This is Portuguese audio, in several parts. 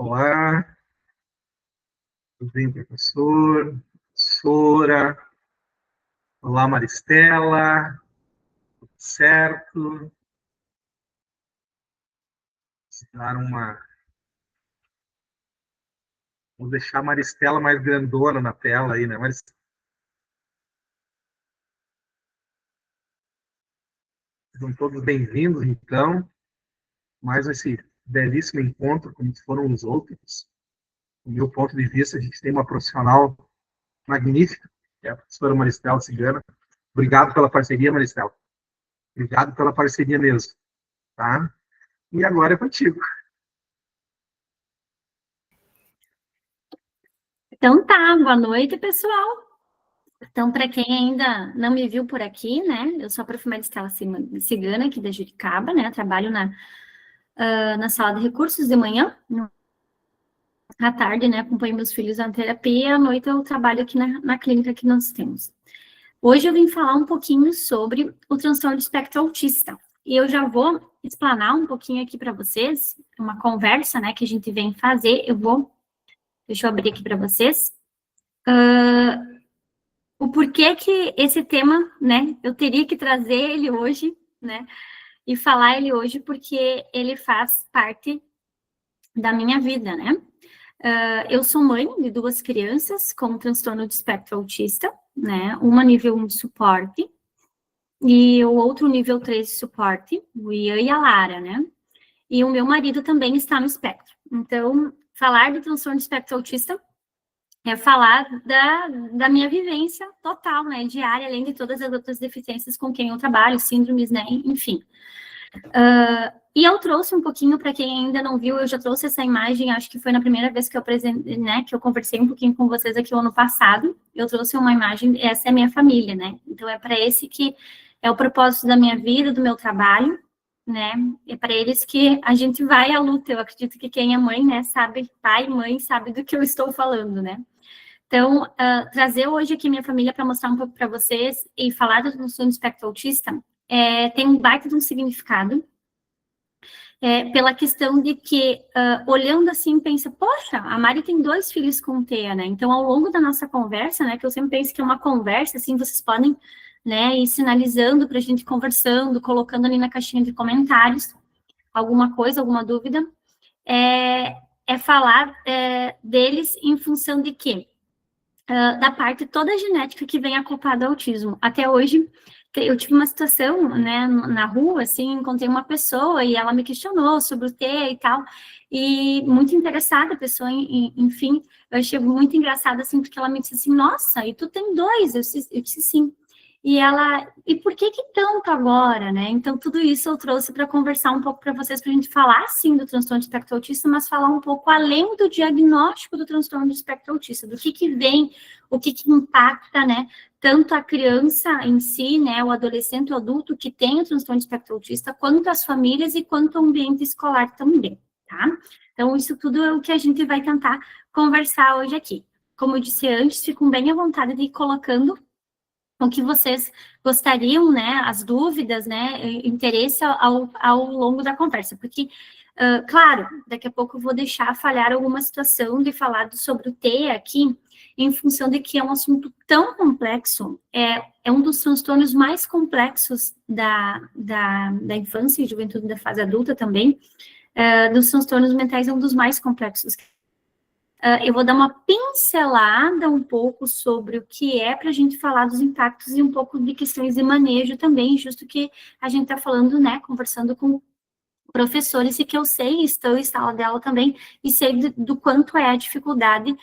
Olá, tudo bem, professor, professora? Olá, Maristela, tudo certo? Dar uma... Vou deixar a Maristela mais grandona na tela aí, né? Sejam todos bem-vindos, então, mais esse belíssimo encontro, como foram os outros. Do meu ponto de vista, a gente tem uma profissional magnífica, que é a professora Maristela Cigana. Obrigado pela parceria, Maristela. Obrigado pela parceria mesmo, tá? E agora é contigo. Então tá, boa noite, pessoal. Então, para quem ainda não me viu por aqui, né, eu sou a Prof. Maristela Cigana, aqui da Juricaba, né, trabalho na sala de recursos de manhã, à tarde, né, acompanho meus filhos na terapia, à noite eu trabalho aqui na clínica que nós temos. Hoje eu vim falar um pouquinho sobre o transtorno de espectro autista, e eu já vou explanar um pouquinho aqui para vocês, uma conversa, né, que a gente vem fazer, deixa eu abrir aqui para vocês, o porquê que esse tema, né, eu teria que trazer ele hoje, né, e falar ele hoje porque ele faz parte da minha vida, né. Eu sou mãe de 2 crianças com transtorno de espectro autista, né, uma nível 1 de suporte e o outro nível 3 de suporte, o Ian e a Lara, né, e o meu marido também está no espectro. Então, falar de transtorno de espectro autista é falar da minha vivência total, né, diária, além de todas as outras deficiências com quem eu trabalho, síndromes, né, enfim. E eu trouxe um pouquinho, para quem ainda não viu, eu já trouxe essa imagem, acho que foi na primeira vez que eu apresentei, né, que eu conversei um pouquinho com vocês aqui o ano passado, eu trouxe uma imagem, essa é a minha família, né, então é para esse que é o propósito da minha vida, do meu trabalho, né, é para eles que a gente vai à luta, eu acredito que quem é mãe, né, sabe, pai e mãe, sabe do que eu estou falando, né. Então, trazer hoje aqui minha família para mostrar um pouco para vocês e falar do transtorno do espectro autista tem um baita de um significado, pela questão de que, olhando assim, pensa, poxa, a Mari tem 2 filhos com TEA, né? Então, ao longo da nossa conversa, né, que eu sempre penso que é uma conversa, assim, vocês podem, né, ir sinalizando para a gente conversando, colocando ali na caixinha de comentários alguma coisa, alguma dúvida, falar deles em função de quê? Da parte toda a genética que vem acoplada ao autismo. Até hoje, eu tive uma situação, né, na rua, assim, encontrei uma pessoa e ela me questionou sobre o T e tal, e muito interessada a pessoa, enfim, eu achei muito engraçado, assim, porque ela me disse assim, nossa, e tu tem 2? Eu disse sim. E ela, e por que tanto agora, né? Então, tudo isso eu trouxe para conversar um pouco para vocês, para a gente falar, sim, do transtorno de espectro autista, mas falar um pouco além do diagnóstico do transtorno de espectro autista, do que vem, o que impacta, né, tanto a criança em si, né, o adolescente, o adulto que tem o transtorno de espectro autista, quanto as famílias e quanto o ambiente escolar também, tá? Então, isso tudo é o que a gente vai tentar conversar hoje aqui. Como eu disse antes, ficam bem à vontade de ir colocando o que vocês gostariam, né, as dúvidas, né, interesse ao longo da conversa, porque, claro, daqui a pouco eu vou deixar falhar alguma situação de falar sobre o T aqui, em função de que é um assunto tão complexo, é um dos transtornos mais complexos da infância e juventude da fase adulta também, dos transtornos mentais é um dos mais complexos. Eu vou dar uma pincelada um pouco sobre o que é para a gente falar dos impactos e um pouco de questões de manejo também, justo que a gente está falando, né, conversando com professores e que eu sei, estou em sala de aula também, e sei do quanto é a dificuldade,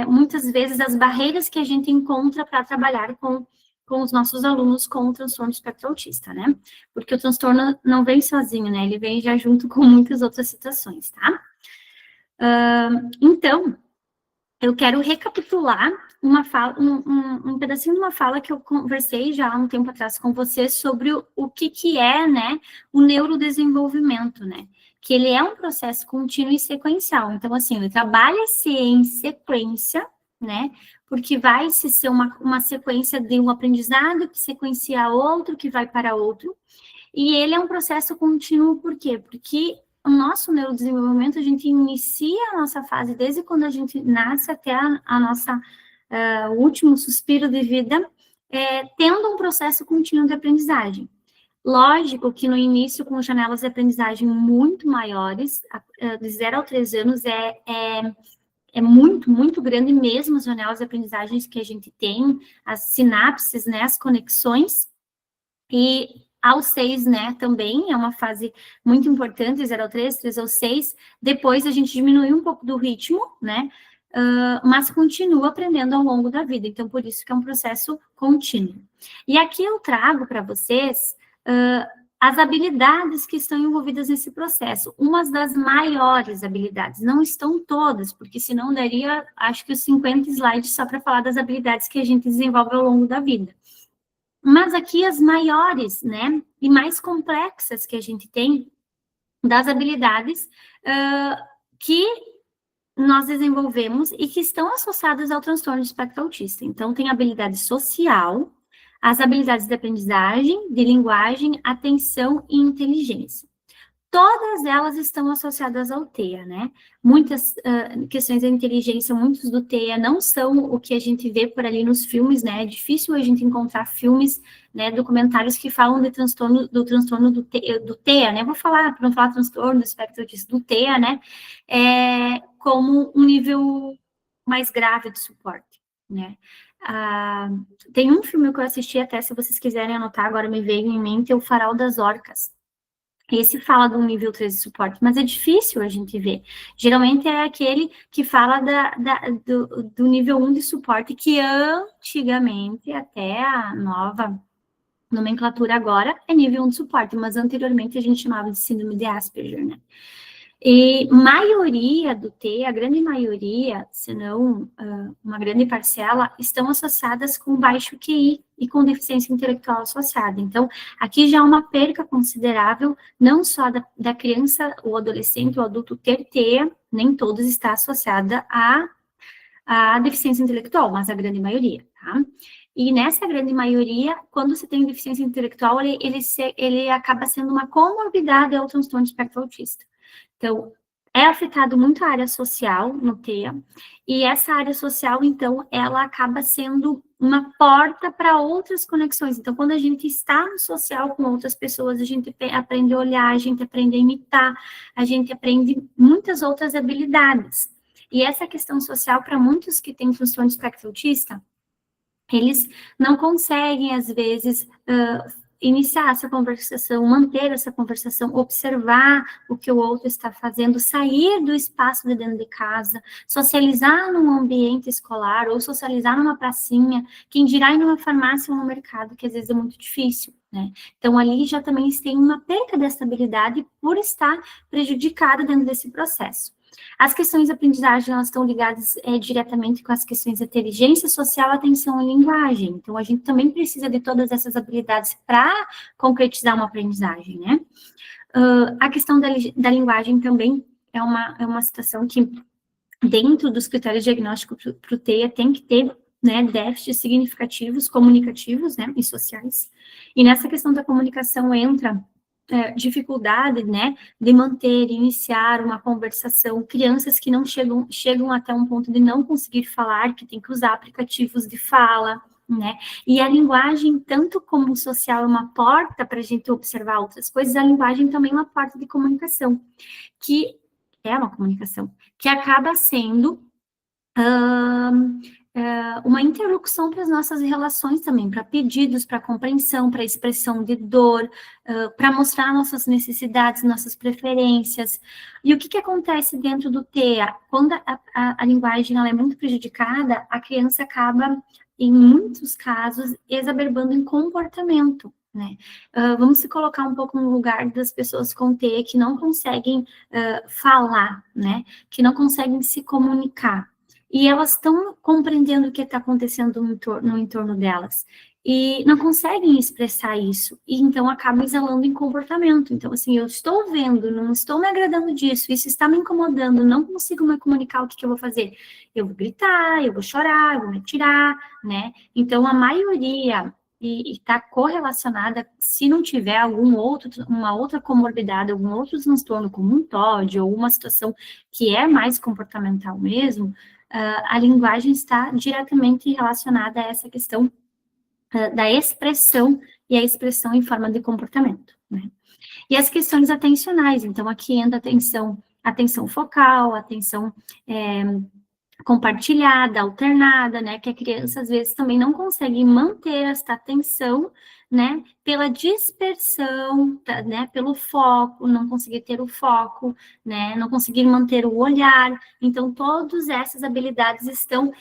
muitas vezes as barreiras que a gente encontra para trabalhar com os nossos alunos com o transtorno de espectro autista, né? Porque o transtorno não vem sozinho, né? Ele vem já junto com muitas outras situações, tá? Então, eu quero recapitular uma fala, um pedacinho de uma fala que eu conversei já há um tempo atrás com você sobre o que é, né, o neurodesenvolvimento, né, que ele é um processo contínuo e sequencial. Então, assim, ele trabalha-se em sequência, né, porque vai se ser uma sequência de um aprendizado que sequencia outro, que vai para outro, e ele é um processo contínuo, por quê? Porque o nosso neurodesenvolvimento, a gente inicia a nossa fase desde quando a gente nasce até a nossa o último suspiro de vida, tendo um processo contínuo de aprendizagem. Lógico que no início, com janelas de aprendizagem muito maiores, de 0 a 3 anos, é muito, muito grande mesmo as janelas de aprendizagens que a gente tem, as sinapses, né, as conexões, e aos 6, né, também é uma fase muito importante, 0 ao 3, 3 ao 6, depois a gente diminui um pouco do ritmo, né, mas continua aprendendo ao longo da vida, então por isso que é um processo contínuo. E aqui eu trago para vocês as habilidades que estão envolvidas nesse processo, umas das maiores habilidades, não estão todas, porque senão daria, acho que os 50 slides só para falar das habilidades que a gente desenvolve ao longo da vida. Mas aqui as maiores, né, e mais complexas que a gente tem, das habilidades que nós desenvolvemos e que estão associadas ao transtorno de espectro autista. Então, tem a habilidade social, as habilidades de aprendizagem, de linguagem, atenção e inteligência. Todas elas estão associadas ao TEA, né? Muitas questões da inteligência, muitos do TEA não são o que a gente vê por ali nos filmes, né? É difícil a gente encontrar filmes, né, documentários que falam do transtorno do TEA, né? Vou falar, para não falar transtorno do espectro autista, do TEA, né? Como um nível mais grave de suporte, né? Tem um filme que eu assisti, até se vocês quiserem anotar, agora me veio em mente, é O Farol das Orcas. Esse fala do nível 3 de suporte, mas é difícil a gente ver. Geralmente é aquele que fala do nível 1 de suporte, que antigamente, até a nova nomenclatura agora, é nível 1 de suporte, mas anteriormente a gente chamava de síndrome de Asperger, né? E maioria do T, a grande maioria, se não uma grande parcela, estão associadas com baixo QI e com deficiência intelectual associada. Então, aqui já há uma perca considerável, não só da criança, o adolescente, o adulto ter TEA, nem todos está associada à deficiência intelectual, mas a grande maioria, tá? E nessa grande maioria, quando você tem deficiência intelectual, ele acaba sendo uma comorbidade ao transtorno de espectro autista. Então, é afetado muito a área social no TEA, e essa área social, então, ela acaba sendo uma porta para outras conexões. Então, quando a gente está no social com outras pessoas, a gente aprende a olhar, a gente aprende a imitar, a gente aprende muitas outras habilidades. E essa questão social, para muitos que têm transtorno de espectro autista, eles não conseguem, às vezes, iniciar essa conversação, manter essa conversação, observar o que o outro está fazendo, sair do espaço de dentro de casa, socializar num ambiente escolar ou socializar numa pracinha, quem dirá ir numa farmácia ou no mercado, que às vezes é muito difícil, né? Então, ali já também tem uma perca dessa habilidade por estar prejudicada dentro desse processo. As questões de aprendizagem, elas estão ligadas diretamente com as questões de inteligência social, atenção e linguagem. Então, a gente também precisa de todas essas habilidades para concretizar uma aprendizagem, né? A questão da linguagem também é uma situação que, dentro dos critérios diagnósticos para o TEA, tem que ter, né, déficits significativos, comunicativos, né, e sociais. E nessa questão da comunicação entra dificuldade, né, de manter, iniciar uma conversação, crianças que não chegam até um ponto de não conseguir falar, que tem que usar aplicativos de fala, né, e a linguagem, tanto como social, é uma porta para a gente observar outras coisas, a linguagem também é uma porta de comunicação, que é uma comunicação, que acaba sendo uma interlocução para as nossas relações também, para pedidos, para compreensão, para expressão de dor, para mostrar nossas necessidades, nossas preferências. E o que acontece dentro do TEA? Quando a linguagem ela é muito prejudicada, a criança acaba, em muitos casos, exacerbando em comportamento, né? Vamos se colocar um pouco no lugar das pessoas com TEA que não conseguem falar, né? Que não conseguem se comunicar. E elas estão compreendendo o que está acontecendo no entorno delas. E não conseguem expressar isso. E então acabam exalando em comportamento. Então, assim, eu estou vendo, não estou me agradando disso, isso está me incomodando, não consigo me comunicar o que eu vou fazer. Eu vou gritar, eu vou chorar, eu vou me atirar, né? Então, a maioria e está correlacionada, se não tiver uma outra comorbidade, algum outro transtorno, como um TOD, ou uma situação que é mais comportamental mesmo, a linguagem está diretamente relacionada a essa questão da expressão, e a expressão em forma de comportamento, né? E as questões atencionais, então aqui entra atenção focal, atenção compartilhada, alternada, né, que a criança às vezes também não consegue manter esta atenção, né, pela dispersão, né, pelo foco, não conseguir ter o foco, né, não conseguir manter o olhar. Então, todas essas habilidades estão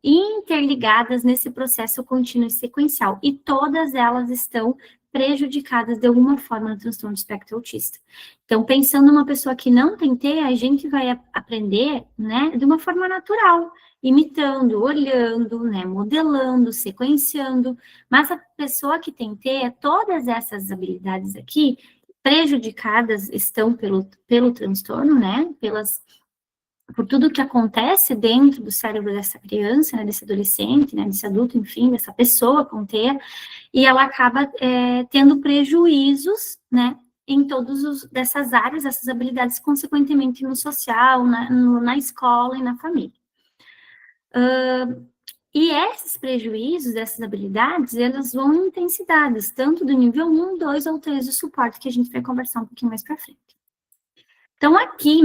interligadas nesse processo contínuo e sequencial, e todas elas estão prejudicadas de alguma forma no transtorno de espectro autista. Então, pensando numa pessoa que não tem TEA, a gente vai aprender, né, de uma forma natural, imitando, olhando, né, modelando, sequenciando, mas a pessoa que tem TEA, todas essas habilidades aqui, prejudicadas estão pelo transtorno, né, por tudo que acontece dentro do cérebro dessa criança, né, desse adolescente, né, desse adulto, enfim, dessa pessoa com TEA, e ela acaba tendo prejuízos, né, em todas dessas áreas, essas habilidades, consequentemente no social, na escola e na família. E esses prejuízos, dessas habilidades, elas vão em intensidades, tanto do nível 1, 2 ou 3 do suporte, que a gente vai conversar um pouquinho mais para frente. Então, aqui,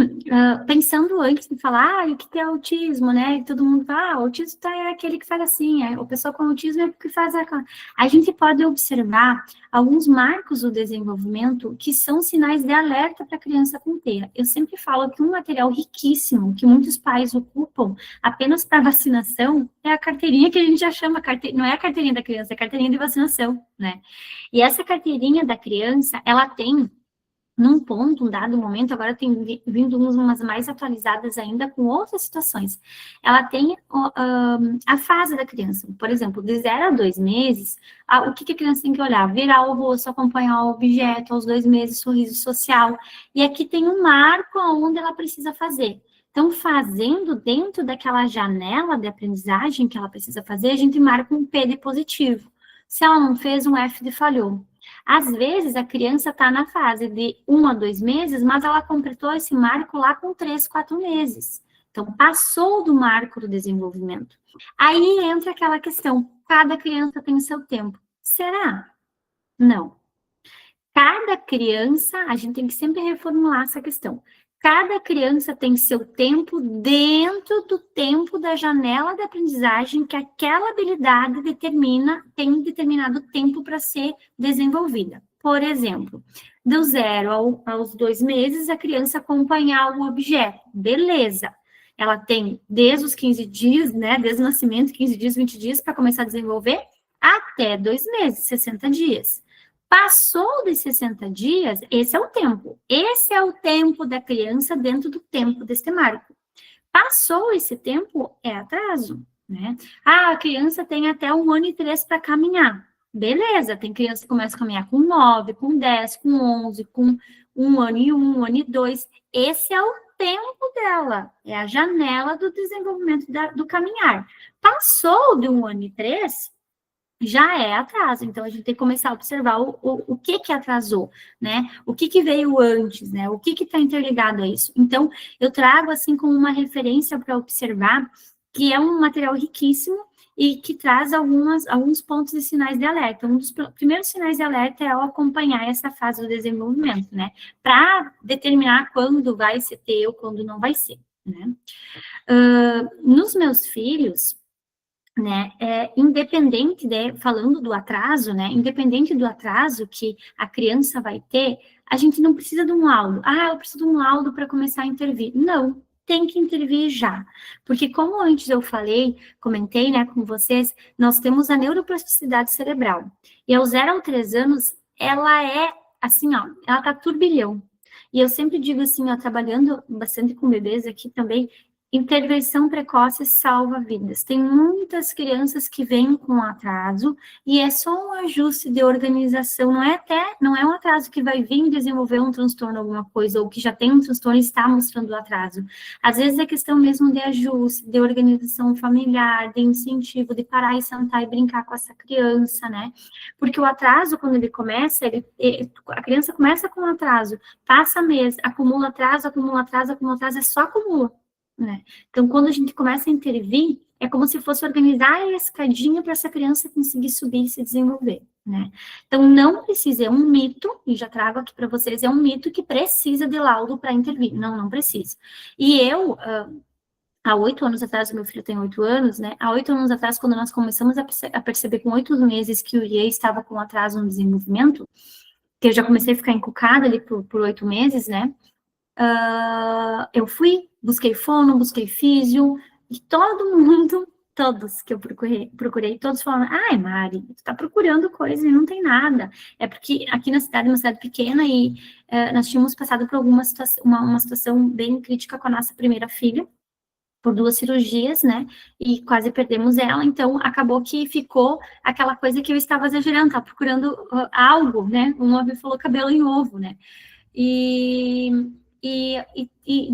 pensando antes de falar, o que é autismo, né? E todo mundo fala, autismo é aquele que faz assim, a pessoa com autismo é o que faz aquela. A gente pode observar alguns marcos do desenvolvimento que são sinais de alerta para a criança com TEA. Eu sempre falo que um material riquíssimo, que muitos pais ocupam apenas para vacinação, é a carteirinha que a gente já chama, não é a carteirinha da criança, é a carteirinha de vacinação, né? E essa carteirinha da criança, ela tem num dado momento, agora tem vindo umas mais atualizadas ainda com outras situações. Ela tem a fase da criança, por exemplo, de 0 a 2 meses, o que a criança tem que olhar? Virar o rosto, acompanhar o objeto, aos 2 meses, sorriso social, e aqui tem um marco onde ela precisa fazer. Então, fazendo dentro daquela janela de aprendizagem que ela precisa fazer, a gente marca um P de positivo. Se ela não fez, um F de falhou. Às vezes, a criança está na fase de 1 a 2 meses, mas ela completou esse marco lá com 3, 4 meses. Então, passou do marco do desenvolvimento. Aí entra aquela questão, cada criança tem o seu tempo. Será? Não. Cada criança, a gente tem que sempre reformular essa questão. Cada criança tem seu tempo dentro do tempo da janela de aprendizagem que aquela habilidade tem determinado tempo para ser desenvolvida. Por exemplo, do 0 aos 2 meses, a criança acompanhar o objeto. Beleza. Ela tem desde os 15 dias, né, desde o nascimento, 15 dias, 20 dias, para começar a desenvolver, até 2 meses, 60 dias. Passou dos 60 dias, esse é o tempo. Esse é o tempo da criança dentro do tempo deste marco. Passou esse tempo, é atraso, né? A criança tem até 1 ano e 3 para caminhar. Beleza, tem criança que começa a caminhar com 9, com 10, com 11, com 1 ano e 1, 1 ano e 2. Esse é o tempo dela, é a janela do desenvolvimento do caminhar. Passou de 1 ano e 3, já é atraso, então a gente tem que começar a observar o que atrasou, né? O que veio antes, né? O que está interligado a isso. Então, eu trago assim como uma referência para observar que é um material riquíssimo e que traz alguns pontos e sinais de alerta. Um dos primeiros sinais de alerta é ao acompanhar essa fase do desenvolvimento, né? Para determinar quando vai ser ter ou quando não vai ser, né? Nos meus filhos, né, independente falando do atraso, né, independente do atraso que a criança vai ter, a gente não precisa de um laudo. Eu preciso de um laudo para começar a intervir. Não, tem que intervir já. Porque como antes eu comentei, né, com vocês, nós temos a neuroplasticidade cerebral. E aos 0 aos 3 anos, ela é assim, ó, ela tá turbilhão. E eu sempre digo assim, ó, trabalhando bastante com bebês aqui também, intervenção precoce salva vidas. Tem muitas crianças que vêm com atraso e é só um ajuste de organização, não é um atraso que vai vir desenvolver um transtorno, alguma coisa, ou que já tem um transtorno e está mostrando o atraso. Às vezes é questão mesmo de ajuste, de organização familiar, de incentivo, de parar e sentar e brincar com essa criança, né? Porque o atraso, quando ele começa, a criança começa com atraso, passa mês, acumula atraso, é só acumula. Né? Então, quando a gente começa a intervir, é como se fosse organizar a escadinha para essa criança conseguir subir e se desenvolver, né? Então, não precisa, é um mito, e já trago aqui para vocês, é um mito que precisa de laudo para intervir. Não, não precisa. E eu, há 8 anos atrás, meu filho tem 8 anos, né? Há 8 anos atrás, quando nós começamos a perceber com 8 meses que o Iê estava com atraso no desenvolvimento, que eu já comecei a ficar encucada ali por 8 meses, né? Eu busquei fono, busquei físio, e todo mundo, todos que eu procurei, todos falaram, ai, Mari, tu tá procurando coisa e não tem nada. É porque aqui na cidade, uma cidade pequena, e nós tínhamos passado por uma situação bem crítica com a nossa primeira filha, por 2 cirurgias, né, e quase perdemos ela, então acabou que ficou aquela coisa que eu estava exagerando, estava procurando algo, né, um homem falou cabelo em ovo, né, e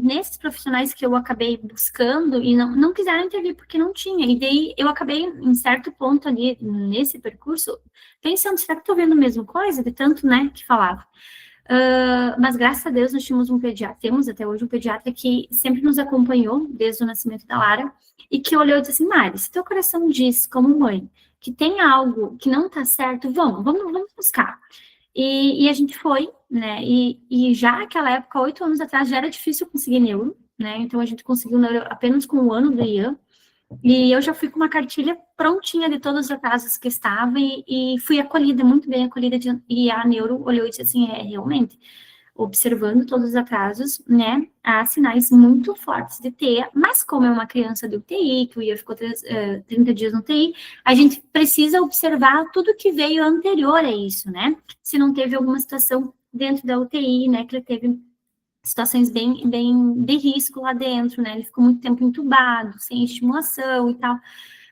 nesses profissionais que eu acabei buscando e não quiseram intervir porque não tinha, e daí eu acabei em certo ponto ali, nesse percurso, pensando, será que estou vendo a mesma coisa? De tanto, né, que falava. Mas graças a Deus nós temos até hoje um pediatra que sempre nos acompanhou desde o nascimento da Lara, e que olhou e disse assim, Mari, se teu coração diz, como mãe, que tem algo que não está certo, vamos buscar. E a gente foi, né, e já naquela época, 8 anos atrás, já era difícil conseguir neuro, né, então a gente conseguiu neuro apenas com 1 ano do Ian, e eu já fui com uma cartilha prontinha de todos os atrasos que estavam, e fui acolhida, muito bem acolhida, e a neuro olhou e disse assim, realmente, observando todos os atrasos, né, há sinais muito fortes de TEA, mas como é uma criança de UTI, que o Ian ficou 30 dias no UTI, a gente precisa observar tudo que veio anterior a isso, né, se não teve alguma situação dentro da UTI, né, que ele teve situações bem de risco lá dentro, né, ele ficou muito tempo entubado, sem estimulação e tal,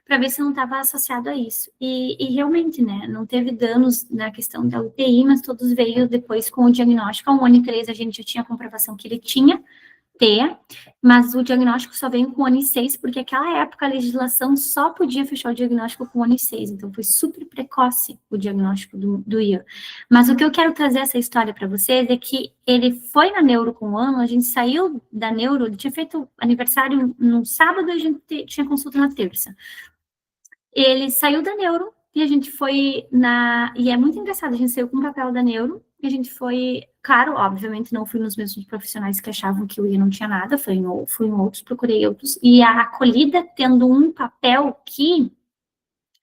para ver se não estava associado a isso. E realmente, né, não teve danos na questão da UTI, mas todos veio depois com o diagnóstico. Ao 1 ano e 3 a gente já tinha a comprovação que ele tinha TEA, mas o diagnóstico só veio com o 1 ano e 6, porque naquela época a legislação só podia fechar o diagnóstico com o 1 ano e 6, então foi super precoce o diagnóstico do Ian. Mas o que eu quero trazer essa história para vocês é que ele foi na neuro com 1 ano, a gente saiu da neuro, ele tinha feito aniversário no sábado, a gente tinha consulta na terça. Ele saiu da neuro e a gente foi e é muito engraçado, a gente saiu com o papel da neuro e a gente foi, claro, obviamente não fui nos mesmos profissionais que achavam que o Ian não tinha nada, fui em outros, procurei outros, e a acolhida tendo um papel que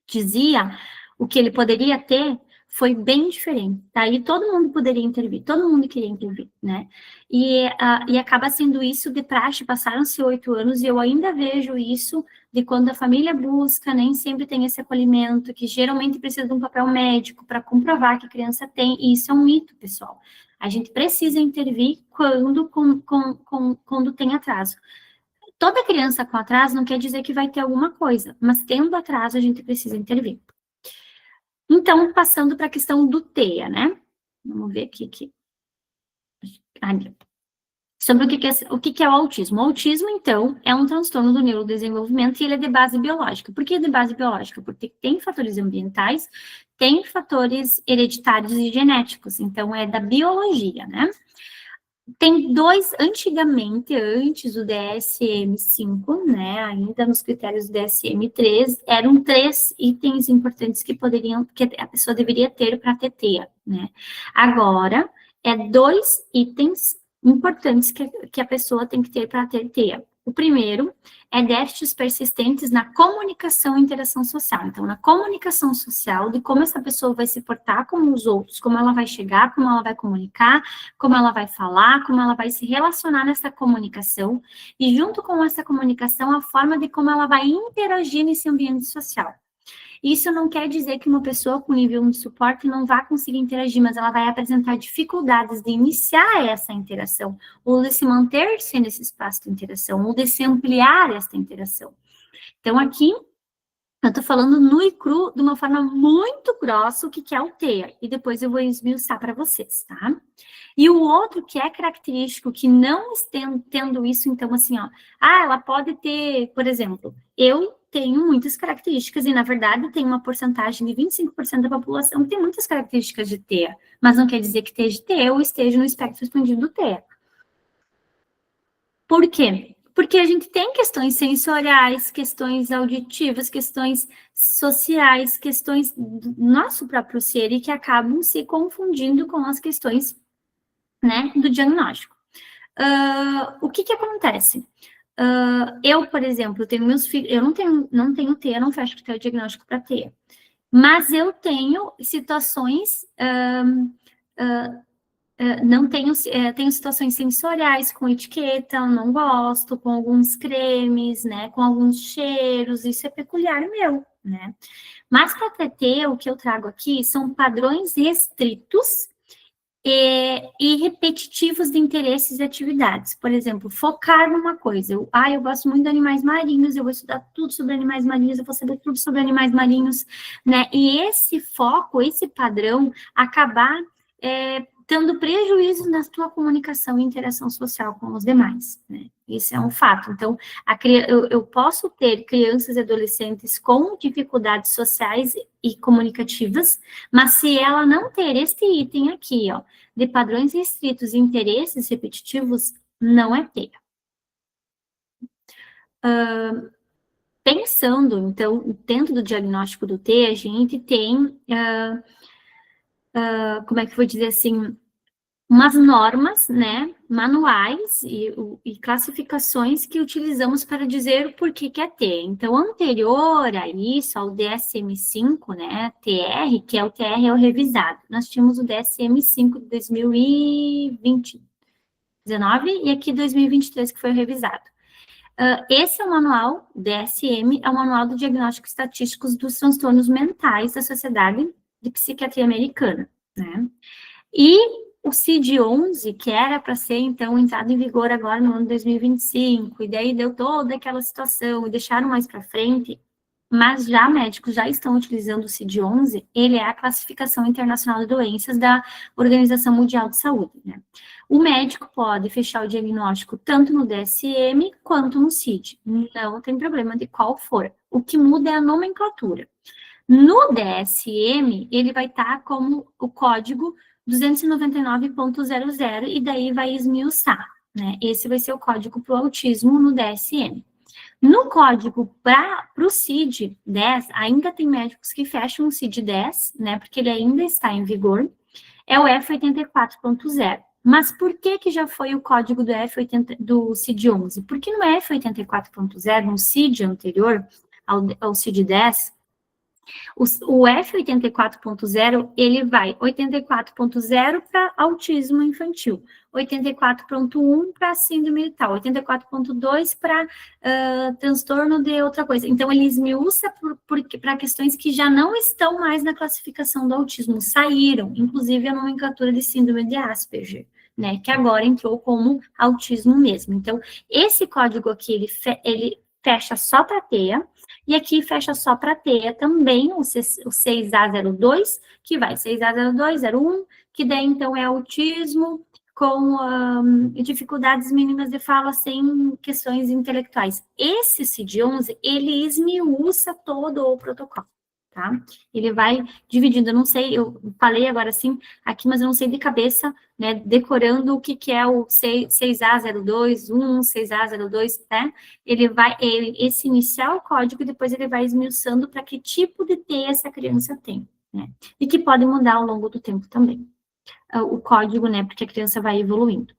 dizia o que ele poderia ter, foi bem diferente, tá? E todo mundo poderia intervir, todo mundo queria intervir, né? E acaba sendo isso de praxe, passaram-se 8 anos e eu ainda vejo isso de quando a família busca, nem sempre tem esse acolhimento, que geralmente precisa de um papel médico para comprovar que a criança tem, e isso é um mito, pessoal. A gente precisa intervir quando tem atraso. Toda criança com atraso não quer dizer que vai ter alguma coisa, mas tendo atraso a gente precisa intervir. Então, passando para a questão do TEA, né? Vamos ver aqui. Sobre o que é o autismo. O autismo, então, é um transtorno do neurodesenvolvimento e ele é de base biológica. Por que de base biológica? Porque tem fatores ambientais, tem fatores hereditários e genéticos. Então, é da biologia, né? Tem 2, antigamente, antes do DSM-5, né, ainda nos critérios do DSM-3, eram 3 itens importantes que a pessoa deveria ter para ter TEA, né. Agora, 2 itens importantes que a pessoa tem que ter para ter TEA. O primeiro é déficits persistentes na comunicação e interação social. Então, na comunicação social, de como essa pessoa vai se portar com os outros, como ela vai chegar, como ela vai comunicar, como ela vai falar, como ela vai se relacionar nessa comunicação, e junto com essa comunicação, a forma de como ela vai interagir nesse ambiente social. Isso não quer dizer que uma pessoa com nível 1 de suporte não vá conseguir interagir, mas ela vai apresentar dificuldades de iniciar essa interação, ou de se manter-se nesse espaço de interação, ou de se ampliar essa interação. Então, aqui, eu estou falando nu e cru, de uma forma muito grossa, o que é o TEA, e depois eu vou esmiuçar para vocês, tá? E o outro que é característico, que não tendo isso, então, assim, ó, ela pode ter, por exemplo, eu tenho muitas características, e na verdade tem uma porcentagem de 25% da população que tem muitas características de TEA, mas não quer dizer que esteja TEA ou esteja no espectro expandido do TEA. Por quê? Porque a gente tem questões sensoriais, questões auditivas, questões sociais, questões do nosso próprio ser e que acabam se confundindo com as questões, né, do diagnóstico. O que acontece? Eu, por exemplo, tenho meus filhos, eu não tenho TEA, não fecho critério diagnóstico para TEA, mas eu tenho situações não tenho, tenho situações sensoriais com etiqueta, não gosto, com alguns cremes, né, com alguns cheiros, isso é peculiar meu, né. Mas para TT, o que eu trago aqui são padrões restritos e repetitivos de interesses e atividades. Por exemplo, focar numa coisa. Eu gosto muito de animais marinhos, eu vou estudar tudo sobre animais marinhos, eu vou saber tudo sobre animais marinhos, né, e esse foco, esse padrão, acabar tendo prejuízo na sua comunicação e interação social com os demais, né? Isso é um fato. Então, eu posso ter crianças e adolescentes com dificuldades sociais e comunicativas, mas se ela não ter esse item aqui, ó, de padrões restritos e interesses repetitivos, não é TEA. Pensando, então, dentro do diagnóstico do TEA, a gente tem, como é que eu vou dizer assim, umas normas, né, manuais e classificações que utilizamos para dizer o porquê que é TEA. Então, anterior a isso, ao DSM-5, né, TR, que é o TR, é o revisado. Nós tínhamos o DSM-5 de 2019 e aqui 2023 que foi o revisado. Esse é o manual, DSM, é o Manual do Diagnóstico Estatísticos dos Transtornos Mentais da Sociedade de Psiquiatria Americana, né? E o CID-11, que era para ser, então, entrado em vigor agora no ano de 2025, e daí deu toda aquela situação, e deixaram mais para frente, mas já médicos já estão utilizando o CID-11, ele é a classificação internacional de doenças da Organização Mundial de Saúde, né? O médico pode fechar o diagnóstico tanto no DSM quanto no CID, não tem problema de qual for. O que muda é a nomenclatura. No DSM, ele vai estar como o código 299.00, e daí vai esmiuçar, né? Esse vai ser o código para o autismo no DSM. No código para o CID-10, ainda tem médicos que fecham o CID-10, né? Porque ele ainda está em vigor, é o F84.0. Mas por que já foi o código do CID-11? Porque no F84.0, no CID anterior ao CID-10, o F84.0, ele vai 84.0 para autismo infantil, 84.1 para síndrome tal, 84.2 para transtorno de outra coisa. Então, ele esmiuça para questões que já não estão mais na classificação do autismo, saíram, inclusive a nomenclatura de síndrome de Asperger, né, que agora entrou como autismo mesmo. Então, esse código aqui, ele fecha só para TEA, e aqui fecha só para TEA também, o 6A02, que vai 6A0201, que daí então é autismo com dificuldades mínimas de fala sem questões intelectuais. Esse CID-11, ele esmiuça todo o protocolo, tá? Ele vai dividindo, eu não sei, eu falei agora sim aqui, mas eu não sei de cabeça, né, decorando o que é o 6A02, 6A02, né? Esse inicial código, e depois ele vai esmiuçando para que tipo de TEA essa criança tem, né? E que pode mudar ao longo do tempo também. O código, né, porque a criança vai evoluindo.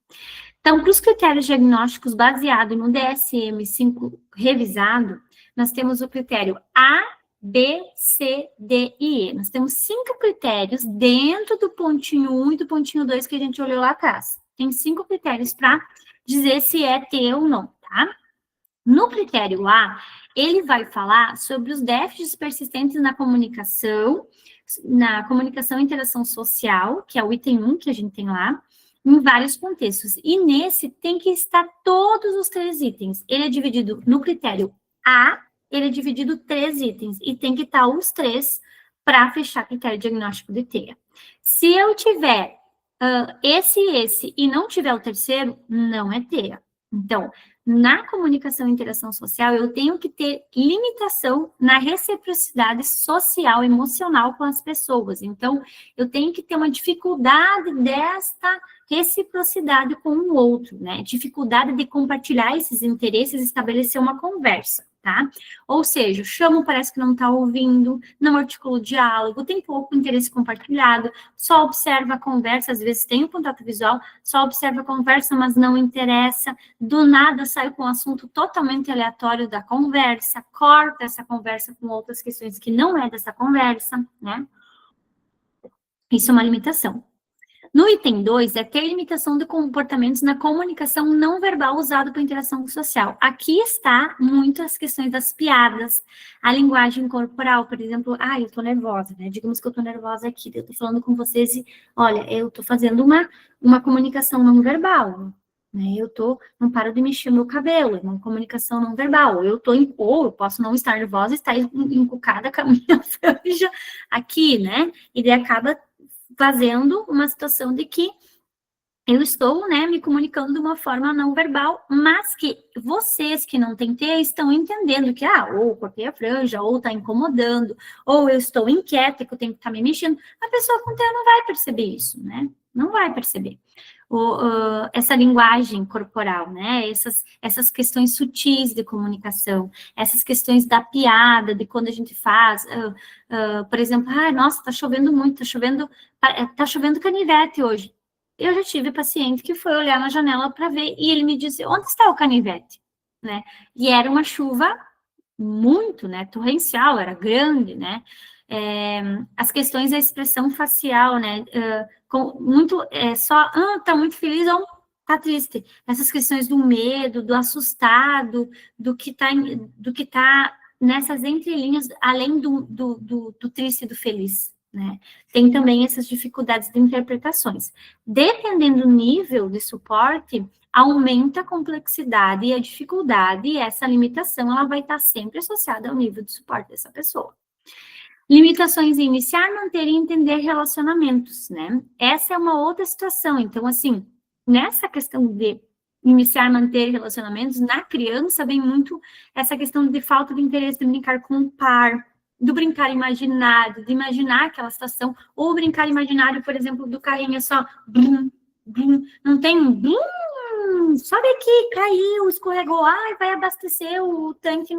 Então, para os critérios diagnósticos baseados no DSM-5 revisado, nós temos o critério A, B, C, D e E. Nós temos 5 critérios dentro do pontinho 1 e do pontinho 2 que a gente olhou lá atrás. Tem 5 critérios para dizer se é T ou não, tá? No critério A, ele vai falar sobre os déficits persistentes na comunicação e interação social, que é o item 1 que a gente tem lá, em vários contextos. E nesse tem que estar todos os 3 itens. Ele é dividido no critério A, ele é dividido 3 itens, e tem que estar os 3 para fechar critério diagnóstico de TEA. Se eu tiver esse e não tiver o terceiro, não é TEA. Então, na comunicação e interação social, eu tenho que ter limitação na reciprocidade social, emocional com as pessoas. Então, eu tenho que ter uma dificuldade desta reciprocidade com o outro, né? Dificuldade de compartilhar esses interesses e estabelecer uma conversa, tá? Ou seja, o chamo parece que não está ouvindo, não articula o diálogo, tem pouco interesse compartilhado, só observa a conversa, às vezes tem o contato visual, só observa a conversa, mas não interessa, do nada sai com um assunto totalmente aleatório da conversa, corta essa conversa com outras questões que não é dessa conversa, né? Isso é uma limitação. No item 2, é ter limitação de comportamentos na comunicação não verbal usado para interação social. Aqui está muito as questões das piadas, a linguagem corporal, por exemplo, eu tô nervosa, né? Digamos que eu tô nervosa aqui, eu tô falando com vocês e, olha, eu tô fazendo uma comunicação não verbal, né? Não paro de mexer meu cabelo, é uma comunicação não verbal. Ou eu posso não estar nervosa e estar encucada com a minha franja aqui, né? E daí acaba fazendo uma situação de que eu estou, né, me comunicando de uma forma não verbal, mas que vocês que não têm T estão entendendo que, ou cortei a franja, ou está incomodando, ou eu estou inquieta, que eu tenho que estar me mexendo. A pessoa com T não vai perceber isso, né? Não vai perceber. Essa linguagem corporal, né? Essas questões sutis de comunicação, essas questões da piada, de quando a gente faz, por exemplo, nossa, tá chovendo muito, tá chovendo canivete hoje. Eu já tive paciente que foi olhar na janela para ver e ele me disse, onde está o canivete? Né? E era uma chuva muito, né, torrencial, era grande, né? As questões da expressão facial, né? Tá muito feliz ou tá triste. Essas questões do medo, do assustado, do que tá nessas entrelinhas, além do triste e do feliz, né? Tem também essas dificuldades de interpretações. Dependendo do nível de suporte, aumenta a complexidade e a dificuldade, e essa limitação ela vai estar sempre associada ao nível de suporte dessa pessoa. Limitações em iniciar, manter e entender relacionamentos, né? Essa é uma outra situação. Então, assim, nessa questão de iniciar, manter relacionamentos, na criança vem muito essa questão de falta de interesse de brincar com o par, do brincar imaginário, de imaginar aquela situação, ou brincar imaginário, por exemplo, do carrinho só, brum, brum, não tem um brum, sobe aqui, caiu, escorregou, vai abastecer o tanque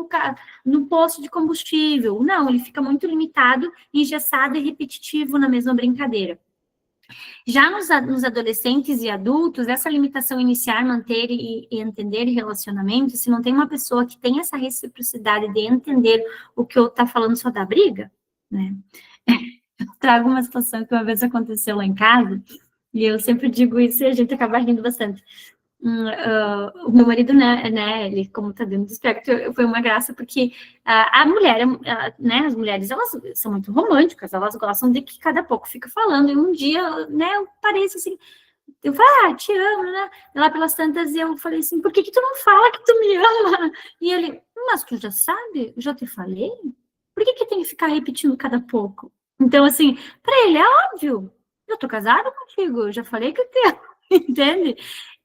no posto de combustível. Não, ele fica muito limitado, engessado e repetitivo na mesma brincadeira. Já nos adolescentes e adultos, essa limitação iniciar, manter e entender relacionamentos, se não tem uma pessoa que tem essa reciprocidade de entender o que eu tá falando só dá briga, né? Eu trago uma situação que uma vez aconteceu lá em casa, e eu sempre digo isso e a gente acaba rindo bastante. O meu marido, né, ele, como tá dentro do espectro, foi uma graça, porque a mulher, né, as mulheres, elas são muito românticas, elas gostam de que cada pouco fica falando, e um dia, né, eu parei assim, eu falei, te amo, né, lá pelas tantas, e eu falei assim, por que tu não fala que tu me ama? E ele, mas tu já sabe, eu já te falei, por que tem que ficar repetindo cada pouco? Então, assim, para ele é óbvio, eu tô casada contigo, eu já falei que eu te amo, entende?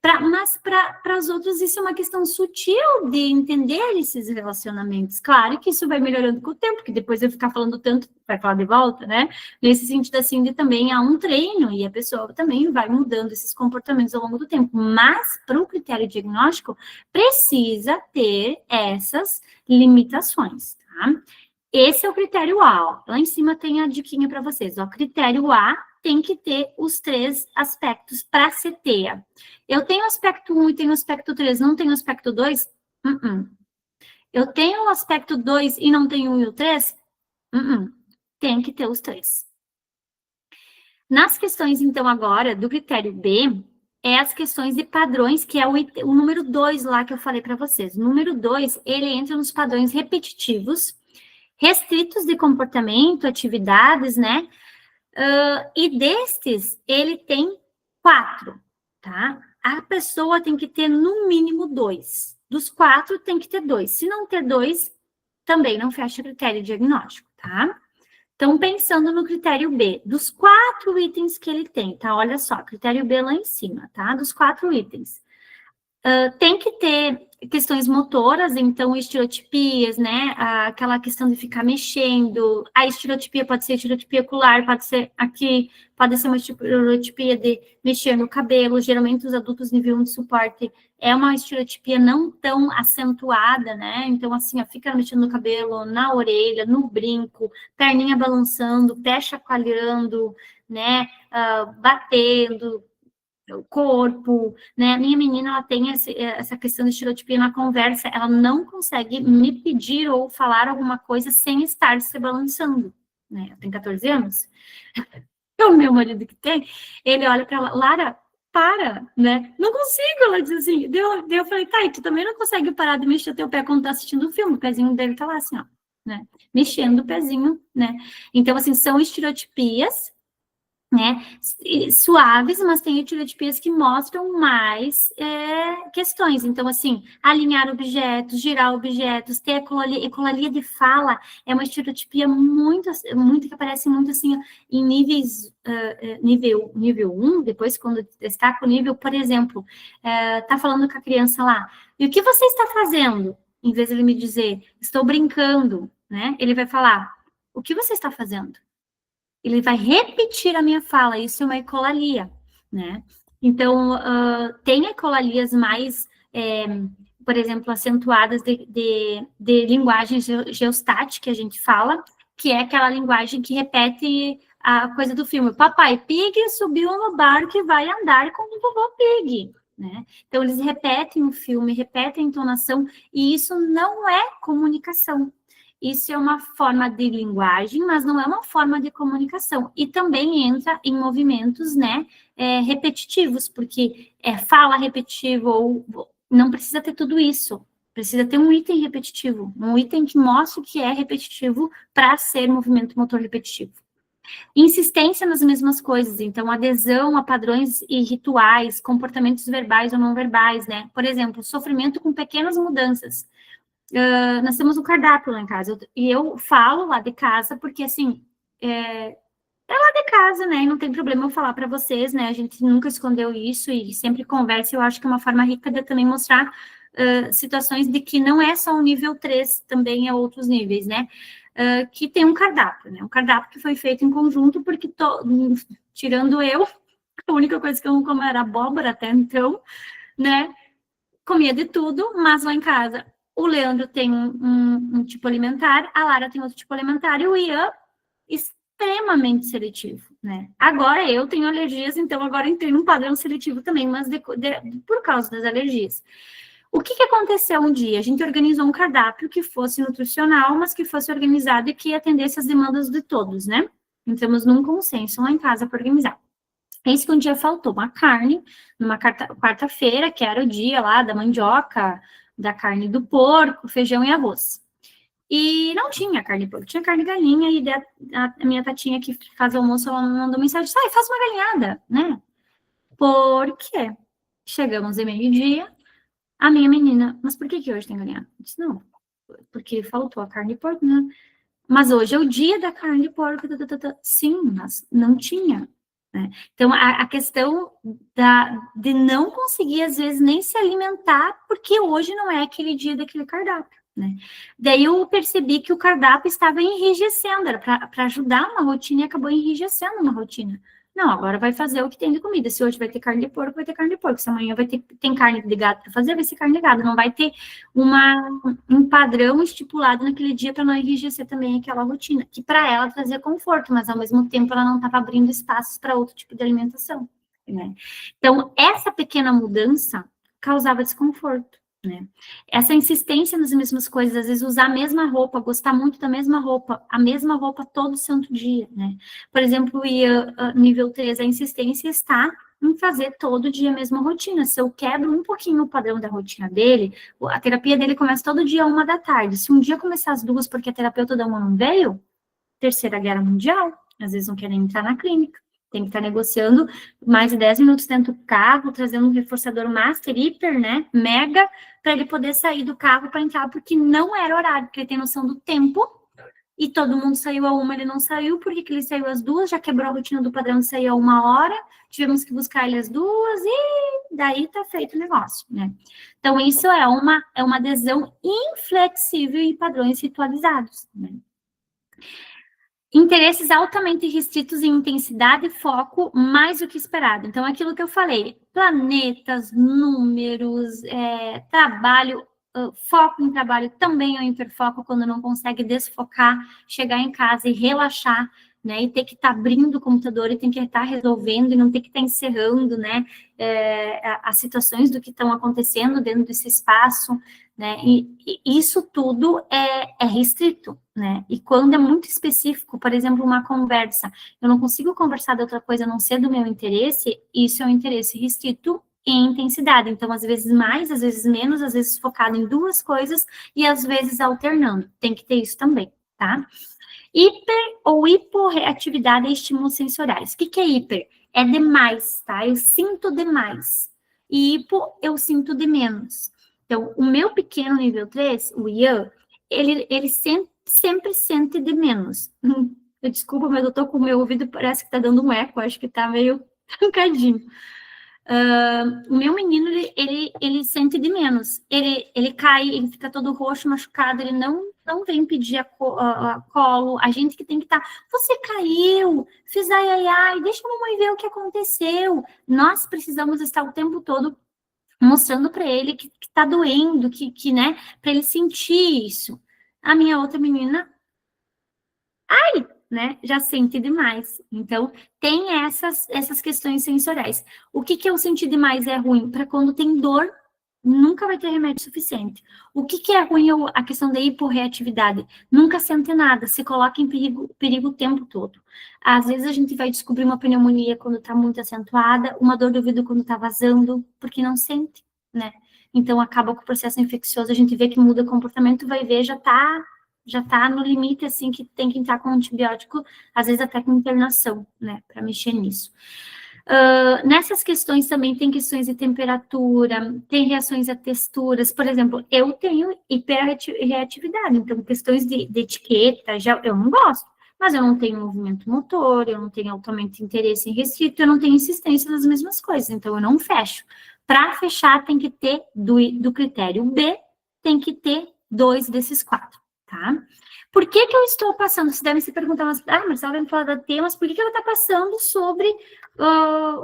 Mas para os outros isso é uma questão sutil de entender esses relacionamentos. Claro que isso vai melhorando com o tempo, porque depois eu ficar falando tanto, vai falar de volta, né? Nesse sentido assim, de também há um treino, e a pessoa também vai mudando esses comportamentos ao longo do tempo. Mas, para o critério diagnóstico, precisa ter essas limitações, tá? Esse é o critério A, ó. Lá em cima tem a diquinha para vocês, ó. Critério A tem que ter os 3 aspectos para ser TEA. Eu tenho o aspecto 1 e tenho o aspecto 3, não tenho o aspecto 2? Eu tenho o aspecto 2 e não tenho o 1 e o 3? Tem que ter os 3. Nas questões, então, agora, do critério B, é as questões de padrões, que é o número 2 lá que eu falei para vocês. O número 2, ele entra nos padrões repetitivos, restritos de comportamento, atividades, né? E destes, ele tem 4, tá? A pessoa tem que ter no mínimo 2. Dos 4, tem que ter 2. Se não ter 2, também não fecha o critério diagnóstico, tá? Então, pensando no critério B, dos 4 itens que ele tem, tá? Olha só, critério B lá em cima, tá? Dos 4 itens. Tem que ter questões motoras, então estereotipias, né? Aquela questão de ficar mexendo. A estereotipia pode ser estereotipia ocular, pode ser aqui, pode ser uma estereotipia de mexer no cabelo. Geralmente os adultos nível 1 de suporte é uma estereotipia não tão acentuada, né? Então, assim, ó, fica mexendo no cabelo, na orelha, no brinco, perninha balançando, pé chacoalhando, né? Batendo, o corpo, né? Minha menina, ela tem essa questão de estereotipia na conversa, ela não consegue me pedir ou falar alguma coisa sem estar se balançando, né? Ela tem 14 anos. O meu marido que tem, ele olha para ela, Lara, para, né? Não consigo, ela diz assim. Eu falei, tá, e tu também não consegue parar de mexer teu pé quando tá assistindo o filme, o pezinho dele tá lá assim, ó, né? Mexendo o pezinho, né? Então, assim, são estereotipias, né, suaves, mas tem estereotipias que mostram mais questões. Então, assim, alinhar objetos, girar objetos, ter ecolalia de fala é uma estereotipia muito que aparece muito assim em níveis nível 1, depois quando destaca o nível, por exemplo, tá falando com a criança lá, e o que você está fazendo? Em vez de ele me dizer, estou brincando, né? Ele vai falar, o que você está fazendo? Ele vai repetir a minha fala, isso é uma ecolalia, né? Então, tem ecolalias mais, por exemplo, acentuadas de linguagem geostática, que a gente fala, que é aquela linguagem que repete a coisa do filme. Papai Pig subiu no barco e vai andar com o vovô Pig, né? Então, eles repetem o filme, repetem a entonação, e isso não é comunicação. Isso é uma forma de linguagem, mas não é uma forma de comunicação. E também entra em movimentos, né, repetitivos, porque fala repetitivo, ou não precisa ter tudo isso. Precisa ter um item repetitivo, um item que mostre que é repetitivo para ser movimento motor repetitivo. Insistência nas mesmas coisas, então adesão a padrões e rituais, comportamentos verbais ou não verbais, né? Por exemplo, sofrimento com pequenas mudanças. Nós temos um cardápio lá em casa, e eu falo lá de casa, porque assim, é lá de casa, né, e não tem problema eu falar para vocês, né, a gente nunca escondeu isso e sempre conversa, eu acho que é uma forma rica de também mostrar situações de que não é só o nível 3, também é outros níveis, né, que tem um cardápio, né, um cardápio que foi feito em conjunto, porque tirando eu, a única coisa que eu não como era abóbora até então, né, comia de tudo, mas lá em casa o Leandro tem um tipo alimentar, a Lara tem outro tipo alimentar, e o Ian extremamente seletivo, né? Agora eu tenho alergias, então agora entrei num padrão seletivo também, mas por causa das alergias. O que aconteceu um dia? A gente organizou um cardápio que fosse nutricional, mas que fosse organizado e que atendesse as demandas de todos, né? Entramos num consenso lá em casa para organizar. Eis que um dia faltou uma carne, numa quarta-feira, que era o dia lá da mandioca, da carne do porco, feijão e arroz. E não tinha carne de porco, tinha carne de galinha, e a minha tatinha que faz almoço, ela me mandou mensagem, sai, faz uma galinhada, né? Por quê? Chegamos de meio-dia, a minha menina, mas por que hoje tem galinhada? Eu disse, não, porque faltou a carne de porco, né? Mas hoje é o dia da carne de porco, sim, mas não tinha. Né? Então, a questão de não conseguir, às vezes, nem se alimentar, porque hoje não é aquele dia daquele cardápio. Né? Daí eu percebi que o cardápio estava enrijecendo, era para ajudar uma rotina e acabou enrijecendo uma rotina. Não, agora vai fazer o que tem de comida. Se hoje vai ter carne de porco, vai ter carne de porco. Se amanhã tem carne de gado para fazer, vai ser carne de gado. Não vai ter um padrão estipulado naquele dia para não enrijecer também aquela rotina, que para ela trazia conforto, mas ao mesmo tempo ela não estava abrindo espaços para outro tipo de alimentação. Né? Então, essa pequena mudança causava desconforto. né? Essa insistência nas mesmas coisas, às vezes usar a mesma roupa, gostar muito da mesma roupa, a mesma roupa todo santo dia, né? Por exemplo, nível 3, a insistência está em fazer todo dia a mesma rotina. Se eu quebro um pouquinho o padrão da rotina dele, a terapia dele começa todo dia às 1h da tarde. Se um dia começar às 2 porque a terapeuta da uma não veio, Terceira Guerra Mundial, às vezes não querem entrar na clínica. Tem que estar negociando mais de 10 minutos dentro do carro, trazendo um reforçador master, hiper, né, mega, para ele poder sair do carro para entrar, porque não era horário, porque ele tem noção do tempo, e todo mundo saiu a 1, ele não saiu, porque que ele saiu às 2, já quebrou a rotina do padrão de sair a 1h, tivemos que buscar ele às 2, e daí tá feito o negócio, né. Então, isso é uma adesão inflexível em padrões ritualizados, né. Interesses altamente restritos em intensidade e foco mais do que esperado. Então, aquilo que eu falei, planetas, números, trabalho, foco em trabalho também é o hiperfoco, quando não consegue desfocar, chegar em casa e relaxar, né, e ter que estar abrindo o computador e tem que estar resolvendo e não ter que estar encerrando, né, as situações do que estão acontecendo dentro desse espaço, né, e isso tudo é restrito, né, e quando é muito específico, por exemplo, uma conversa, eu não consigo conversar de outra coisa a não ser do meu interesse, isso é um interesse restrito em intensidade, então, às vezes mais, às vezes menos, às vezes focado em duas coisas, e às vezes alternando, tem que ter isso também, tá? Hiper ou hiporreatividade a estímulos sensoriais. O que é hiper? É demais, tá? Eu sinto demais. E hipo, eu sinto de menos. Então, o meu pequeno nível 3, o Ian, ele sempre sente de menos. Desculpa, mas eu tô com o meu ouvido, parece que tá dando um eco, acho que tá meio trancadinho. O meu menino, ele sente de menos. Ele cai, ele fica todo roxo, machucado, ele não vem pedir a colo. A gente que tem que estar, você caiu, fiz ai, deixa a mamãe ver o que aconteceu. Nós precisamos estar o tempo todo mostrando para ele que tá doendo, que né, para ele sentir isso. A minha outra menina, né, já sente demais. Então, tem essas questões sensoriais. O que eu senti demais é ruim? Para quando tem dor, nunca vai ter remédio suficiente. O que é ruim? A questão da hiporreatividade. Nunca sente nada, se coloca em perigo o tempo todo. Às vezes a gente vai descobrir uma pneumonia quando está muito acentuada, uma dor do ouvido quando está vazando, porque não sente, né? Então, acaba com o processo infeccioso, a gente vê que muda o comportamento, vai ver, já está no limite, assim, que tem que entrar com antibiótico, às vezes até com internação, né, para mexer nisso. Nessas questões também tem questões de temperatura, tem reações a texturas, por exemplo, eu tenho hiperreatividade, então questões de etiqueta, eu não gosto, mas eu não tenho movimento motor, eu não tenho altamente interesse em restrito, eu não tenho insistência nas mesmas coisas, então eu não fecho. Para fechar tem que ter do critério B, tem que ter 2 desses 4. Tá? Por que eu estou passando? Vocês devem se perguntar, mas ela vai me falar da teia, mas por que ela está passando sobre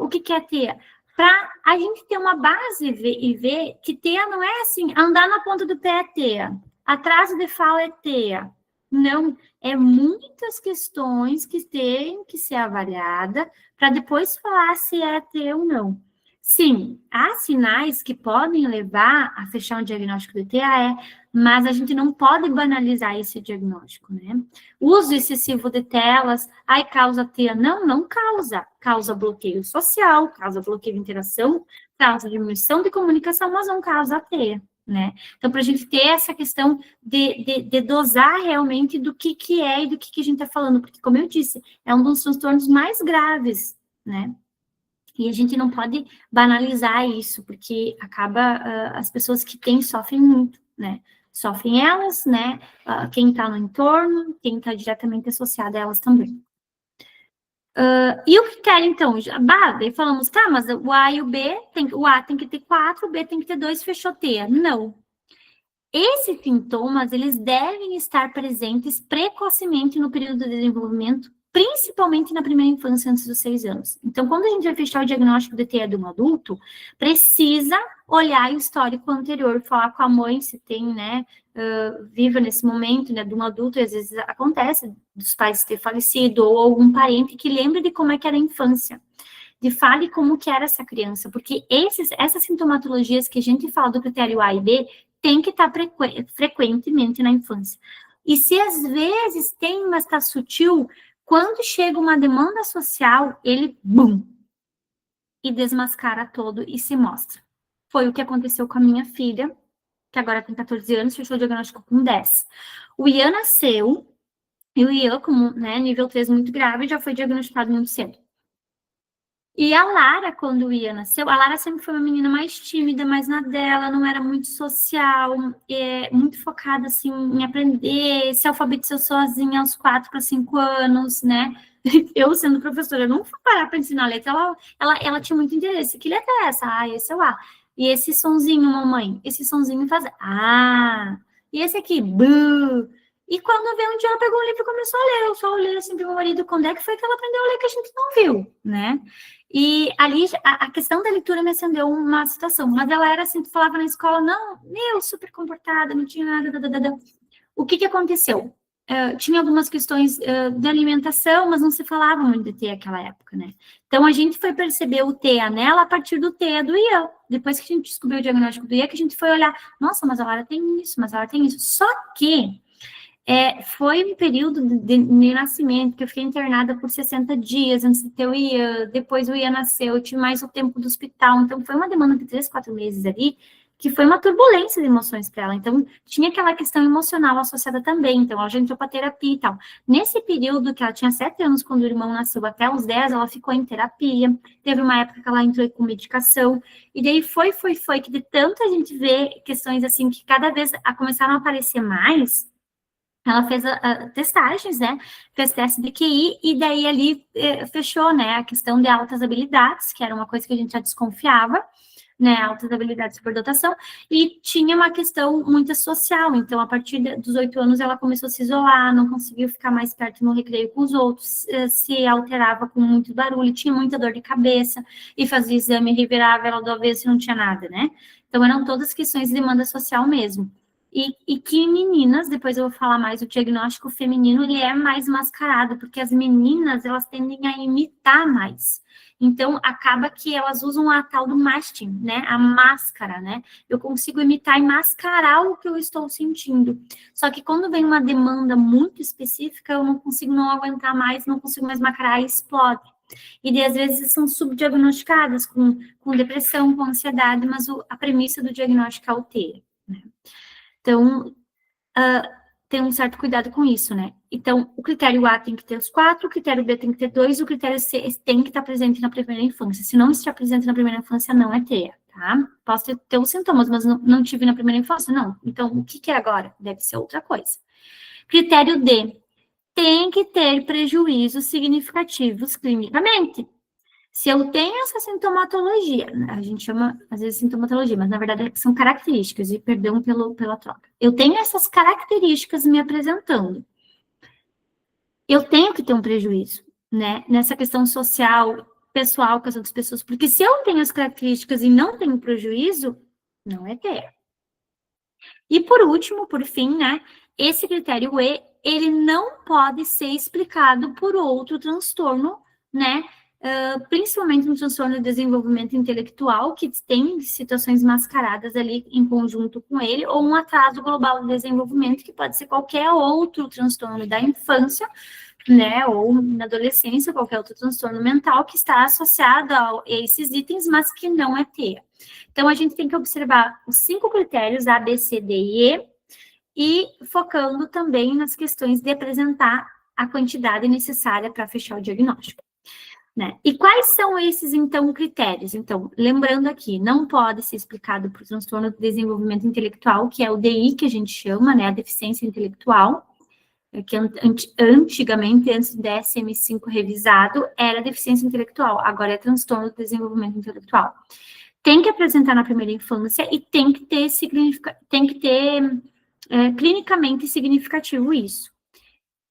o que é teia? Para a gente ter uma base e ver que teia não é assim, andar na ponta do pé é teia, atraso de fala é teia. Não, é muitas questões que têm que ser avaliadas para depois falar se é teia ou não. Sim, há sinais que podem levar a fechar um diagnóstico de TAE, mas a gente não pode banalizar esse diagnóstico, né? Uso excessivo de telas, causa TEA. Não causa. Causa bloqueio social, causa bloqueio de interação, causa diminuição de comunicação, mas não causa TEA, né? Então, para a gente ter essa questão de dosar realmente do que é e do que a gente está falando, porque, como eu disse, é um dos transtornos mais graves, né? E a gente não pode banalizar isso, porque acaba, as pessoas que têm sofrem muito, né? Sofrem elas, né? Quem está no entorno, quem está diretamente associado a elas também. E o critério, então? Daí falamos, tá, mas o A e o B, o A tem que ter 4, o B tem que ter 2, fechou teia. Não. Esses sintomas, eles devem estar presentes precocemente no período de desenvolvimento, principalmente na primeira infância, antes dos 6 anos. Então, quando a gente vai fechar o diagnóstico de TEA de um adulto, precisa olhar o histórico anterior, falar com a mãe se tem, né, viva nesse momento, né, de um adulto, e às vezes acontece dos pais ter falecido, ou algum parente que lembre de como é que era a infância, e fale como que era essa criança, porque essas sintomatologias que a gente fala do critério A e B tem que estar frequentemente na infância. E se às vezes tem, mas está sutil, quando chega uma demanda social, ele, bum, e desmascara todo e se mostra. Foi o que aconteceu com a minha filha, que agora tem 14 anos, fechou o diagnóstico com 10. O Ian nasceu, e o Ian, como nível 3 muito grave, já foi diagnosticado muito cedo. E a Lara, quando o Ian nasceu, a Lara sempre foi uma menina mais tímida, mais na dela, não era muito social, muito focada, assim, em aprender, se alfabetizou sozinha aos 4 para 5 anos, né? Eu, sendo professora, eu não fui parar para ensinar a letra, ela tinha muito interesse. Que letra é essa? Ah, esse é o A. E esse sonzinho, mamãe? Esse sonzinho faz A. E esse aqui? Bu. E quando veio um dia, ela pegou o livro e começou a ler. Eu só olhei assim para o meu marido, quando é que foi que ela aprendeu a ler que a gente não viu, né? E ali, a questão da leitura me acendeu uma situação. Mas ela era assim, tu falava na escola, não, super comportada, não tinha nada, O que aconteceu? Tinha algumas questões de alimentação, mas não se falava muito de TEA naquela época, né? Então, a gente foi perceber o TEA nela a partir do TEA do Ian. Depois que a gente descobriu o diagnóstico do Ian, que a gente foi olhar, nossa, mas a Lara tem isso, mas ela tem isso. Só que foi um período de nascimento que eu fiquei internada por 60 dias antes de ter o Ian, depois o Ian nasceu, eu tive mais o tempo do hospital, então foi uma demanda de 3, 4 meses ali, que foi uma turbulência de emoções para ela. Então, tinha aquela questão emocional associada também. Então, ela já entrou para terapia e tal. Nesse período, que ela tinha 7 anos quando o irmão nasceu, até os 10, ela ficou em terapia. Teve uma época que ela entrou com medicação. E daí foi, que de tanto a gente vê questões assim, que cada vez começaram a aparecer mais, ela fez testagens, né? Fez teste de QI e daí ali fechou, né? A questão de altas habilidades, que era uma coisa que a gente já desconfiava, né? Altas habilidades de superdotação, e tinha uma questão muito social. Então, a partir dos 8 anos, ela começou a se isolar, não conseguiu ficar mais perto no recreio com os outros, se alterava com muito barulho, tinha muita dor de cabeça, e fazia exame, revirava ela do avesso e não tinha nada, né? Então, eram todas questões de demanda social mesmo. E que meninas, depois eu vou falar mais, o diagnóstico feminino, ele é mais mascarado, porque as meninas, elas tendem a imitar mais. Então, acaba que elas usam a tal do masking, né? A máscara, né? Eu consigo imitar e mascarar o que eu estou sentindo. Só que quando vem uma demanda muito específica, eu não consigo não aguentar mais, não consigo mais mascarar e explode. E daí, às vezes, são subdiagnosticadas com depressão, com ansiedade, mas a premissa do diagnóstico é o TEA, né? Então, tem um certo cuidado com isso, né? Então, o critério A tem que ter os 4, o critério B tem que ter 2, o critério C tem que estar presente na primeira infância. Se não estiver presente na primeira infância, não é TEA, tá? Posso ter os sintomas, mas não tive na primeira infância? Não. Então, o que é agora? Deve ser outra coisa. Critério D. Tem que ter prejuízos significativos clinicamente. Se eu tenho essa sintomatologia, a gente chama, às vezes, sintomatologia, mas na verdade são características, e perdão pela troca. Eu tenho essas características me apresentando. Eu tenho que ter um prejuízo, né? Nessa questão social, pessoal com as outras pessoas, porque se eu tenho as características e não tenho prejuízo, não é TEA. E por último, por fim, né? Esse critério E, ele não pode ser explicado por outro transtorno, né? Principalmente no transtorno de desenvolvimento intelectual, que tem situações mascaradas ali em conjunto com ele, ou um atraso global de desenvolvimento, que pode ser qualquer outro transtorno da infância, né, ou na adolescência, qualquer outro transtorno mental que está associado a esses itens, mas que não é TEA. Então, a gente tem que observar os 5 critérios, A, B, C, D e E, e focando também nas questões de apresentar a quantidade necessária para fechar o diagnóstico. Né? E quais são esses, então, critérios? Então, lembrando aqui, não pode ser explicado por transtorno de desenvolvimento intelectual, que é o DI, que a gente chama, né, a deficiência intelectual, que antigamente, antes do DSM-5 revisado, era deficiência intelectual, agora é transtorno de desenvolvimento intelectual. Tem que apresentar na primeira infância e tem que ter clinicamente significativo isso.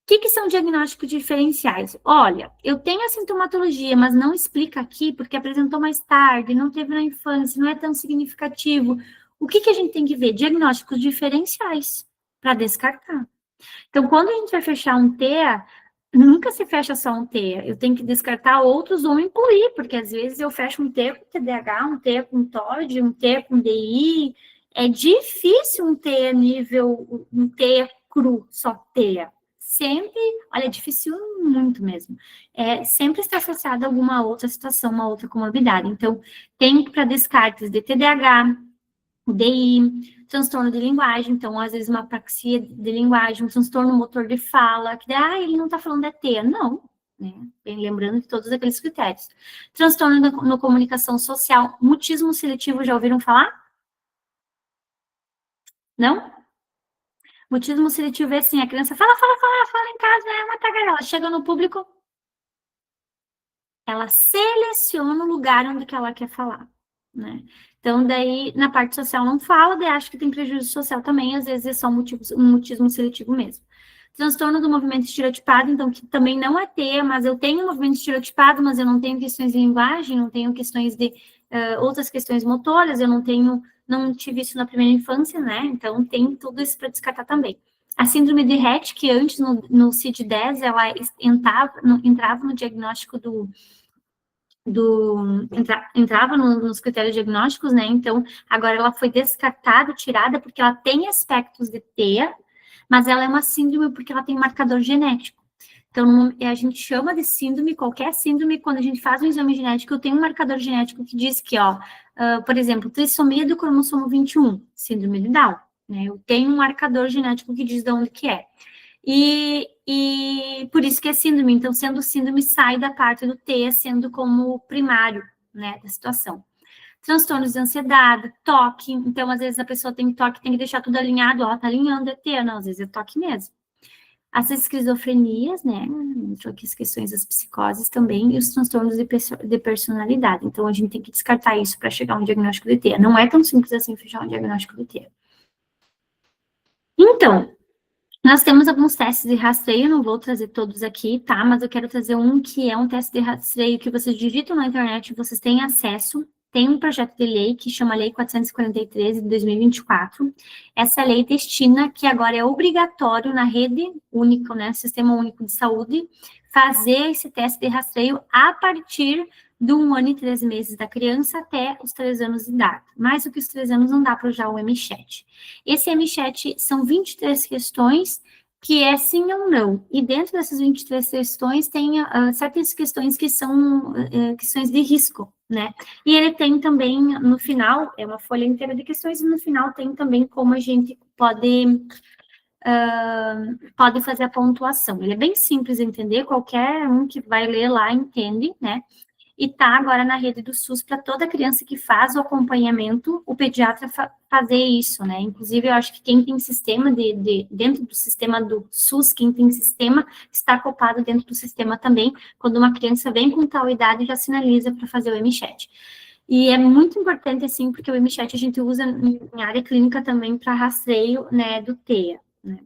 O que são diagnósticos diferenciais? Olha, eu tenho a sintomatologia, mas não explica aqui, porque apresentou mais tarde, não teve na infância, não é tão significativo. O que a gente tem que ver? Diagnósticos diferenciais, para descartar. Então, quando a gente vai fechar um TEA, nunca se fecha só um TEA, eu tenho que descartar outros ou incluir, porque às vezes eu fecho um TEA com TDAH, um TEA com TOD, um TEA com DI, é difícil um TEA nível, um TEA cru, só TEA. Sempre, olha, é difícil muito mesmo. Sempre está associado a alguma outra situação, uma outra comorbidade. Então, tem para descartes de TDAH, DI, transtorno de linguagem, então, às vezes, uma apraxia de linguagem, um transtorno motor de fala, que ele não está falando TEA. Não, né? Bem, lembrando de todos aqueles critérios. Transtorno na comunicação social, mutismo seletivo, já ouviram falar? Não? Mutismo seletivo é assim, a criança fala em casa, é uma tagarela, chega no público, ela seleciona o lugar onde que ela quer falar, né? Então, daí, na parte social não fala, daí acho que tem prejuízo social também, às vezes é só um mutismo seletivo mesmo. Transtorno do movimento estereotipado, então, que também não é TEA, mas eu tenho um movimento estereotipado, mas eu não tenho questões de linguagem, não tenho questões de outras questões motoras, eu não tive isso na primeira infância, né? Então, tem tudo isso para descartar também. A síndrome de Rett, que antes, no CID-10, ela entrava no diagnóstico entrava nos critérios diagnósticos, né? Então, agora ela foi descartada, tirada, porque ela tem aspectos de TEA, mas ela é uma síndrome porque ela tem marcador genético. Então, a gente chama de síndrome, qualquer síndrome, quando a gente faz um exame genético, eu tenho um marcador genético que diz que, por exemplo, trissomia do cromossomo 21, síndrome de Down, né? Eu tenho um marcador genético que diz de onde que é. E por isso que é síndrome. Então, sendo síndrome, sai da parte do T, sendo como primário, né, da situação. Transtornos de ansiedade, toque. Então, às vezes, a pessoa tem toque, tem que deixar tudo alinhado. Tá alinhando, é T, não, às vezes é toque mesmo. As esquizofrenias, né, entrou aqui as questões das psicoses também, e os transtornos de personalidade. Então, a gente tem que descartar isso para chegar a um diagnóstico de T. Não é tão simples assim fechar um diagnóstico de T. Então, nós temos alguns testes de rastreio, não vou trazer todos aqui, tá? Mas eu quero trazer um que é um teste de rastreio que vocês digitam na internet, vocês têm acesso. Tem um projeto de lei que chama Lei 443 de 2024. Essa lei destina que agora é obrigatório na rede única, né, Sistema Único de Saúde, fazer esse teste de rastreio a partir de 1 ano e 3 meses da criança até os 3 anos de idade. Mais do que os 3 anos não dá para usar o MChat. Esse MChat são 23 questões, que é sim ou não. E dentro dessas 23 questões, tem certas questões que são questões de risco, né? E ele tem também, no final, é uma folha inteira de questões, e no final tem também como a gente pode fazer a pontuação. Ele é bem simples de entender, qualquer um que vai ler lá entende, né? E está agora na rede do SUS para toda criança que faz o acompanhamento, o pediatra fazer isso, né? Inclusive, eu acho que quem tem sistema dentro do sistema do SUS, quem tem sistema, está acoplado dentro do sistema também. Quando uma criança vem com tal idade, já sinaliza para fazer o MChat. E é muito importante, assim, porque o MChat a gente usa em área clínica também para rastreio, né, do TEA, né?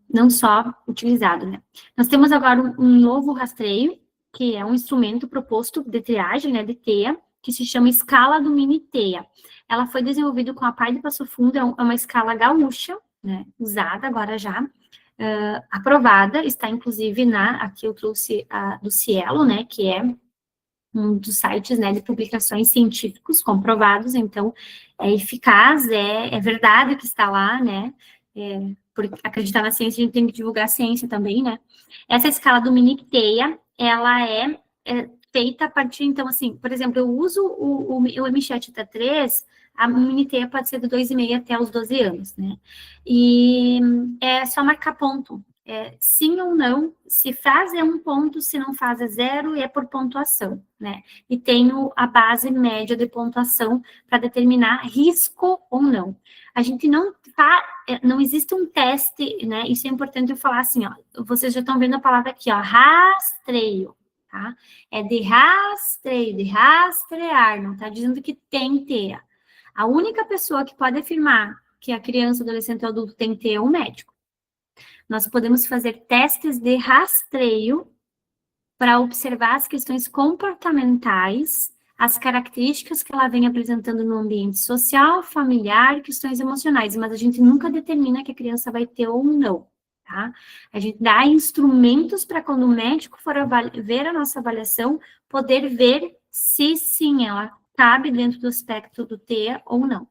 Não só utilizado, né? Nós temos agora um novo rastreio, que é um instrumento proposto de triagem, né, de TEA, que se chama escala do mini TEA. Ela foi desenvolvida com a PAI de Passo Fundo, é uma escala gaúcha, né, usada agora já, aprovada, está inclusive aqui eu trouxe do Cielo, né, que é um dos sites, né, de publicações científicos comprovados, então é eficaz, é verdade que está lá, né, por acreditar na ciência, a gente tem que divulgar a ciência também, né. Essa escala do mini TEA, ela é feita a partir, então, assim, por exemplo, eu uso o MChat até 3, a mini TEA pode ser de 2,5 até os 12 anos, né, e é só marcar ponto, sim ou não, se faz é 1 ponto, se não faz é 0, e é por pontuação, né, e tenho a base média de pontuação para determinar risco ou não. A gente não existe um teste, né, isso é importante eu falar assim, ó, vocês já estão vendo a palavra aqui, ó, rastreio, tá, é de rastreio, de rastrear, não está dizendo que tem TEA. A única pessoa que pode afirmar que a criança, adolescente ou adulto tem TEA é o médico. Nós podemos fazer testes de rastreio para observar as questões comportamentais, as características que ela vem apresentando no ambiente social, familiar, questões emocionais, mas a gente nunca determina que a criança vai ter ou não, tá? A gente dá instrumentos para quando o médico for ver a nossa avaliação, poder ver se sim, ela cabe dentro do espectro do TEA ou não.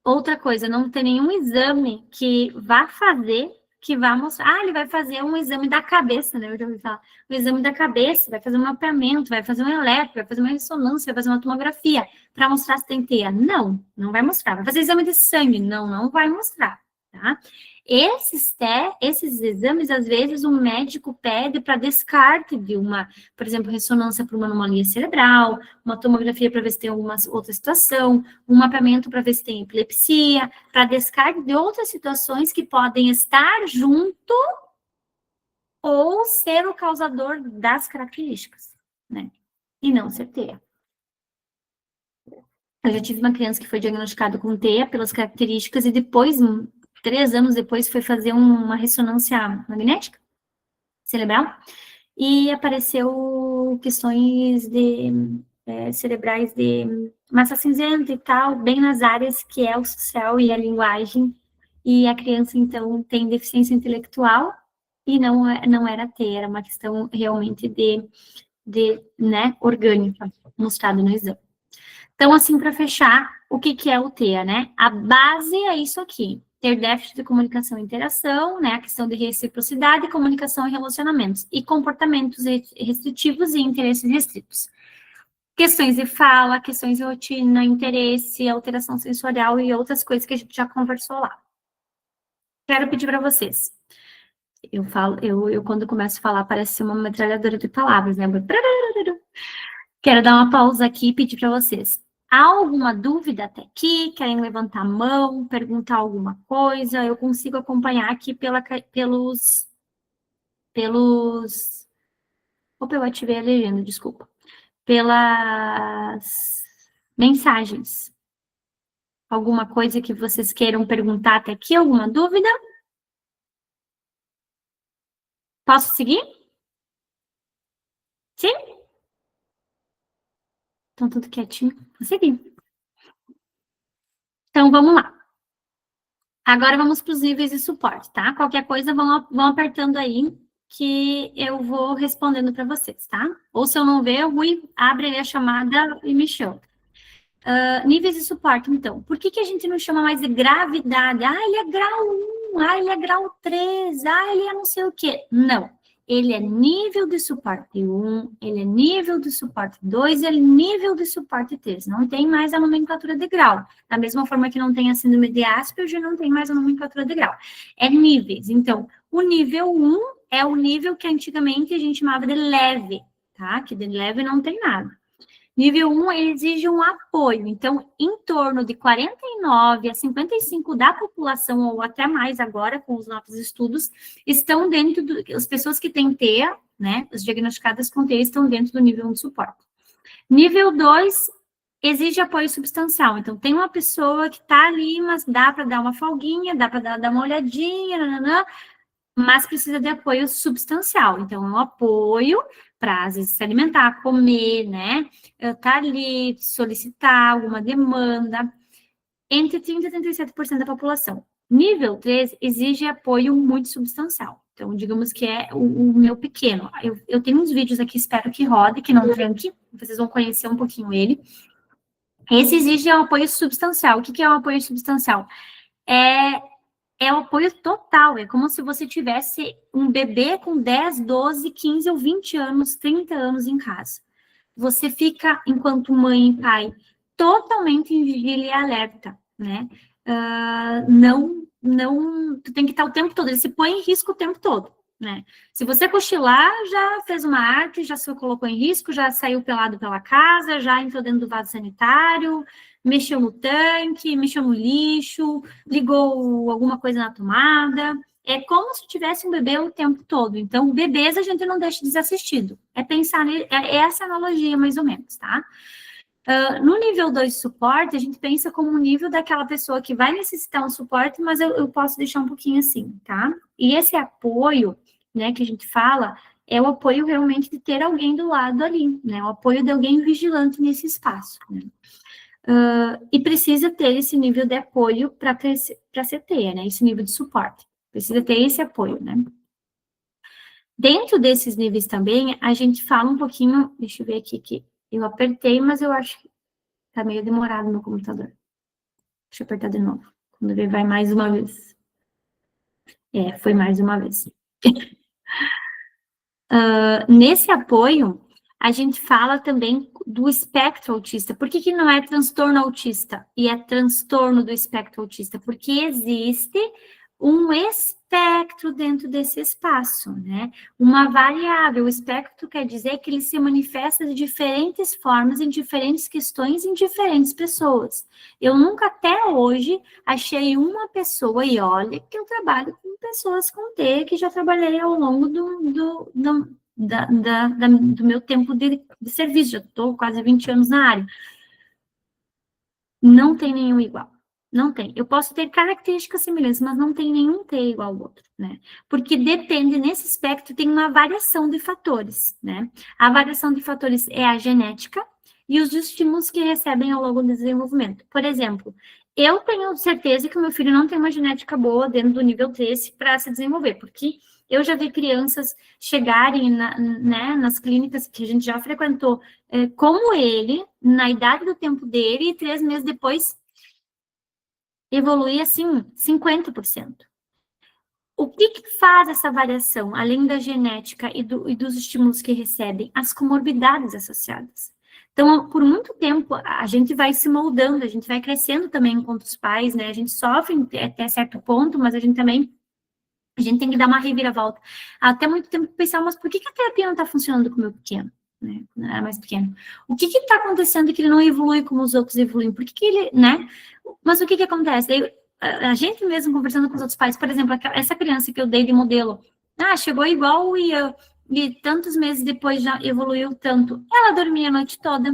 Outra coisa, não tem nenhum exame que vá fazer, que vá mostrar. Ah, ele vai fazer um exame da cabeça, né? Eu já ouvi falar. O exame da cabeça, vai fazer um mapeamento, vai fazer um eletro, vai fazer uma ressonância, vai fazer uma tomografia, para mostrar se tem TEA. Não, não vai mostrar. Vai fazer exame de sangue? Não, não vai mostrar, tá? Esses exames, às vezes, o médico pede para descarte de uma, por exemplo, ressonância para uma anomalia cerebral, uma tomografia para ver se tem alguma outra situação, um mapeamento para ver se tem epilepsia, para descarte de outras situações que podem estar junto ou ser o causador das características, né? E não ser TEA. Eu já tive uma criança que foi diagnosticada com TEA pelas características e depois, 3 anos depois, foi fazer uma ressonância magnética cerebral e apareceu questões cerebrais de massa cinzenta e tal, bem nas áreas que é o social e a linguagem, e a criança, então, tem deficiência intelectual e não era TEA, era uma questão realmente né, orgânica, mostrado no exame. Então, assim, para fechar, o que é o TEA, né? A base é isso aqui. Ter déficit de comunicação e interação, né? A questão de reciprocidade, comunicação e relacionamentos. E comportamentos restritivos e interesses restritos. Questões de fala, questões de rotina, interesse, alteração sensorial e outras coisas que a gente já conversou lá. Quero pedir para vocês. Eu quando começo a falar, parece ser uma metralhadora de palavras, né? Quero dar uma pausa aqui e pedir para vocês. Há alguma dúvida até aqui? Querem levantar a mão, perguntar alguma coisa? Eu consigo acompanhar aqui pelos... Opa, eu ativei a legenda, desculpa. Pelas mensagens. Alguma coisa que vocês queiram perguntar até aqui? Alguma dúvida? Posso seguir? Sim? Então, tudo quietinho. Vou seguir. Então, vamos lá. Agora, vamos para os níveis de suporte, tá? Qualquer coisa, vão apertando aí, que eu vou respondendo para vocês, tá? Ou se eu não ver, o Rui abre aí a chamada e me chama. Níveis de suporte, então. Por que a gente não chama mais de gravidade? Ah, ele é grau 1, ah, ele é grau 3, ah, ele é não sei o quê. Não. Ele é nível de suporte 1, ele é nível de suporte 2, ele é nível de suporte 3. Não tem mais a nomenclatura de grau. Da mesma forma que não tem a síndrome de Asperger, não tem mais a nomenclatura de grau. É níveis. Então, o nível 1 é o nível que antigamente a gente chamava de leve, tá? Que de leve não tem nada. Nível 1, ele exige um apoio. Então, em torno de 49 a 55 da população, ou até mais agora, com os novos estudos, estão dentro as pessoas que têm TEA, né, as diagnosticadas com TEA, estão dentro do nível 1 de suporte. Nível 2, exige apoio substancial. Então, tem uma pessoa que está ali, mas dá para dar uma folguinha, dá para dar uma olhadinha, mas precisa de apoio substancial. Então, é um apoio para, às vezes, se alimentar, comer, né? Tá ali, solicitar alguma demanda. Entre 30% e 37% da população. Nível 3 exige apoio muito substancial. Então, digamos que é o meu pequeno. Eu tenho uns vídeos aqui, espero que rode, que não tranque. Vocês vão conhecer um pouquinho ele. Esse exige um apoio substancial. O que é um apoio substancial? É o apoio total, é como se você tivesse um bebê com 10, 12, 15 ou 20 anos, 30 anos em casa. Você fica, enquanto mãe e pai, totalmente em vigília e alerta, né? Tu tem que estar o tempo todo, ele se põe em risco o tempo todo, né? Se você cochilar, já fez uma arte, já se colocou em risco, já saiu pelado pela casa, já entrou dentro do vaso sanitário, mexeu no tanque, mexeu no lixo, ligou alguma coisa na tomada. É como se tivesse um bebê o tempo todo. Então, bebês a gente não deixa desassistido. É pensar, é essa analogia, mais ou menos, tá? No nível 2 de suporte, a gente pensa como um nível daquela pessoa que vai necessitar um suporte, mas eu posso deixar um pouquinho assim, tá? E esse apoio, né, que a gente fala, é o apoio realmente de ter alguém do lado ali, né? O apoio de alguém vigilante nesse espaço, né? e precisa ter esse nível de apoio para ser TEA, né? Esse nível de suporte. Precisa ter esse apoio, né? Dentro desses níveis também, a gente fala um pouquinho, deixa eu ver aqui, que eu apertei, mas eu acho que tá meio demorado no computador. Deixa eu apertar de novo. Quando ele vai mais uma vez. Foi mais uma vez. Nesse apoio, a gente fala também do espectro autista. Por que não é transtorno autista e é transtorno do espectro autista? Porque existe um espectro dentro desse espaço, né? Uma variável. O espectro quer dizer que ele se manifesta de diferentes formas, em diferentes questões, em diferentes pessoas. Eu nunca até hoje achei uma pessoa, e olha que eu trabalho com pessoas com T, que já trabalhei ao longo do meu tempo de serviço, já estou quase 20 anos na área. Não tem nenhum igual. Não tem. Eu posso ter características semelhantes, mas não tem nenhum T igual ao outro, né? Porque depende, nesse espectro, tem uma variação de fatores, né? A variação de fatores é a genética e os estímulos que recebem ao longo do desenvolvimento. Por exemplo, eu tenho certeza que o meu filho não tem uma genética boa dentro do nível 3 para se desenvolver, porque eu já vi crianças chegarem né, nas clínicas que a gente já frequentou, como ele, na idade do tempo dele, e 3 meses depois evoluir assim 50%. O que faz essa variação, além da genética e dos estímulos que recebem? As comorbidades associadas. Então, por muito tempo, a gente vai se moldando, a gente vai crescendo também enquanto os pais, né? A gente sofre até certo ponto, mas a gente tem que dar uma reviravolta. Até muito tempo pensar, mas por que a terapia não está funcionando com o meu pequeno? Né? Quando era mais pequeno. O que está acontecendo que ele não evolui como os outros evoluem? Por que ele, né? Mas o que acontece? Daí, a gente mesmo conversando com os outros pais, por exemplo, essa criança que eu dei de modelo, chegou igual e tantos meses depois já evoluiu tanto. Ela dormia a noite toda,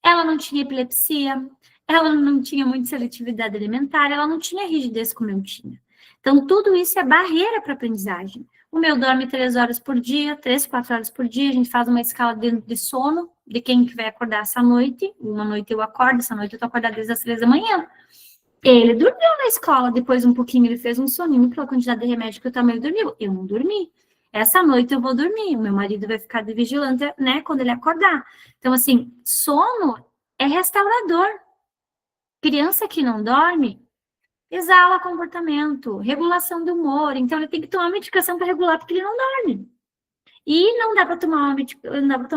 ela não tinha epilepsia, ela não tinha muita seletividade alimentar, ela não tinha rigidez como eu tinha. Então, tudo isso é barreira para a aprendizagem. O meu dorme 3 horas por dia, 3, 4 horas por dia, a gente faz uma escala de sono, de quem que vai acordar essa noite. Uma noite eu acordo, essa noite eu tô acordada desde as 3 da manhã. Ele dormiu na escola, depois um pouquinho ele fez um soninho pela quantidade de remédio que eu tomei, ele dormiu. Eu não dormi. Essa noite eu vou dormir, o meu marido vai ficar de vigilante, né, quando ele acordar. Então, assim, sono é restaurador. Criança que não dorme, exala comportamento, regulação do humor. Então, ele tem que tomar medicação para regular, porque ele não dorme. E não dá para tomar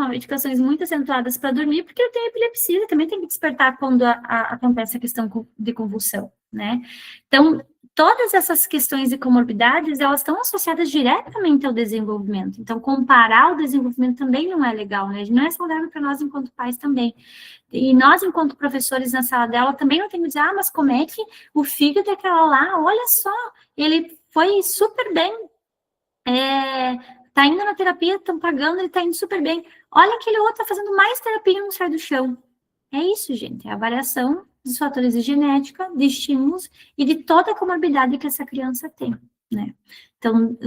medicações muito acentuadas para dormir, porque eu tenho epilepsia, também tem que despertar quando acontece a questão de convulsão, né? Então, todas essas questões de comorbidades, elas estão associadas diretamente ao desenvolvimento. Então, comparar o desenvolvimento também não é legal, né? Não é saudável para nós enquanto pais também. E nós, enquanto professores na sala dela, também não temos que dizer, mas como é que o filho daquela lá, olha só, ele foi super bem, tá indo na terapia, estão pagando, ele tá indo super bem. Olha aquele outro tá fazendo mais terapia e não sai do chão. É isso, gente, é a variação dos fatores de genética, de estímulos e de toda a comorbidade que essa criança tem, né? Então,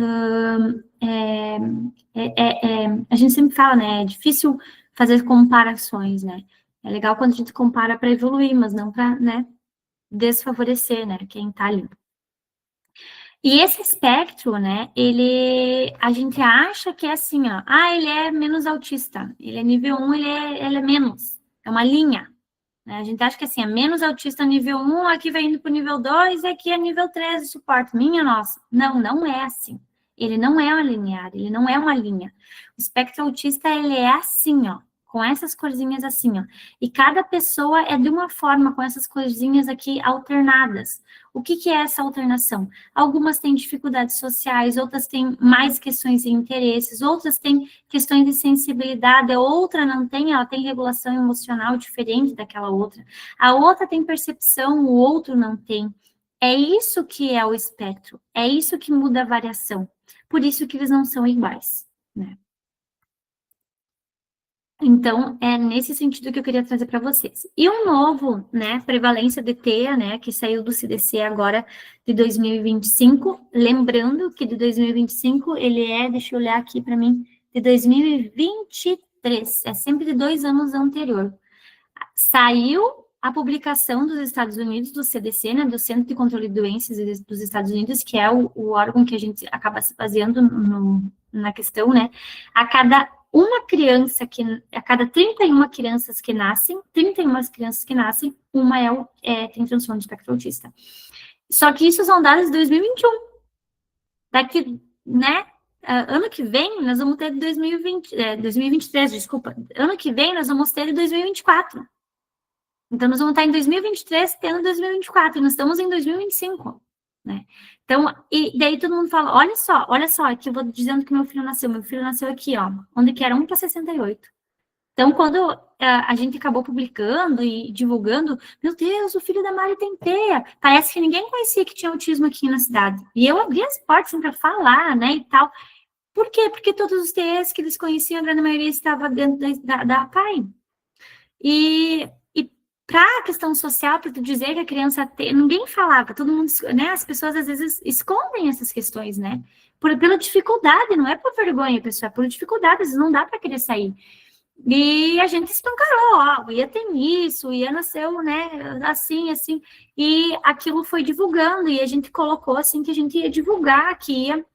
a gente sempre fala, né, é difícil fazer comparações, né? É legal quando a gente compara para evoluir, mas não para, né, desfavorecer, né, quem tá ali. E esse espectro, né, a gente acha que é assim, ó, ele é menos autista, ele é nível 1, ele é menos, é uma linha, né, a gente acha que assim, é menos autista nível 1, aqui vai indo para o nível 2, e aqui é nível 3 de suporte, minha nossa, não é assim, ele não é uma linear, ele não é uma linha, o espectro autista, ele é assim, ó, com essas corzinhas assim, ó, e cada pessoa é de uma forma, com essas corzinhas aqui alternadas. O que é essa alternação? Algumas têm dificuldades sociais, outras têm mais questões de interesses, outras têm questões de sensibilidade, a outra não tem, ela tem regulação emocional diferente daquela outra. A outra tem percepção, o outro não tem. É isso que é o espectro, é isso que muda a variação. Por isso que eles não são iguais, né? Então, é nesse sentido que eu queria trazer para vocês. E um novo, né, prevalência de TEA, né, que saiu do CDC agora de 2025, lembrando que de 2025 ele deixa eu olhar aqui para mim, de 2023, é sempre de 2 anos anterior. Saiu a publicação dos Estados Unidos, do CDC, né, do Centro de Controle de Doenças dos Estados Unidos, que é o órgão que a gente acaba se baseando na questão, né, a cada 31 crianças que nascem, uma tem transtorno de espectro autista. Só que isso são dados de 2021. Daqui, né, ano que vem, nós vamos ter de 2023, desculpa. Ano que vem, nós vamos ter de 2024. Então, nós vamos estar em 2023, tendo 2024, e nós estamos em 2025, né? Então, e daí todo mundo fala, olha só, aqui eu vou dizendo que meu filho nasceu aqui, ó, onde que era 1/68. Então, quando a gente acabou publicando e divulgando, meu Deus, o filho da Mari tem TEA, parece que ninguém conhecia que tinha autismo aqui na cidade. E eu abri as portas assim, para falar, né, e tal. Por quê? Porque todos os TEAs que eles conheciam, a grande maioria estava dentro da APAE. E para a questão social, para tu dizer que a criança tem, ninguém falava, todo mundo, né, as pessoas às vezes escondem essas questões, né, pela dificuldade, não é por vergonha, pessoal, é por dificuldade, às vezes não dá para querer sair. E a gente escancarou, ó, ia ter isso, ia nascer, né, assim, e aquilo foi divulgando, e a gente colocou, assim, que a gente ia divulgar, que ia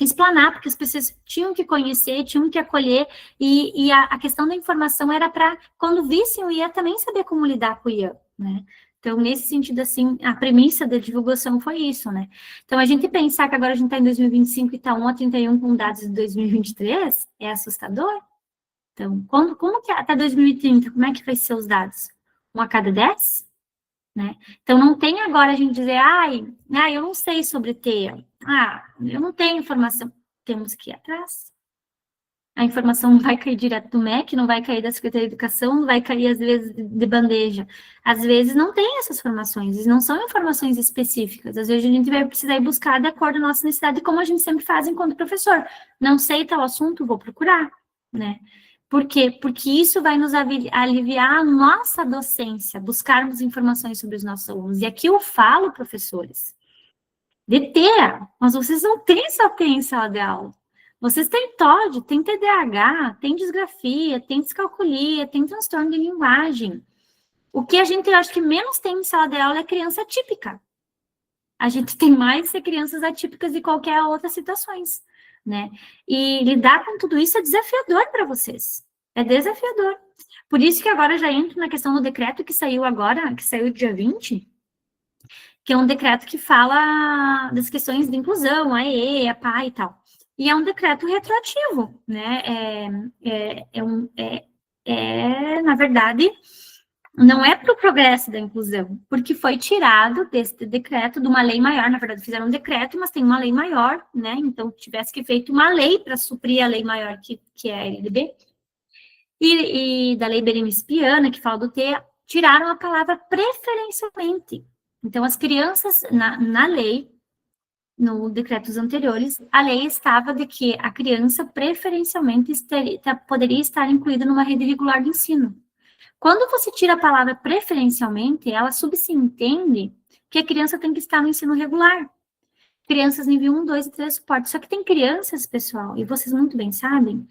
explanar, porque as pessoas tinham que conhecer, tinham que acolher, e a questão da informação era para, quando vissem o IA, também saber como lidar com o IA, né? Então, nesse sentido, assim, a premissa da divulgação foi isso, né? Então, a gente pensar que agora a gente está em 2025 e está 1/31 com dados de 2023, é assustador. Então, como que até 2030, como é que vai ser os dados? 1 a cada 10? Né? Então, não tem agora a gente dizer, eu não sei sobre TEA, eu não tenho informação. Temos que ir atrás. A informação não vai cair direto do MEC, não vai cair da Secretaria de Educação, não vai cair, às vezes, de bandeja. Às vezes, não tem essas informações, não são informações específicas. Às vezes, a gente vai precisar ir buscar de acordo com a nossa necessidade, como a gente sempre faz enquanto professor. Não sei tal assunto, vou procurar, né? Por quê? Porque isso vai nos aliviar a nossa docência, buscarmos informações sobre os nossos alunos. E aqui eu falo, professores, de TEA, mas vocês não têm só TEA em sala de aula. Vocês têm TOD, têm TDAH, têm disgrafia, têm descalculia, têm transtorno de linguagem. O que a gente, acho que menos tem em sala de aula é criança atípica. A gente tem mais crianças atípicas de qualquer outra situações, né? E lidar com tudo isso é desafiador para vocês. É desafiador. Por isso que agora já entro na questão do decreto que saiu agora, que saiu dia 20, que é um decreto que fala das questões de inclusão, a EE, a PA e tal. E é um decreto retroativo, né? Na verdade, não é para o progresso da inclusão, porque foi tirado desse decreto de uma lei maior, na verdade fizeram um decreto, mas tem uma lei maior, né? Então, tivesse que feito uma lei para suprir a lei maior que é a LDB, e da lei Berenice-Piana, que fala do TEA, tiraram a palavra preferencialmente. Então, as crianças, na lei, no decretos anteriores, a lei estava de que a criança preferencialmente poderia estar incluída numa rede regular de ensino. Quando você tira a palavra preferencialmente, ela subentende que a criança tem que estar no ensino regular. Crianças nível 1, 2 e 3 suporte. Só que tem crianças, pessoal, e vocês muito bem sabem,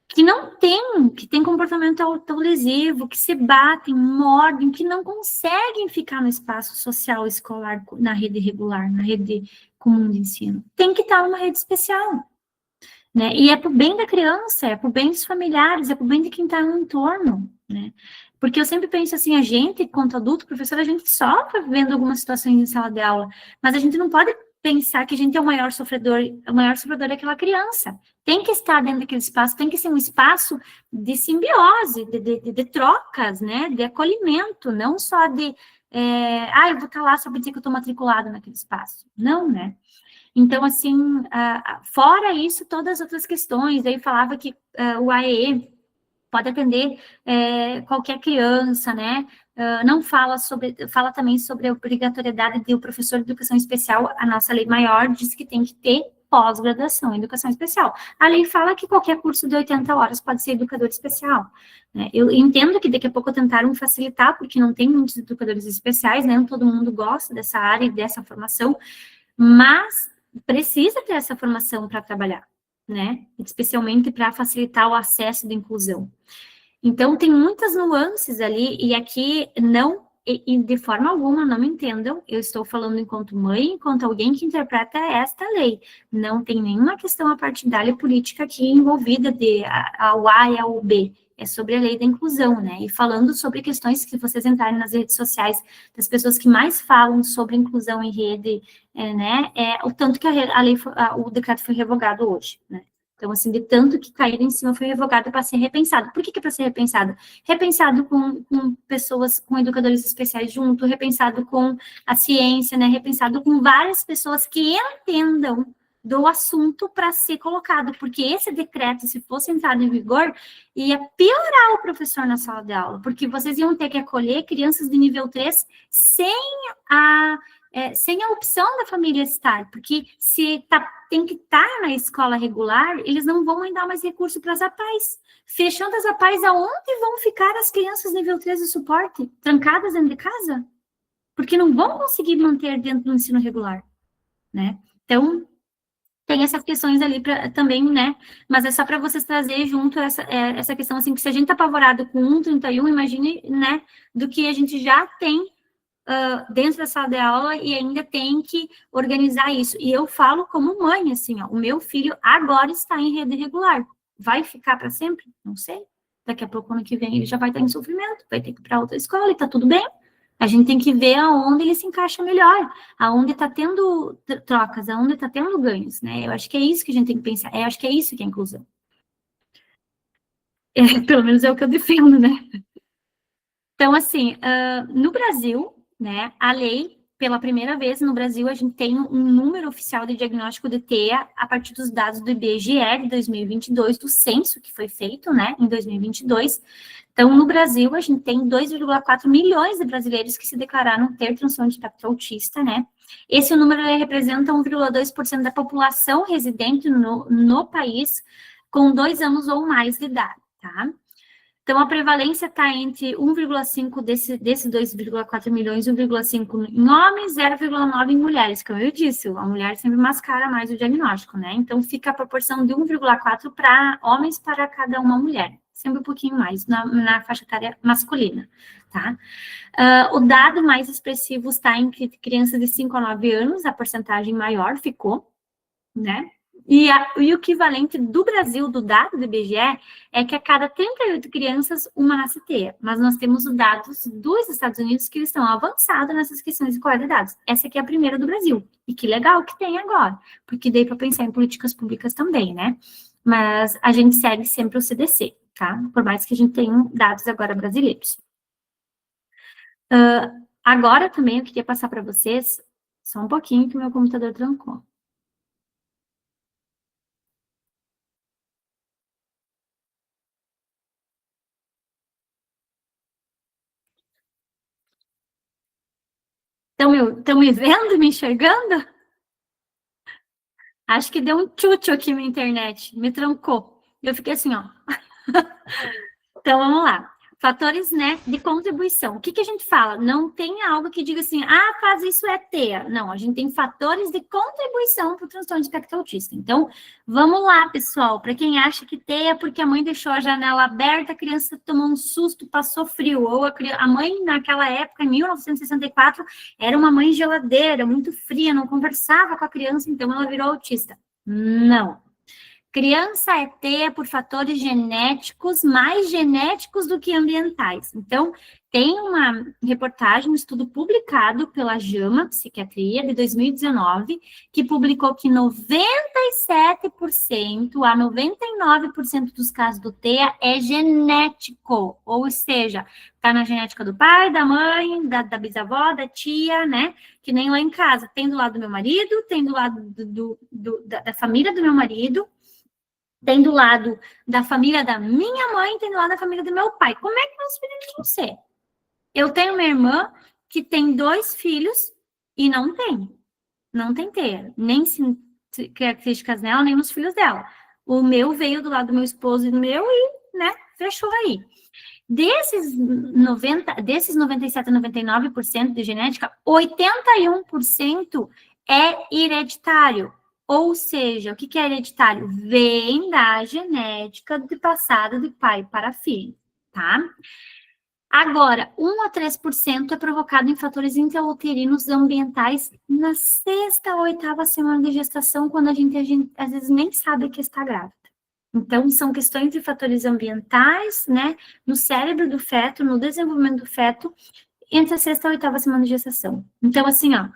que tem comportamento autolesivo, que se batem, mordem, que não conseguem ficar no espaço social escolar, na rede regular, na rede comum de ensino. Tem que estar numa rede especial. Né? E é para o bem da criança, é para o bem dos familiares, é para o bem de quem está no entorno, né? Porque eu sempre penso assim, a gente, quanto adulto, professor, a gente sofre vendo algumas situações em sala de aula, mas a gente não pode pensar que a gente é o maior sofredor é aquela criança. Tem que estar dentro daquele espaço, tem que ser um espaço de simbiose, de trocas, né? De acolhimento, não só de, eu vou estar lá só para dizer que eu estou matriculada naquele espaço. Não, né? Então, assim, fora isso, todas as outras questões, aí falava que o AEE pode atender qualquer criança, né? Não fala também sobre a obrigatoriedade de o professor de educação especial, a nossa lei maior diz que tem que ter pós-graduação em educação especial. A lei fala que qualquer curso de 80 horas pode ser educador especial. Né? Eu entendo que daqui a pouco tentaram facilitar, porque não tem muitos educadores especiais, né? Não todo mundo gosta dessa área e dessa formação, mas precisa ter essa formação para trabalhar, né? Especialmente para facilitar o acesso da inclusão. Então, tem muitas nuances ali, e aqui não, e de forma alguma, não me entendam, eu estou falando enquanto mãe, enquanto alguém que interpreta esta lei. Não tem nenhuma questão partidária e política aqui envolvida de ao A e ao B. É sobre a lei da inclusão, né? E falando sobre questões que vocês entrarem nas redes sociais, das pessoas que mais falam sobre inclusão em rede, né? É o tanto que a lei, o decreto foi revogado hoje, né? Então, assim, de tanto que caíram em cima, foi revogado para ser repensado. Por que é para ser repensado? Repensado com pessoas, com educadores especiais junto, repensado com a ciência, né? Repensado com várias pessoas que entendam do assunto para ser colocado, porque esse decreto, se fosse entrado em vigor, ia piorar o professor na sala de aula, porque vocês iam ter que acolher crianças de nível 3 sem a opção da família estar, porque se tem que estar na escola regular, eles não vão ainda dar mais recurso para as APAES. Fechando as APAES, aonde vão ficar as crianças nível 3 de suporte? Trancadas dentro de casa? Porque não vão conseguir manter dentro do ensino regular, né? Então, tem essas questões ali também, né? Mas é só para vocês trazer junto essa questão, assim, que se a gente está apavorado com 1,31, imagine, né, do que a gente já tem dentro da sala de aula e ainda tem que organizar isso. E eu falo como mãe, assim, ó, o meu filho agora está em rede regular. Vai ficar para sempre? Não sei. Daqui a pouco, ano que vem, ele já vai estar em sofrimento, vai ter que ir para outra escola e tá tudo bem. A gente tem que ver aonde ele se encaixa melhor, aonde está tendo trocas, aonde está tendo ganhos, né? Eu acho que é isso que a gente tem que pensar. Eu acho que é isso que é inclusão. Pelo menos é o que eu defendo, né? Então, assim, no Brasil, né, a lei, pela primeira vez no Brasil, a gente tem um número oficial de diagnóstico de TEA a partir dos dados do IBGE de 2022, do censo que foi feito, né, em 2022. Então, no Brasil, a gente tem 2,4 milhões de brasileiros que se declararam ter transtorno de espectro autista, né. Esse número representa 1,2% da população residente no país com 2 anos ou mais de idade, tá? Então, a prevalência está entre 1,5 desses 2,4 milhões, 1,5 em homens, 0,9 em mulheres, como eu disse, a mulher sempre mascara mais o diagnóstico, né? Então, fica a proporção de 1,4 para homens para cada uma mulher, sempre um pouquinho mais na faixa etária masculina, tá? O dado mais expressivo está entre crianças de 5 a 9 anos, a porcentagem maior ficou, né? E o equivalente do Brasil, do dado do IBGE, é que a cada 38 crianças, uma nasce TEA. Mas nós temos os dados dos Estados Unidos que eles estão avançados nessas questões de coleta de dados. Essa aqui é a primeira do Brasil. E que legal que tem agora, porque dei para pensar em políticas públicas também, né? Mas a gente segue sempre o CDC, tá? Por mais que a gente tenha dados agora brasileiros. Agora também eu queria passar para vocês, só um pouquinho que o meu computador trancou. Estão me vendo, me enxergando? Acho que deu um tchutchu aqui na internet, me trancou. Eu fiquei assim, ó. Então, vamos lá. Fatores, né, de contribuição. O que a gente fala? Não tem algo que diga assim, faz isso é TEA. Não, a gente tem fatores de contribuição para o transtorno de espectro autista. Então, vamos lá, pessoal. Para quem acha que TEA é porque a mãe deixou a janela aberta, a criança tomou um susto, passou frio. Ou a mãe, naquela época, em 1964, era uma mãe geladeira, muito fria, não conversava com a criança, então ela virou autista. Não. Criança é TEA por fatores genéticos, mais genéticos do que ambientais. Então, tem uma reportagem, um estudo publicado pela JAMA Psiquiatria, de 2019, que publicou que 97% a 99% dos casos do TEA é genético, ou seja, está na genética do pai, da mãe, da bisavó, da tia, né? Que nem lá em casa. Tem do lado do meu marido, tem do lado da família do meu marido, tem do lado da família da minha mãe, tem do lado da família do meu pai. Como é que meus filhos vão ser? Eu tenho uma irmã que tem 2 filhos e não tem TEA, nem características nela, nem nos filhos dela. O meu veio do lado do meu esposo e do meu e, né, fechou aí. Desses 97 a 99% de genética, 81% é hereditário. Ou seja, o que é hereditário? Vem da genética de passada de pai para filho, tá? Agora, 1 a 3% é provocado em fatores intrauterinos ambientais na 6ª ou 8ª semana de gestação, quando a gente às vezes nem sabe que está grávida. Então, são questões de fatores ambientais, né, no cérebro do feto, no desenvolvimento do feto, entre a 6ª e 8ª semana de gestação. Então, assim, ó,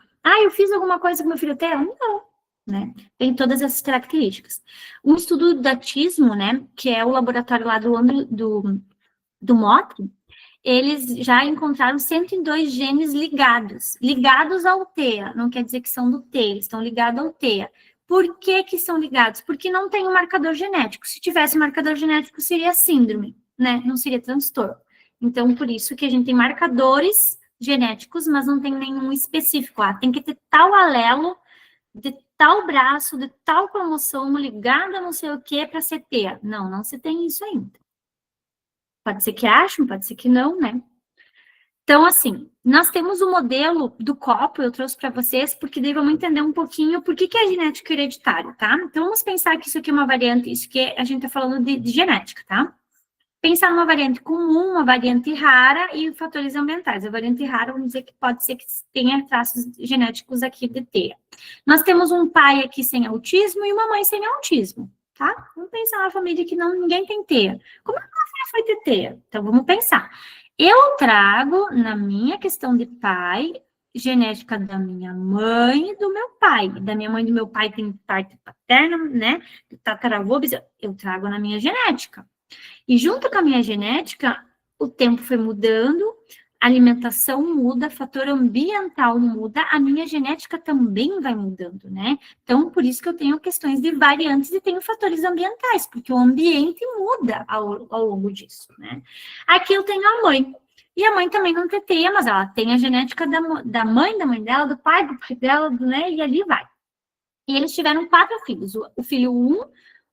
eu fiz alguma coisa com meu filho até? Não, né? Tem todas essas características. Um estudo da TISMO, né, que é o laboratório lá do MOTRE, eles já encontraram 102 genes ligados ao TEA, não quer dizer que são do TEA, eles estão ligados ao TEA. Por que que são ligados? Porque não tem um marcador genético. Se tivesse um marcador genético, seria síndrome, né? Não seria transtorno. Então, por isso que a gente tem marcadores genéticos, mas não tem nenhum específico. Tem que ter tal alelo, de tal braço, de tal cromossomo ligado a não sei o que para ser TEA. Não se tem isso ainda. Pode ser que achem, pode ser que não, né? Então, assim, nós temos o modelo do copo, eu trouxe para vocês, porque daí vamos entender um pouquinho por que é genética hereditária, tá? Então, vamos pensar que isso aqui é uma variante, isso que a gente tá falando de genética, tá? Pensar numa variante comum, uma variante rara e fatores ambientais. A variante rara, vamos dizer que pode ser que tenha traços genéticos aqui de TEA. Nós temos um pai aqui sem autismo e uma mãe sem autismo, tá? Vamos pensar numa família que ninguém tem TEA. Como é que uma filha foi ter TEA? Então, vamos pensar. Eu trago, na minha questão de pai, genética da minha mãe e do meu pai. Da minha mãe e do meu pai tem parte paterna, né? Tataravô, eu trago na minha genética. E junto com a minha genética, o tempo foi mudando, a alimentação muda, fator ambiental muda, a minha genética também vai mudando, né? Então, por isso que eu tenho questões de variantes e tenho fatores ambientais, porque o ambiente muda ao longo disso, né? Aqui eu tenho a mãe, e a mãe também não tem TEA, mas ela tem a genética da mãe dela, do pai dela, né? E ali vai. E eles tiveram 4 filhos, o filho 1,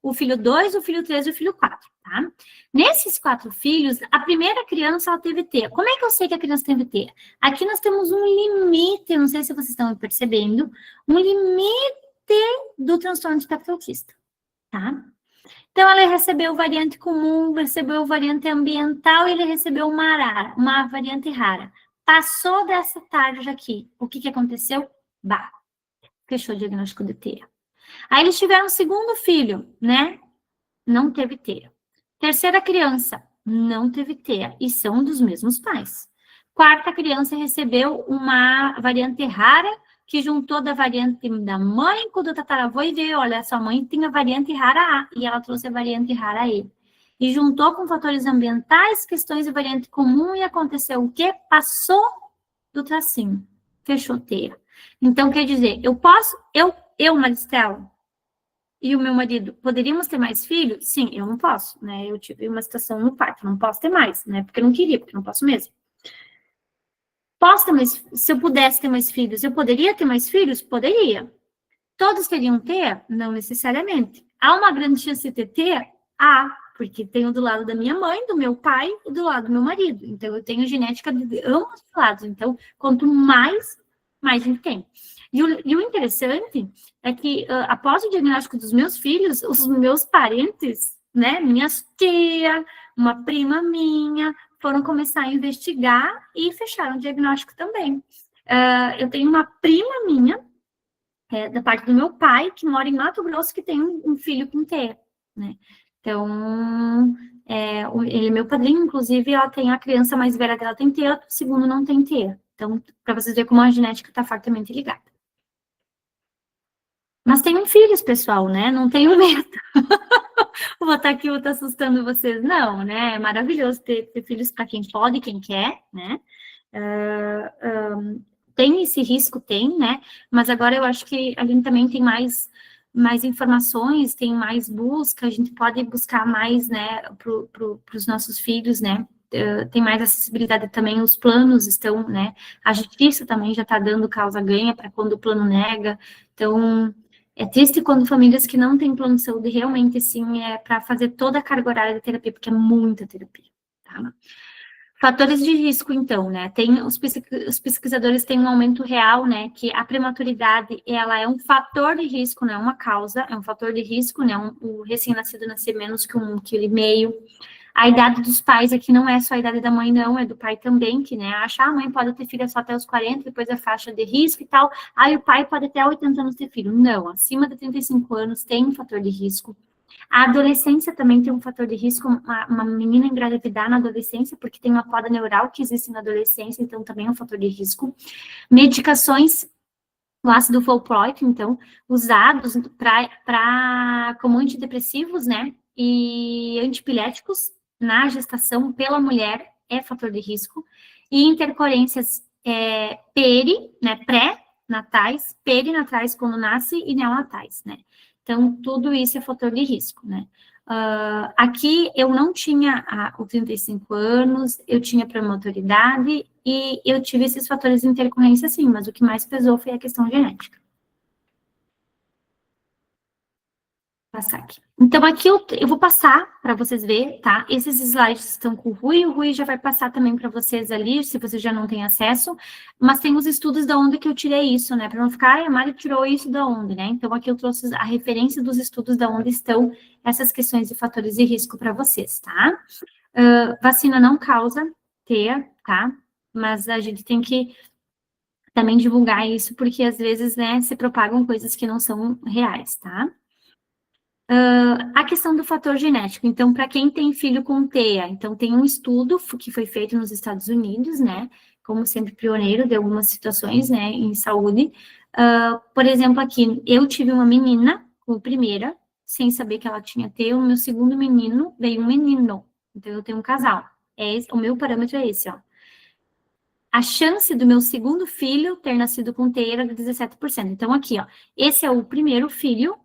o filho 2, o filho 3 e o filho 4, tá? Nesses 4 filhos, a primeira criança, ela teve TEA. Como é que eu sei que a criança teve TEA? Aqui nós temos um limite, não sei se vocês estão percebendo, um limite do transtorno de espectro autista, tá? Então, ela recebeu variante comum, recebeu variante ambiental e ele recebeu uma variante rara. Passou dessa tarde aqui, o que aconteceu? Fechou o diagnóstico de TEA. Aí eles tiveram um segundo filho, né? Não teve TEA. Terceira criança, não teve TEA. E são dos mesmos pais. Quarta criança recebeu uma variante rara, que juntou da variante da mãe com o do tataravô e veio, olha, sua mãe tem a variante rara A, e ela trouxe a variante rara E. E juntou com fatores ambientais, questões de variante comum, e aconteceu o quê? Passou do tracinho. Fechou TEA. Então, quer dizer, Maristela, e o meu marido, poderíamos ter mais filhos? Sim, eu não posso, né? Eu tive uma situação no parto, não posso ter mais, né? Porque eu não queria, porque eu não posso mesmo. Posso ter mais, se eu pudesse ter mais filhos, eu poderia ter mais filhos? Poderia. Todos teriam TEA? Não necessariamente. Há uma grande chance de ter TEA? Há, porque tenho do lado da minha mãe, do meu pai e do lado do meu marido. Então, eu tenho genética de ambos os lados. Então, quanto mais a gente tem. E o interessante é que, após o diagnóstico dos meus filhos, os meus parentes, né, minhas tia, uma prima minha, foram começar a investigar e fecharam o diagnóstico também. Eu tenho uma prima minha, da parte do meu pai, que mora em Mato Grosso, que tem um filho com TEA, né? Então, ele é meu padrinho, inclusive, ela tem a criança mais velha dela tem TEA, o segundo não tem TEA. Então, para vocês verem como a genética está fortemente ligada. Mas tenham filhos, pessoal, né? Não tenham medo. Vou estar aqui, vou estar assustando vocês. Não, né? É maravilhoso ter filhos para quem pode, quem quer, né? Tem esse risco, tem, né? Mas agora eu acho que a gente também tem mais informações, tem mais busca, a gente pode buscar mais, né, para os nossos filhos, né? Tem mais acessibilidade também, os planos estão, né? A justiça também já está dando causa-ganha para quando o plano nega. Então, é triste quando famílias que não têm plano de saúde realmente, assim, para fazer toda a carga horária de terapia, porque é muita terapia, tá? Fatores de risco, então, né? Os pesquisadores têm um aumento real, né? Que a prematuridade, ela é um fator de risco, não é uma causa, é um fator de risco, né? O recém-nascido nascer menos que 1,5 kg. A idade dos pais aqui não é só a idade da mãe, não, é do pai também, que, né, acha, a mãe pode ter filho só até os 40, depois a faixa de risco e tal, aí o pai pode até 80 anos ter filho. Não, acima de 35 anos tem um fator de risco. A adolescência também tem um fator de risco, uma menina engravidar na adolescência, porque tem uma poda neural que existe na adolescência, então também é um fator de risco. Medicações, o ácido valproico, então, usados como antidepressivos, né, e antipiléticos na gestação pela mulher é fator de risco. E intercorrências né, pré-natais, perinatais quando nasce e neonatais, né. Então, tudo isso é fator de risco, né. Aqui eu não tinha os 35 anos, eu tinha prematuridade e eu tive esses fatores de intercorrência sim, mas o que mais pesou foi a questão genética. Vou passar aqui. Então, aqui eu vou passar para vocês verem, tá? Esses slides estão com o Rui já vai passar também para vocês ali, se vocês já não têm acesso, mas tem os estudos da onde que eu tirei isso, né? Para não ficar, a Mari tirou isso da onde, né? Então, aqui eu trouxe a referência dos estudos da onde estão essas questões de fatores de risco para vocês, tá? Vacina não causa TEA, tá? Mas a gente tem que também divulgar isso, porque às vezes, né, se propagam coisas que não são reais, tá? A questão do fator genético. Então, para quem tem filho com TEA, então tem um estudo que foi feito nos Estados Unidos, né? Como sempre pioneiro de algumas situações, né, em saúde. Por exemplo, aqui, eu tive uma menina, com primeira, sem saber que ela tinha TEA, o meu segundo menino veio um menino. Então, eu tenho um casal. O meu parâmetro é esse, ó. A chance do meu segundo filho ter nascido com TEA era de 17%. Então, aqui, ó, esse é o primeiro filho,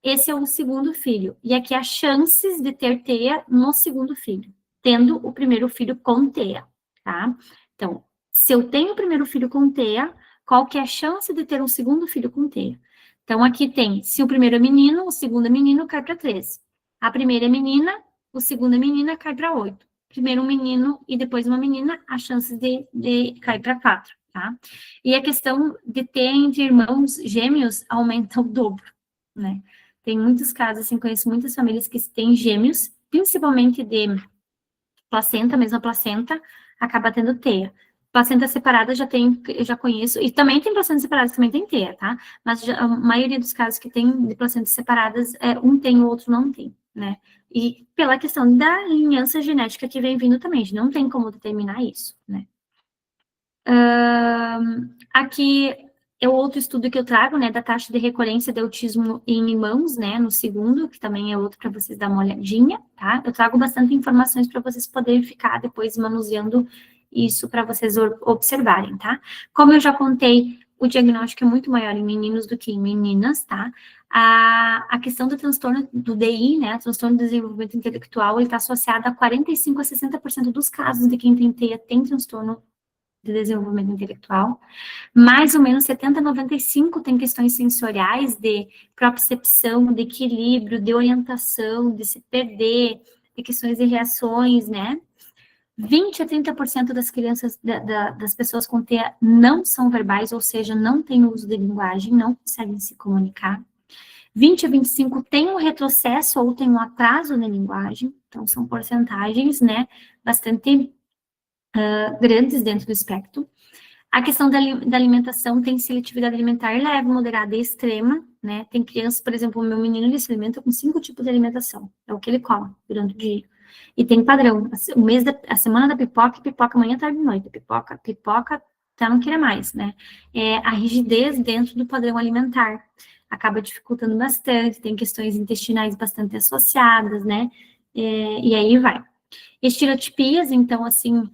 esse é o segundo filho. E aqui as chances de ter TEA no segundo filho, tendo o primeiro filho com TEA, tá? Então, se eu tenho o primeiro filho com TEA, qual que é a chance de ter um segundo filho com TEA? Então, aqui tem, se o primeiro é menino, o segundo é menino, cai para 13. A primeira é menina, o segundo é menina, cai para 8. Primeiro um menino e depois uma menina, a chance de cair para 4, tá? E a questão de ter entre irmãos gêmeos aumenta o dobro, né? Tem muitos casos, assim, conheço muitas famílias que têm gêmeos, principalmente de placenta, mesma placenta, acaba tendo TEA. Placenta separada eu já conheço, e também tem placentas separadas, também tem TEA, tá? Mas a maioria dos casos que tem de placentas separadas, um tem, o outro não tem, né? E pela questão da linhança genética que vem vindo também, a gente não tem como determinar isso, né? Aqui é outro estudo que eu trago, né, da taxa de recorrência de autismo em irmãos, né, no segundo, que também é outro para vocês dar uma olhadinha, tá? Eu trago bastante informações para vocês poderem ficar depois manuseando isso para vocês observarem, tá? Como eu já contei, o diagnóstico é muito maior em meninos do que em meninas, tá? A questão do transtorno do DI, né, transtorno do desenvolvimento intelectual, ele está associado a 45 a 60% dos casos de quem tem TEA tem transtorno de desenvolvimento intelectual, mais ou menos 70 a 95 tem questões sensoriais de propriocepção, de equilíbrio, de orientação, de se perder, de questões de reações, né? 20 a 30% das crianças, das pessoas com TEA não são verbais, ou seja, não têm uso de linguagem, não conseguem se comunicar. 20 a 25 tem um retrocesso ou tem um atraso na linguagem, então são porcentagens, né, bastante grandes dentro do espectro. A questão da alimentação tem seletividade alimentar leve, moderada e extrema, né? Tem crianças, por exemplo, o meu menino, ele se alimenta com 5 tipos de alimentação. É o que ele come durante o dia. E tem padrão. A semana da pipoca, pipoca manhã, tarde e noite. Pipoca, já não queira mais, né? A rigidez dentro do padrão alimentar acaba dificultando bastante, tem questões intestinais bastante associadas, né? E aí vai. Estereotipias, então, assim,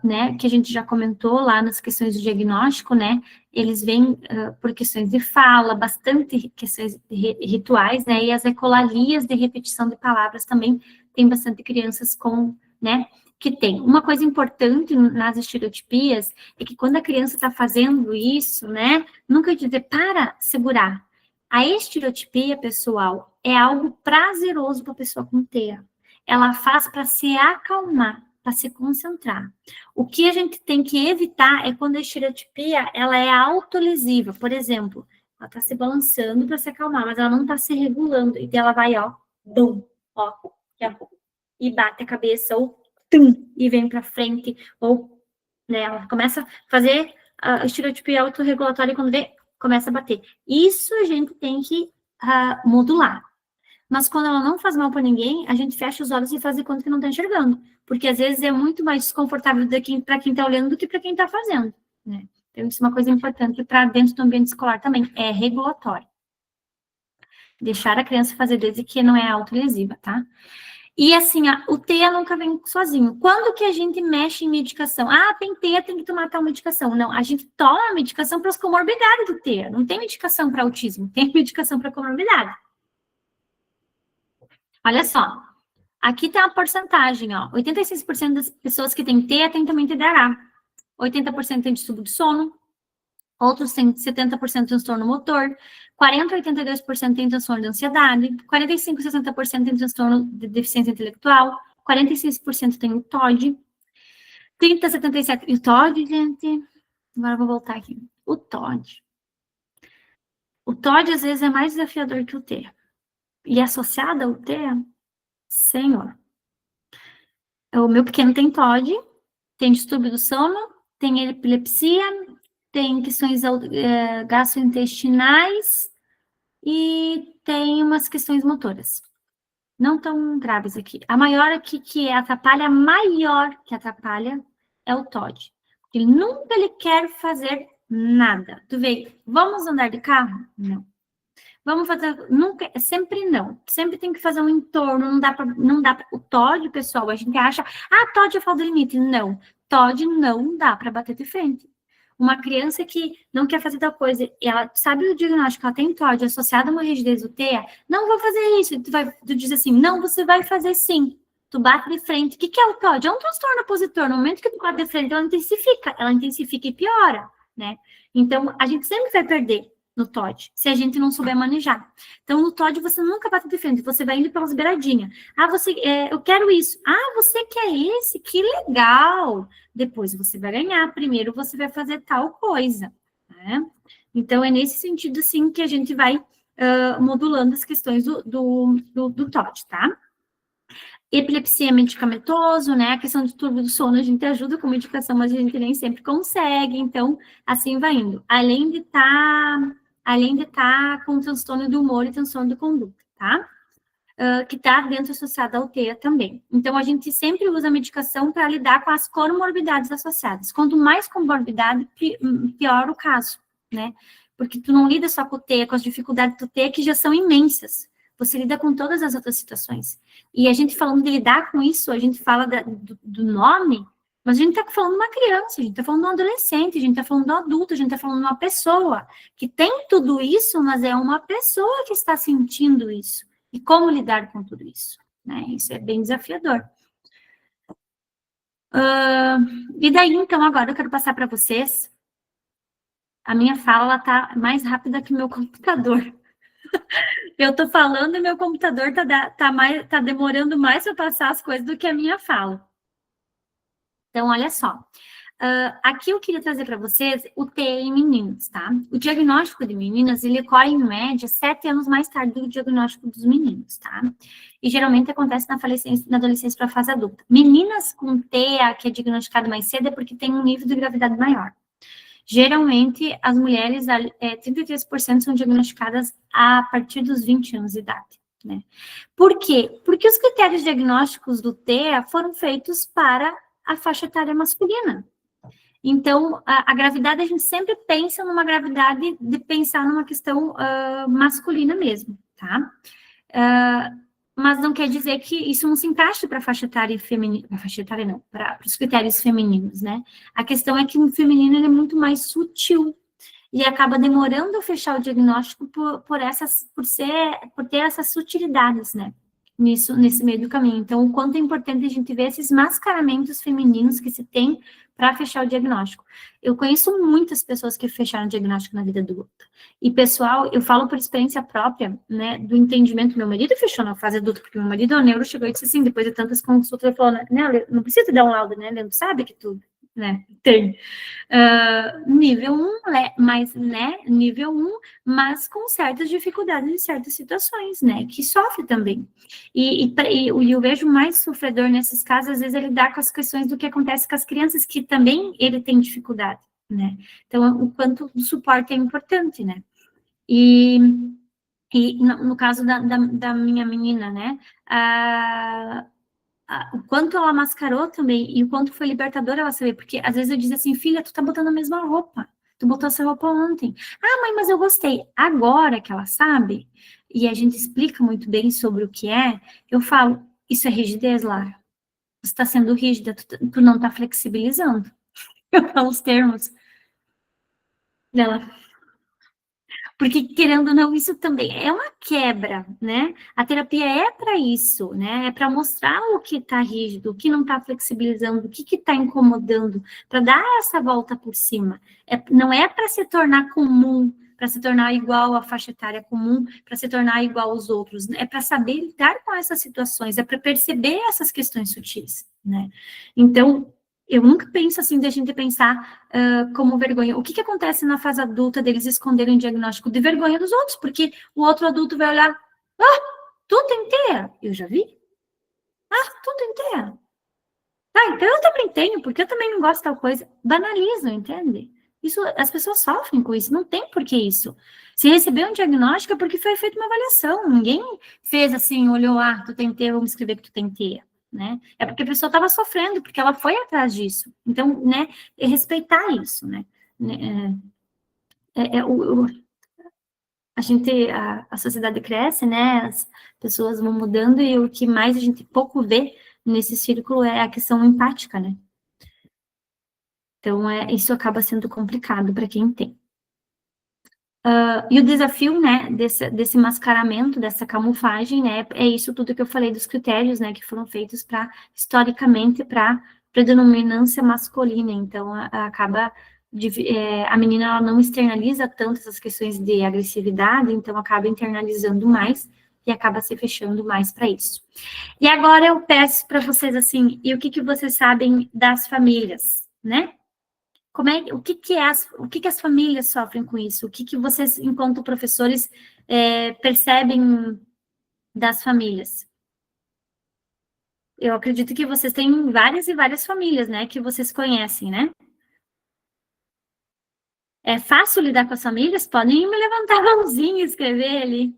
né, que a gente já comentou lá nas questões do diagnóstico, né, eles vêm por questões de fala, bastante questões rituais, né, e as ecolalias de repetição de palavras também tem bastante crianças com, né, que tem. Uma coisa importante nas estereotipias é que quando a criança está fazendo isso, né, nunca dizer, para, segurar. A estereotipia, pessoal, é algo prazeroso para a pessoa com TEA. Ela faz para se acalmar, para se concentrar. O que a gente tem que evitar é quando a estereotipia, ela é autolesiva. Por exemplo, ela está se balançando para se acalmar, mas ela não está se regulando. E ela vai, ó, bum, ó, daqui a pouco. e bate a cabeça, ou tum, e vem para frente, ou né, ela começa a fazer a estereotipia autorregulatória e quando vê, começa a bater. Isso a gente tem que modular. Mas quando ela não faz mal para ninguém, a gente fecha os olhos e faz de conta que não está enxergando. Porque às vezes é muito mais desconfortável para quem está olhando do que para quem está fazendo. Né? Então, isso é uma coisa importante para dentro do ambiente escolar também. É regulatório. Deixar a criança fazer desde que não é autolesiva, tá? E assim, o TEA nunca vem sozinho. Quando que a gente mexe em medicação? Ah, tem TEA, tem que tomar tal medicação. Não, a gente toma medicação para as comorbidades do TEA. Não tem medicação para autismo, tem medicação para comorbidade. Olha só, aqui tem uma porcentagem, ó. 86% das pessoas que têm TEA têm também TDAH. 80% têm distúrbio do sono. Outros têm 70% de transtorno motor. 40% a 82% têm transtorno de ansiedade. 45% a 60% têm transtorno de deficiência intelectual. 46% têm o TOD. 30% a 77%. E o TOD, gente... Agora eu vou voltar aqui. O TOD. O TOD, às vezes, é mais desafiador que o TEA. E associado ao TEA, senhor. O meu pequeno tem TOD, tem distúrbio do sono, tem epilepsia, tem questões gastrointestinais e tem umas questões motoras. Não tão graves aqui. A maior aqui que atrapalha, a maior que atrapalha é o TOD. Ele nunca ele quer fazer nada. Tu vê, vamos andar de carro? Não. Vamos fazer, nunca, sempre não. Sempre tem que fazer um entorno, não dá pra, o TOD, pessoal, a gente acha, TOD é falta do limite. Não, TOD não dá para bater de frente. Uma criança que não quer fazer tal coisa, e ela sabe o diagnóstico, ela tem TOD associado a uma rigidez do TEA, não vou fazer isso. Tu diz assim, não, você vai fazer sim. Tu bate de frente. O que é o TOD? É um transtorno opositor. No momento que tu bate de frente, ela intensifica e piora, né? Então, a gente sempre vai perder no TOD, se a gente não souber manejar. Então, no TOD, você nunca bate de frente, você vai indo pelas beiradinhas. Eu quero isso. Você quer esse? Que legal! Depois você vai ganhar, primeiro você vai fazer tal coisa. Né? Então, é nesse sentido, assim, que a gente vai modulando as questões do TOD, tá? Epilepsia medicamentoso, né? A questão de distúrbio do sono, a gente ajuda com medicação, mas a gente nem sempre consegue, então, assim vai indo. Além de estar com transtorno do humor e transtorno de conduta, tá? Que está dentro associada ao TEA também. Então, a gente sempre usa a medicação para lidar com as comorbidades associadas. Quanto mais comorbidade, pior o caso, né? Porque tu não lida só com o TEA, com as dificuldades do TEA, que já são imensas. Você lida com todas as outras situações. E a gente falando de lidar com isso, a gente fala do nome, mas a gente está falando de uma criança, a gente está falando de um adolescente, a gente está falando de um adulto, a gente está falando de uma pessoa que tem tudo isso, mas é uma pessoa que está sentindo isso. E como lidar com tudo isso? Né? Isso é bem desafiador. E daí, então, agora eu quero passar para vocês. A minha fala está mais rápida que o meu computador. Eu estou falando e meu computador tá demorando mais para passar as coisas do que a minha fala. Então, olha só. Aqui eu queria trazer para vocês o TEA em meninos, tá? O diagnóstico de meninas, ele ocorre em média 7 anos mais tarde do diagnóstico dos meninos, tá? E geralmente acontece na adolescência para a fase adulta. Meninas com TEA, que é diagnosticado mais cedo, é porque tem um nível de gravidade maior. Geralmente, as mulheres, 33% são diagnosticadas a partir dos 20 anos de idade, né? Por quê? Porque os critérios diagnósticos do TEA foram feitos para a faixa etária masculina. Então, a gravidade, a gente sempre pensa numa gravidade de pensar numa questão masculina mesmo, tá? Mas não quer dizer que isso não se encaixe para a faixa etária feminina, para a faixa etária não, para os critérios femininos, né? A questão é que o feminino ele é muito mais sutil e acaba demorando a fechar o diagnóstico por ter essas sutilidades, né? Nesse meio do caminho. Então, o quanto é importante a gente ver esses mascaramentos femininos que se tem para fechar o diagnóstico. Eu conheço muitas pessoas que fecharam o diagnóstico na vida adulta. E, pessoal, eu falo por experiência própria, né, do entendimento. Meu marido fechou na fase adulta, porque meu marido, o neuro, chegou e disse assim, depois de tantas consultas, ele falou, né, não precisa te dar um laudo, né, Leandro, sabe que tu né? Tem. Nível 1, mas, né, nível 1, mas com certas dificuldades em certas situações, né, que sofre também. E eu vejo mais sofredor nesses casos, às vezes ele dá com as questões do que acontece com as crianças, que também ele tem dificuldade, né. Então, o quanto o suporte é importante, né. E no caso da minha menina, né, o quanto ela mascarou também, e o quanto foi libertador ela saber, porque às vezes eu dizia assim, filha, tu tá botando a mesma roupa, tu botou essa roupa ontem. Ah, mãe, mas eu gostei. Agora que ela sabe, e a gente explica muito bem sobre o que é, eu falo, isso é rigidez, Lara. Você está sendo rígida, tu não tá flexibilizando. Eu falo os termos dela. Porque, querendo ou não, isso também é uma quebra, né? A terapia é para isso, né? É para mostrar o que está rígido, o que não está flexibilizando, o que está incomodando, para dar essa volta por cima. Não é para se tornar comum, para se tornar igual à faixa etária comum, para se tornar igual aos outros. É para saber lidar com essas situações, é para perceber essas questões sutis, né? Então, eu nunca penso assim, de a gente pensar como vergonha. O que acontece na fase adulta deles esconderem o diagnóstico de vergonha dos outros? Porque o outro adulto vai olhar, tu tem TEA? Eu já vi. Tu tem TEA? Então eu também tenho, porque eu também não gosto de tal coisa. Banalizam, entende? Isso, as pessoas sofrem com isso, não tem por que isso. Se recebeu um diagnóstico é porque foi feita uma avaliação. Ninguém fez assim, olhou, tu tem TEA, vamos escrever que tu tem TEA. Né? É porque a pessoa estava sofrendo, porque ela foi atrás disso. Então, né, é respeitar isso, né? A sociedade cresce, né? As pessoas vão mudando e o que mais a gente pouco vê nesse círculo é a questão empática, né? Então, isso acaba sendo complicado para quem tem. E o desafio, né, desse mascaramento, dessa camuflagem, né, é isso tudo que eu falei dos critérios, né, que foram feitos historicamente, para predominância masculina. Então, acaba, a menina, ela não externaliza tanto essas questões de agressividade, então acaba internalizando mais e acaba se fechando mais para isso. E agora eu peço para vocês, assim, e o que vocês sabem das famílias, né? O que as famílias sofrem com isso? O que vocês, enquanto professores, percebem das famílias? Eu acredito que vocês têm várias e várias famílias, né, que vocês conhecem, né? É fácil lidar com as famílias? Podem me levantar a mãozinha e escrever ali.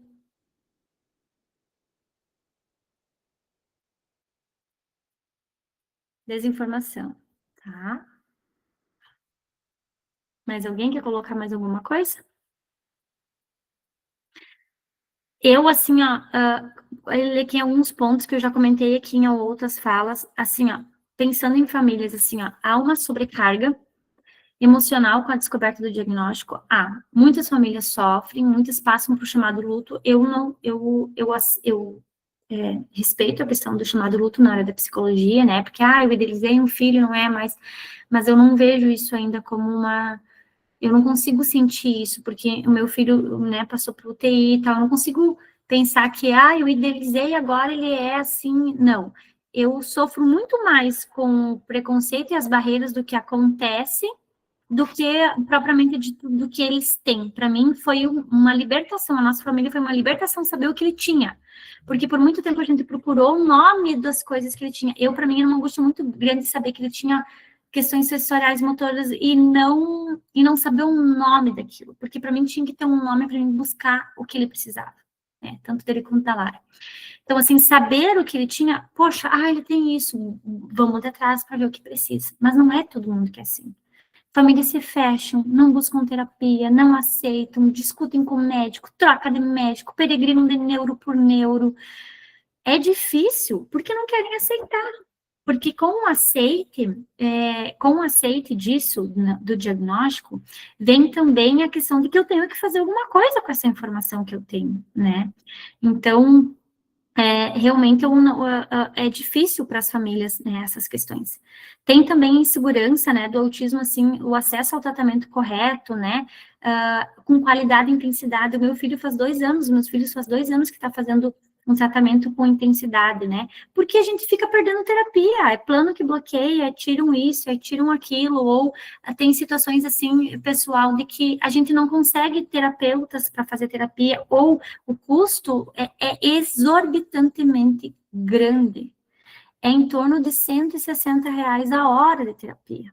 Desinformação, tá? Mais alguém quer colocar mais alguma coisa? Eu, assim, ele tem alguns pontos que eu já comentei aqui em outras falas, assim, pensando em famílias, assim, há uma sobrecarga emocional com a descoberta do diagnóstico. Muitas famílias sofrem, muitas passam por chamado luto. Eu respeito a questão do chamado luto na área da psicologia, né? Porque, eu idealizei um filho, não é mais, mas eu não vejo isso ainda como eu não consigo sentir isso, porque o meu filho, né, passou por UTI e tal, eu não consigo pensar que, eu idealizei, agora ele é assim, não. Eu sofro muito mais com o preconceito e as barreiras do que acontece, do que propriamente do que eles têm. Para mim, foi uma libertação, a nossa família foi uma libertação saber o que ele tinha, porque por muito tempo a gente procurou o nome das coisas que ele tinha. Para mim, era uma angústia muito grande saber que ele tinha questões sensoriais motoras e não saber o nome daquilo, porque para mim tinha que ter um nome para mim buscar o que ele precisava, né? Tanto dele quanto da Lara. Então, assim, saber o que ele tinha, poxa, ele tem isso, vamos atrás para ver o que precisa. Mas não é todo mundo que é assim. Famílias se fecham, não buscam terapia, não aceitam, discutem com o médico, troca de médico, peregrinam de neuro por neuro. É difícil, porque não querem aceitar. Porque com o aceite disso, do diagnóstico, vem também a questão de que eu tenho que fazer alguma coisa com essa informação que eu tenho, né? Então, realmente é difícil para as famílias, né, essas questões. Tem também insegurança, né, do autismo, assim, o acesso ao tratamento correto, né, com qualidade e intensidade. O meu filho faz 2 anos, meus filhos faz 2 anos que está fazendo um tratamento com intensidade, né? Porque a gente fica perdendo terapia, é plano que bloqueia, tiram isso, tiram aquilo, ou tem situações assim, pessoal, de que a gente não consegue terapeutas para fazer terapia, ou o custo é exorbitantemente grande. É em torno de R$ 160 a hora de terapia.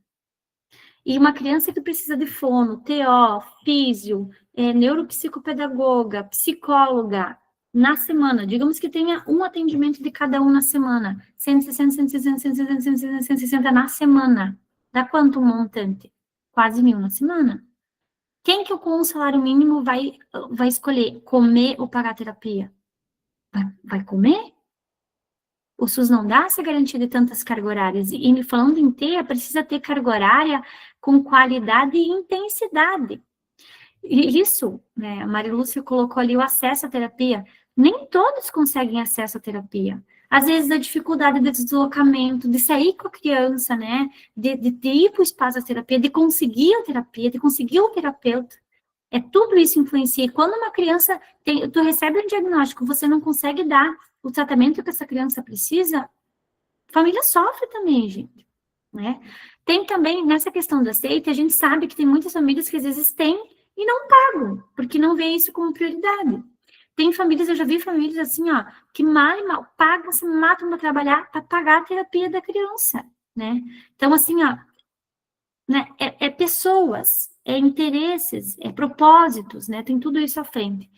E uma criança que precisa de fono, TO, físio, neuropsicopedagoga, psicóloga, na semana, digamos que tenha um atendimento de cada um na semana, 160, 160, 160, 160, 160 na semana. Dá quanto um montante? Quase 1.000 na semana. Quem que com um salário mínimo vai escolher comer ou pagar terapia? Vai comer? O SUS não dá essa garantia de tantas cargas horárias. E falando em TEA, precisa ter carga horária com qualidade e intensidade. E isso, né, a Maria Lúcia colocou ali o acesso à terapia. Nem todos conseguem acesso à terapia. Às vezes, a dificuldade de deslocamento, de sair com a criança, né, de ir para o espaço da terapia, de conseguir a terapia, de conseguir o terapeuta. Tudo isso influencia. E quando uma criança, tu recebe um diagnóstico, você não consegue dar o tratamento que essa criança precisa, a família sofre também, gente, né? Tem também, nessa questão da aceite, a gente sabe que tem muitas famílias que às vezes têm e não pagam, porque não vê isso como prioridade. Tem famílias, eu já vi famílias assim, ó, que mal e mal pagam, se matam para trabalhar para pagar a terapia da criança, né? Então, assim, ó, né, pessoas, interesses, propósitos, né? Tem tudo isso à frente.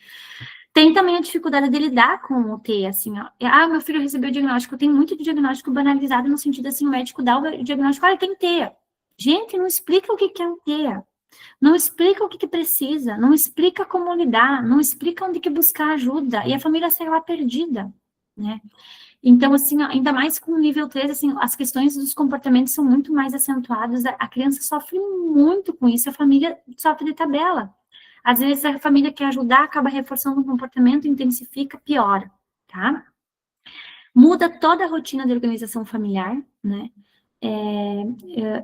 Tem também a dificuldade de lidar com o T, assim, ó. Meu filho recebeu o diagnóstico. Tem muito de diagnóstico banalizado no sentido, assim, o médico dá o diagnóstico, tem T. Gente, não explica o que é um T. Não explica o que precisa, não explica como lidar, não explica onde que buscar ajuda, e a família sai lá perdida, né? Então, assim, ainda mais com o nível 3, assim, as questões dos comportamentos são muito mais acentuadas, a criança sofre muito com isso, a família sofre de tabela. Às vezes a família quer ajudar, acaba reforçando o comportamento, intensifica, piora, tá? Muda toda a rotina de organização familiar, né?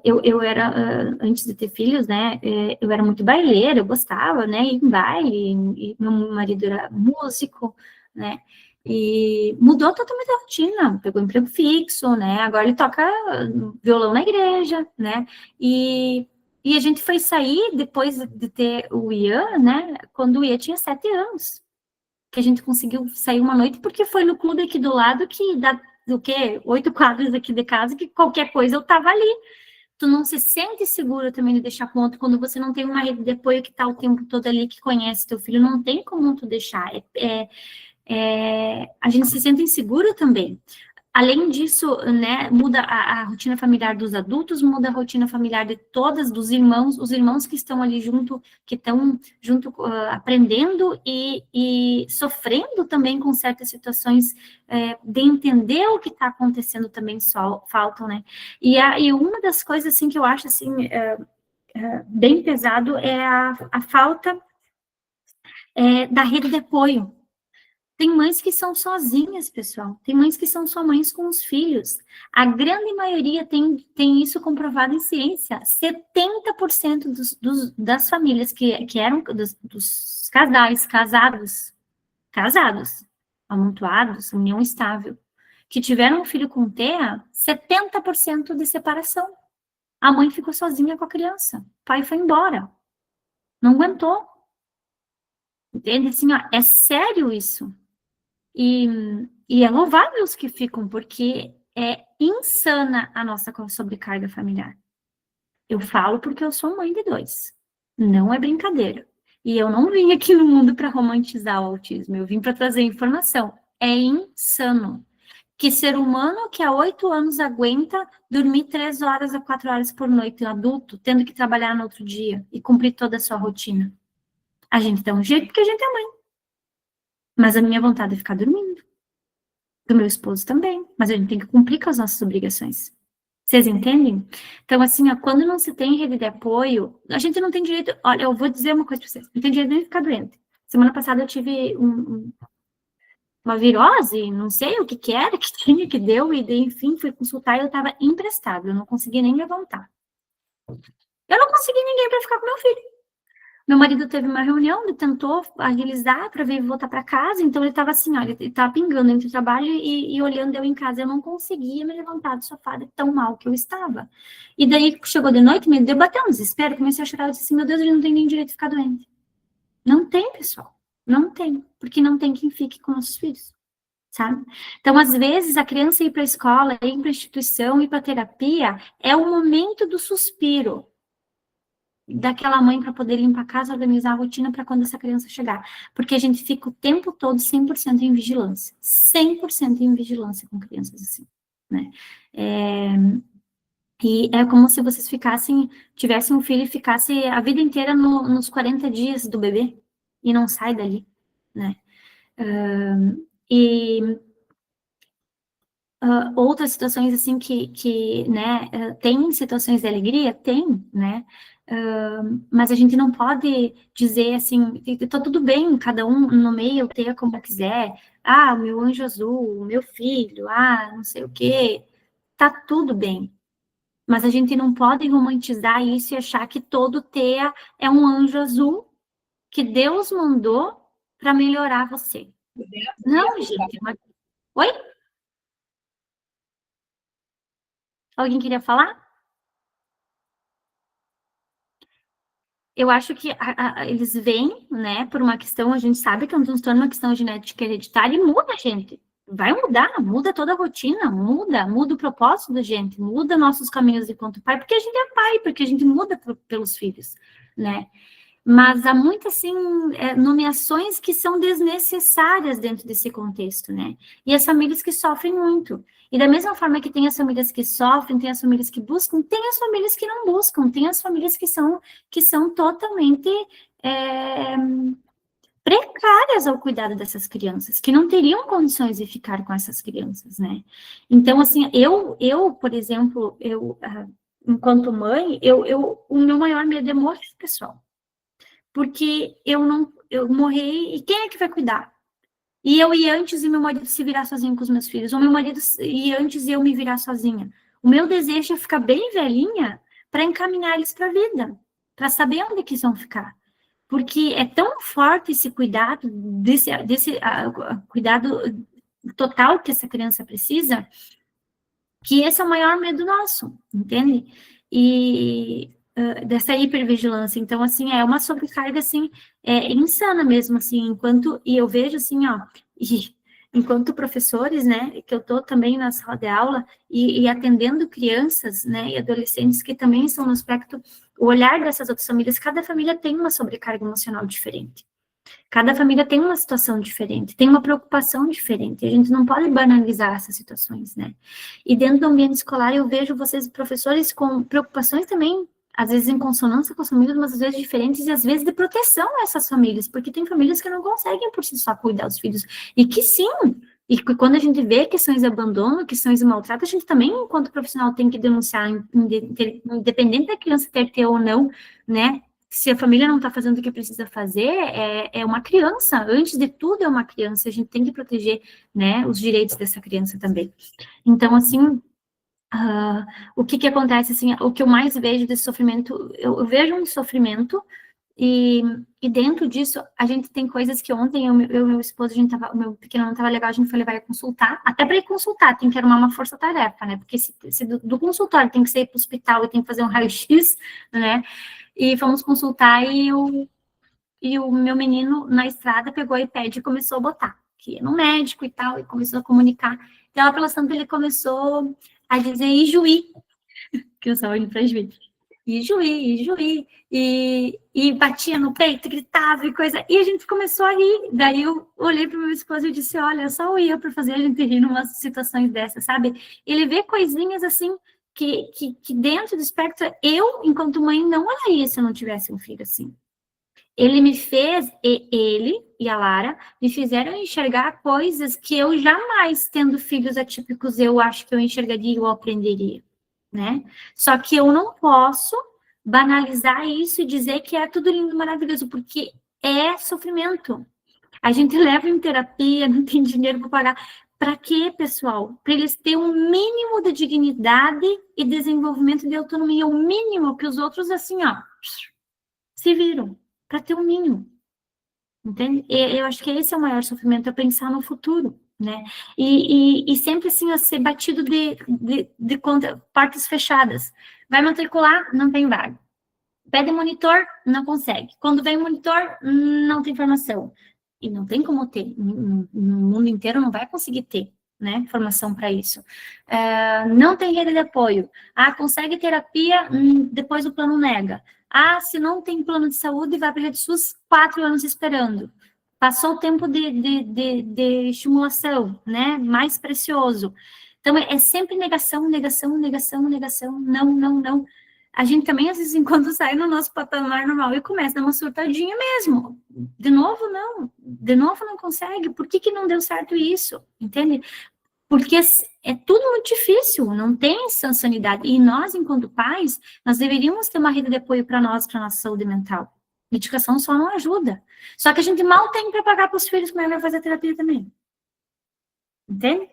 Eu era, antes de ter filhos, né, eu era muito baileira, eu gostava, né, ir em baile, e meu marido era músico, né, e mudou totalmente a rotina, pegou emprego fixo, né, agora ele toca violão na igreja, né, e a gente foi sair depois de ter o Ian, né, quando o Ian tinha 7 anos, que a gente conseguiu sair uma noite, porque foi no clube aqui do lado, que dá, o quê? 8 quadras aqui de casa, que qualquer coisa eu tava ali. Tu não se sente segura também de deixar ponto quando você não tem uma rede de apoio que tá o tempo todo ali, que conhece teu filho, não tem como tu deixar. A gente se sente insegura também. Além disso, né, muda a rotina familiar dos adultos, muda a rotina familiar de todas, dos irmãos, os irmãos que estão ali junto, que estão junto, aprendendo e sofrendo também com certas situações, de entender o que está acontecendo também faltam, né? E uma das coisas, assim, que eu acho, assim, bem pesado é a falta da rede de apoio. Tem mães que são sozinhas, pessoal. Tem mães que são só mães com os filhos. A grande maioria tem isso comprovado em ciência. 70% das famílias que eram dos casais casados, amontoados, união estável, que tiveram um filho com TEA, 70% de separação. A mãe ficou sozinha com a criança. O pai foi embora. Não aguentou. Entende? Assim, ó, é sério isso. E é louvável os que ficam, porque é insana a nossa sobrecarga familiar. Eu falo porque eu sou mãe de 2. Não é brincadeira. E eu não vim aqui no mundo para romantizar o autismo, eu vim para trazer informação. É insano. Que ser humano que há 8 anos aguenta dormir 3 horas a 4 horas por noite, adulto, tendo que trabalhar no outro dia e cumprir toda a sua rotina. A gente dá um jeito porque a gente é mãe. Mas a minha vontade é ficar dormindo. Do meu esposo também, mas a gente tem que cumprir com as nossas obrigações. Vocês entendem? Então, assim, ó, quando não se tem rede de apoio, a gente não tem direito... Olha, eu vou dizer uma coisa para vocês. Não tem direito nem de ficar doente. Semana passada eu tive uma virose, não sei o que era, que tinha, que deu, e daí, enfim, fui consultar e eu estava imprestável, eu não conseguia nem levantar. Eu não consegui ninguém para ficar com meu filho. Meu marido teve uma reunião, ele tentou agilizar para vir voltar para casa, então ele estava assim, olha, ele estava pingando entre o trabalho e olhando eu em casa, eu não conseguia me levantar do sofá de tão mal que eu estava. E daí, chegou de noite, me deu, bateu um desespero, comecei a chorar, eu disse assim, meu Deus, ele não tem nem direito de ficar doente. Não tem, pessoal, não tem, porque não tem quem fique com nossos filhos, sabe? Então, às vezes, a criança ir para a escola, ir para a instituição, ir para a terapia, é o momento do suspiro, daquela mãe para poder limpar a casa, organizar a rotina para quando essa criança chegar. Porque a gente fica o tempo todo 100% em vigilância. 100% em vigilância com crianças assim, né? E é como se vocês tivessem um filho e ficasse a vida inteira nos 40 dias do bebê e não sai dali, né? Outras situações assim né, tem situações de alegria? Tem, né? Mas a gente não pode dizer assim, tá tudo bem, cada um no meio ter como quiser, o meu anjo azul, o meu filho, não sei o quê, tá tudo bem. Mas a gente não pode romantizar isso e achar que todo TEA é um anjo azul que Deus mandou para melhorar você. Não, gente. Oi? Alguém queria falar? Eu acho que eles vêm, né, por uma questão, a gente sabe que é um transtorno, uma questão genética hereditária, e muda, gente. Vai mudar, muda toda a rotina, muda o propósito da gente, muda nossos caminhos enquanto pai, porque a gente é pai, porque a gente muda pelos filhos, né? Mas há muitas, assim, nomeações que são desnecessárias dentro desse contexto, né? E as famílias que sofrem muito. E da mesma forma que tem as famílias que sofrem, tem as famílias que buscam, tem as famílias que não buscam, tem as famílias que são totalmente precárias ao cuidado dessas crianças, que não teriam condições de ficar com essas crianças, né? Então, assim, por exemplo, enquanto mãe, o meu maior medo é morrer, pessoal. Porque eu morri, e quem é que vai cuidar? E eu ir antes e meu marido se virar sozinho com os meus filhos, ou meu marido ir antes e eu me virar sozinha. O meu desejo é ficar bem velhinha para encaminhar eles para a vida, para saber onde que eles vão ficar. Porque é tão forte esse cuidado, desse cuidado total que essa criança precisa, que esse é o maior medo nosso, entende? E dessa hipervigilância. Então, assim, é uma sobrecarga, assim, insana mesmo, assim, e eu vejo, assim, ó, enquanto professores, né, que eu tô também na sala de aula e atendendo crianças, né, e adolescentes que também estão no aspecto, o olhar dessas outras famílias, cada família tem uma sobrecarga emocional diferente. Cada família tem uma situação diferente, tem uma preocupação diferente. A gente não pode banalizar essas situações, né? E dentro do ambiente escolar, eu vejo vocês, professores, com preocupações também, às vezes em consonância com as famílias, mas às vezes diferentes, e às vezes de proteção a essas famílias, porque tem famílias que não conseguem por si só cuidar dos filhos. E que sim, e que quando a gente vê questões de abandono, questões de maltrato, a gente também, enquanto profissional, tem que denunciar, independente da criança ter TEA ou não, né? Se a família não está fazendo o que precisa fazer, é uma criança. Antes de tudo, é uma criança. A gente tem que proteger, né, os direitos dessa criança também. Então, assim, o que acontece, assim, o que eu mais vejo desse sofrimento, eu vejo um sofrimento, e dentro disso, a gente tem coisas que ontem, eu e meu esposo, o meu pequeno não estava legal, a gente foi levar ele consultar, até para ir consultar, tem que arrumar uma força-tarefa, né, porque se do consultório tem que ser ir para o hospital e tem que fazer um raio-x, né, e fomos consultar e o meu menino na estrada pegou o iPad e começou a botar, que ia no médico e tal, e começou a comunicar. Então, pela tanto, ele começou a dizer Ijuí, que eu estava indo para Ijuí. Ijuí, e batia no peito, gritava e coisa, e a gente começou a rir. Daí eu olhei para o meu esposo e disse, olha, só o ia para fazer a gente rir em umas situações dessas, sabe? Ele vê coisinhas assim, que dentro do espectro, eu, enquanto mãe, não olharia se eu não tivesse um filho assim. Ele e a Lara me fizeram enxergar coisas que eu jamais, tendo filhos atípicos, eu acho que eu enxergaria ou aprenderia, né? Só que eu não posso banalizar isso e dizer que é tudo lindo, maravilhoso, porque é sofrimento. A gente leva em terapia, não tem dinheiro para pagar. Para quê, pessoal? Para eles terem um mínimo de dignidade e desenvolvimento de autonomia, o mínimo que os outros, assim, ó, se viram. para ter um ninho. Entende? E eu acho que esse é o maior sofrimento, é pensar no futuro, né? E sempre assim, a ser batido de conta, portas fechadas. Vai matricular, não tem vaga. Pede monitor, não consegue. Quando vem o monitor, não tem formação. E não tem como ter. No mundo inteiro não vai conseguir ter, né, formação para isso. Não tem rede de apoio. Ah, consegue terapia, depois o plano nega. Ah, se não tem plano de saúde, vai para a rede SUS, 4 anos esperando. Passou o tempo de estimulação, né, mais precioso. Então, é sempre negação, negação, negação, negação, não, não, não. A gente também, às vezes, enquanto sai no nosso patamar normal e começa a dar uma surtadinha mesmo. De novo, não consegue. Por que não deu certo isso? Entende? Porque é tudo muito difícil, não tem essa sanidade. E nós, enquanto pais, nós deveríamos ter uma rede de apoio para nós, para nossa saúde mental. Medicação só não ajuda. Só que a gente mal tem para pagar para os filhos, como é que vai fazer terapia também. Entende?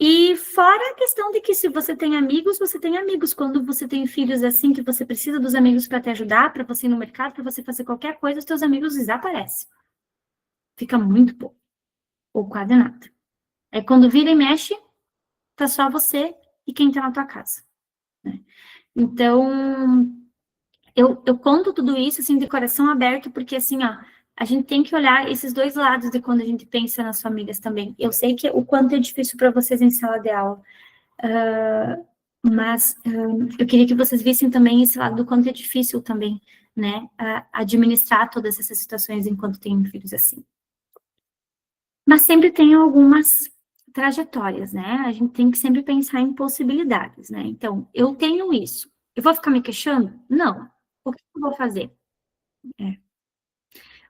E fora a questão de que se você tem amigos, você tem amigos. Quando você tem filhos assim, que você precisa dos amigos para te ajudar, para você ir no mercado, para você fazer qualquer coisa, os teus amigos desaparecem. Fica muito pouco. Ou quase nada. É quando vira e mexe, tá só você e quem tá na tua casa. Né? Então, eu conto tudo isso, assim, de coração aberto, porque, assim, ó, a gente tem que olhar esses dois lados de quando a gente pensa nas famílias também. Eu sei que o quanto é difícil para vocês em sala de aula, mas eu queria que vocês vissem também esse lado do quanto é difícil também, né, administrar todas essas situações enquanto tem filhos assim. Mas sempre tem algumas trajetórias, né? A gente tem que sempre pensar em possibilidades, né? Então, eu tenho isso. Eu vou ficar me queixando? Não. O que eu vou fazer?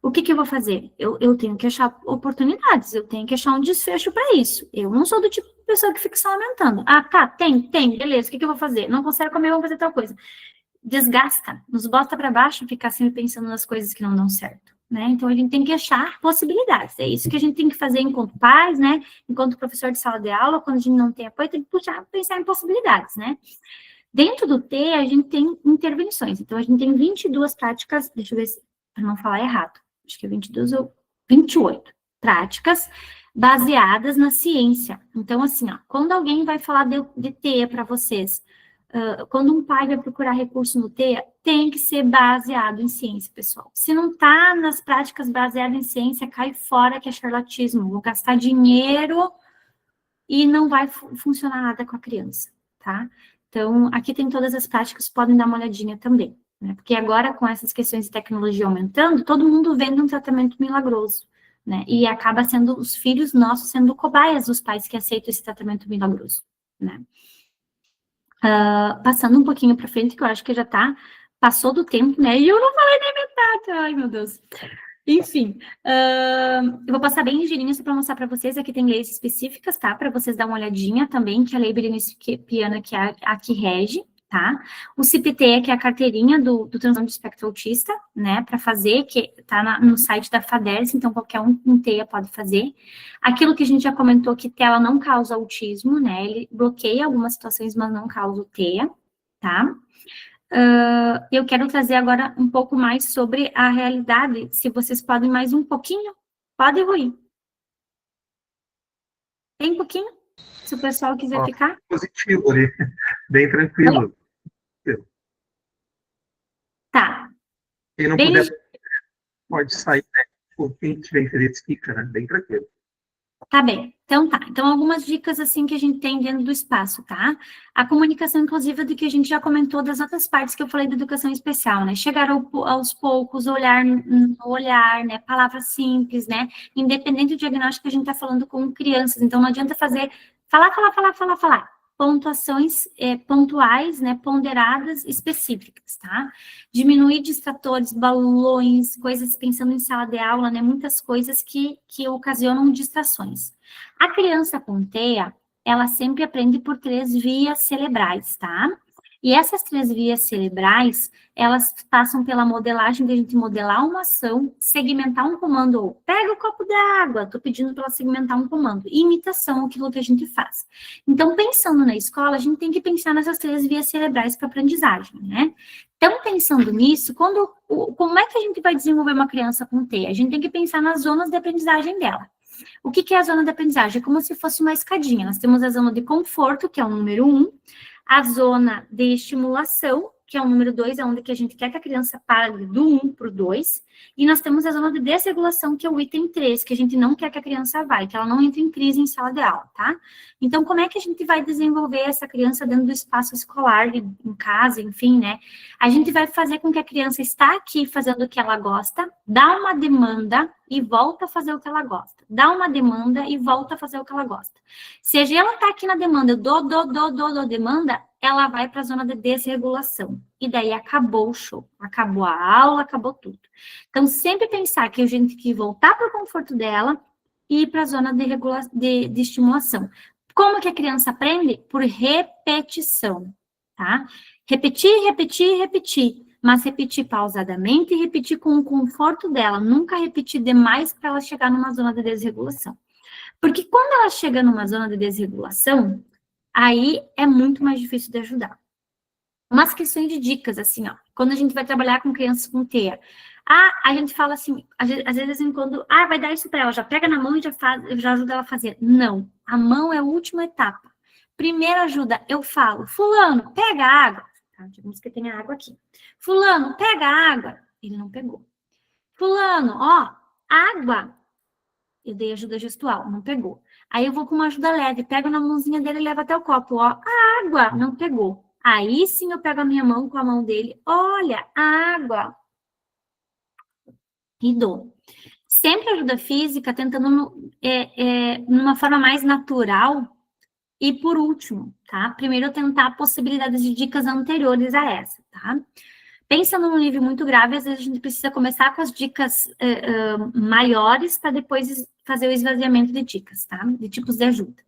O que eu vou fazer? Eu tenho que achar oportunidades, eu tenho que achar um desfecho para isso. Eu não sou do tipo de pessoa que fica se lamentando. Ah, tá, tem, beleza, o que eu vou fazer? Não consegue comer, vou fazer tal coisa. Desgasta, nos bota para baixo ficar sempre pensando nas coisas que não dão certo, né? Então, a gente tem que achar possibilidades. É isso que a gente tem que fazer enquanto pais, né? Enquanto professor de sala de aula, quando a gente não tem apoio, tem que pensar em possibilidades, né? Dentro do T, a gente tem intervenções. Então, a gente tem 22 práticas, deixa eu ver para não falar errado. Acho que é 22 ou 28 práticas baseadas na ciência. Então, assim, ó, quando alguém vai falar de TEA para vocês, quando um pai vai procurar recurso no TEA, tem que ser baseado em ciência, pessoal. Se não está nas práticas baseadas em ciência, cai fora que é charlatismo. Vou gastar dinheiro e não vai funcionar nada com a criança, tá? Então, aqui tem todas as práticas, podem dar uma olhadinha também, né? Porque agora, com essas questões de tecnologia aumentando, todo mundo vende um tratamento milagroso, né? E acaba sendo os filhos nossos sendo cobaias dos pais que aceitam esse tratamento milagroso, né? Passando um pouquinho para frente, que eu acho que já passou do tempo, né? E eu não falei nem metade, ai meu Deus. Enfim, eu vou passar bem ligeirinho só para mostrar para vocês, aqui tem leis específicas, tá? Para vocês dar uma olhadinha também, que é a lei berenice-piana, que é a que rege, tá? O CPT, que é a carteirinha do transtorno de espectro autista, né? Para fazer, que tá no site da FADERS, então qualquer um com TEA pode fazer. Aquilo que a gente já comentou, que tela não causa autismo, né? Ele bloqueia algumas situações, mas não causa o TEA, tá? Eu quero trazer agora um pouco mais sobre a realidade, se vocês podem mais um pouquinho, pode, Rui? Bem pouquinho? Se o pessoal quiser ficar? Positivo ali, bem tranquilo. Tá. Quem não puder, pode sair, né? Quem tiver interesse fica, né? Bem tranquilo. Tá bem, então tá. Então, algumas dicas, assim, que a gente tem dentro do espaço, tá? A comunicação inclusiva do que a gente já comentou das outras partes que eu falei da educação especial, né? Chegar aos poucos, olhar no olhar, né? Palavras simples, né? Independente do diagnóstico que a gente tá falando com crianças, então não adianta falar. Pontuações pontuais, né? Ponderadas, específicas, tá? Diminuir distratores, balões, coisas pensando em sala de aula, né? Muitas coisas que ocasionam distrações. A criança com TEA, ela sempre aprende por 3 vias cerebrais, tá? E essas 3 vias cerebrais, elas passam pela modelagem de a gente modelar uma ação, segmentar um comando, ou pega o copo d'água, estou pedindo para ela segmentar um comando, e imitação, aquilo que a gente faz. Então, pensando na escola, a gente tem que pensar nessas 3 vias cerebrais para aprendizagem, né? Então, pensando nisso, como é que a gente vai desenvolver uma criança com T? A gente tem que pensar nas zonas de aprendizagem dela. O que é a zona de aprendizagem? É como se fosse uma escadinha. Nós temos a zona de conforto, que é o número 1, a zona de estimulação, que é o número 2, é onde que a gente quer que a criança pare do 1 para o 2, e nós temos a zona de desregulação, que é o item 3, que a gente não quer que a criança vá, que ela não entre em crise em sala de aula, tá? Então, como é que a gente vai desenvolver essa criança dentro do espaço escolar, em casa, enfim, né? A gente vai fazer com que a criança está aqui fazendo o que ela gosta, dá uma demanda e volta a fazer o que ela gosta. Dá uma demanda e volta a fazer o que ela gosta. Se ela está aqui na demanda, demanda, ela vai para a zona de desregulação. E daí acabou o show. Acabou a aula, acabou tudo. Então, sempre pensar que a gente tem que voltar para o conforto dela e ir para a zona de estimulação. Como que a criança aprende? Por repetição, tá? Repetir, repetir, repetir. Mas repetir pausadamente e repetir com o conforto dela. Nunca repetir demais para ela chegar numa zona de desregulação. Porque quando ela chega numa zona de desregulação, aí é muito mais difícil de ajudar. Umas questões de dicas, assim, ó. Quando a gente vai trabalhar com crianças com TEA, a gente fala assim, às vezes, quando, vai dar isso para ela, já pega na mão e já ajuda ela a fazer. Não, a mão é a última etapa. Primeira ajuda, eu falo, fulano, pega a água. Tá, digamos que tenha água aqui. Fulano, pega a água. Ele não pegou. Fulano, ó, água. Eu dei ajuda gestual, não pegou. Aí eu vou com uma ajuda leve, pego na mãozinha dele e levo até o copo, ó, a água, não pegou. Aí sim eu pego a minha mão com a mão dele, olha, a água. E dou. Sempre ajuda física, tentando numa forma mais natural. E por último, tá? Primeiro eu tentar possibilidades de dicas anteriores a essa, tá? Pensando num nível muito grave, às vezes a gente precisa começar com as dicas maiores para depois fazer o esvaziamento de dicas, tá? De tipos de ajuda.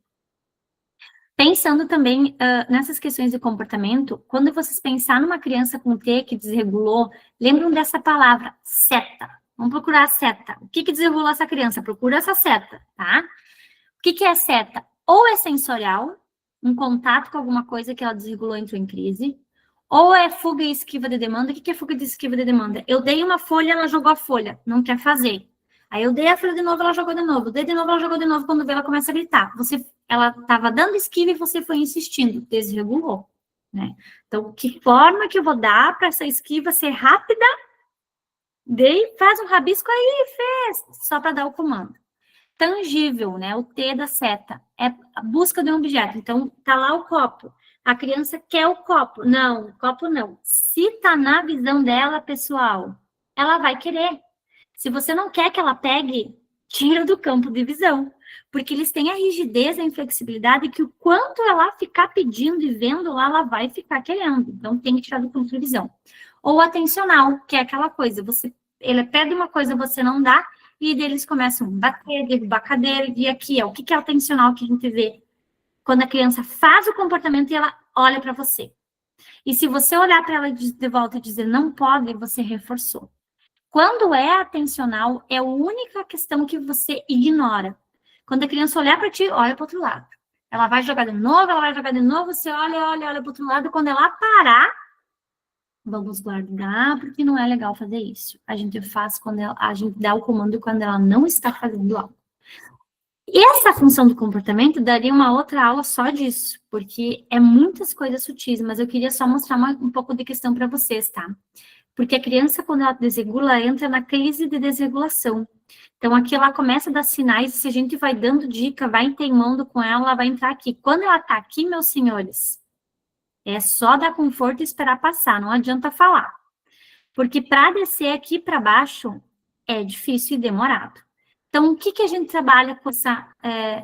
Pensando também nessas questões de comportamento, quando vocês pensar numa criança com T que desregulou, lembram dessa palavra, seta. Vamos procurar a seta. O que desregulou essa criança? Procura essa seta, tá? O que é seta? Ou é sensorial, um contato com alguma coisa que ela desregulou, entrou em crise, ou é fuga e esquiva de demanda. O que é fuga e esquiva de demanda? Eu dei uma folha, ela jogou a folha, não quer fazer. Aí eu dei a folha de novo, ela jogou de novo. Eu dei de novo, ela jogou de novo. Quando vê, ela começa a gritar. Ela estava dando esquiva e você foi insistindo. Desregulou, né? Então, que forma que eu vou dar para essa esquiva ser rápida? Dei, faz um rabisco aí, fez. Só para dar o comando. Tangível, né? O T da seta. É a busca de um objeto. Então, tá lá o copo. A criança quer o copo. Não, o copo não. Se tá na visão dela, pessoal, ela vai querer. Se você não quer que ela pegue, tira do campo de visão. Porque eles têm a rigidez, a inflexibilidade, que o quanto ela ficar pedindo e vendo lá, ela vai ficar querendo. Então, tem que tirar do campo de visão. Ou atencional, que é aquela coisa. Ele pede uma coisa, você não dá, e eles começam a bater, derrubar a cadeira, e aqui, ó, o que é atencional que a gente vê? Quando a criança faz o comportamento e ela olha para você. E se você olhar para ela de volta e dizer não pode, você reforçou. Quando é atencional, é a única questão que você ignora. Quando a criança olhar para ti, olha para o outro lado. Ela vai jogar de novo, ela vai jogar de novo, você olha para o outro lado, quando ela parar, vamos guardar, porque não é legal fazer isso. A gente faz quando a gente dá o comando quando ela não está fazendo algo. E essa função do comportamento daria uma outra aula só disso, porque é muitas coisas sutis, mas eu queria só mostrar um pouco de questão para vocês, tá? Porque a criança, quando ela desregula, entra na crise de desregulação. Então, aqui ela começa a dar sinais, e se a gente vai dando dica, vai teimando com ela, ela vai entrar aqui. Quando ela está aqui, meus senhores, é só dar conforto e esperar passar, não adianta falar. Porque para descer aqui para baixo, é difícil e demorado. Então, o que a gente trabalha com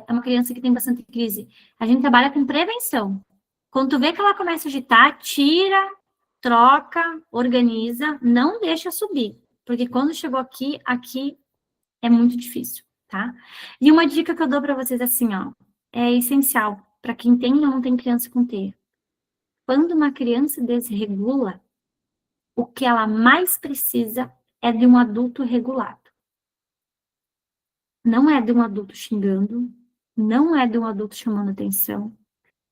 uma criança que tem bastante crise? A gente trabalha com prevenção. Quando tu vê que ela começa a agitar, tira, troca, organiza, não deixa subir. Porque quando chegou aqui é muito difícil, tá? E uma dica que eu dou para vocês assim, ó, é essencial para quem tem ou não tem criança com TEA. Quando uma criança desregula, o que ela mais precisa é de um adulto regulado. Não é de um adulto xingando, não é de um adulto chamando atenção,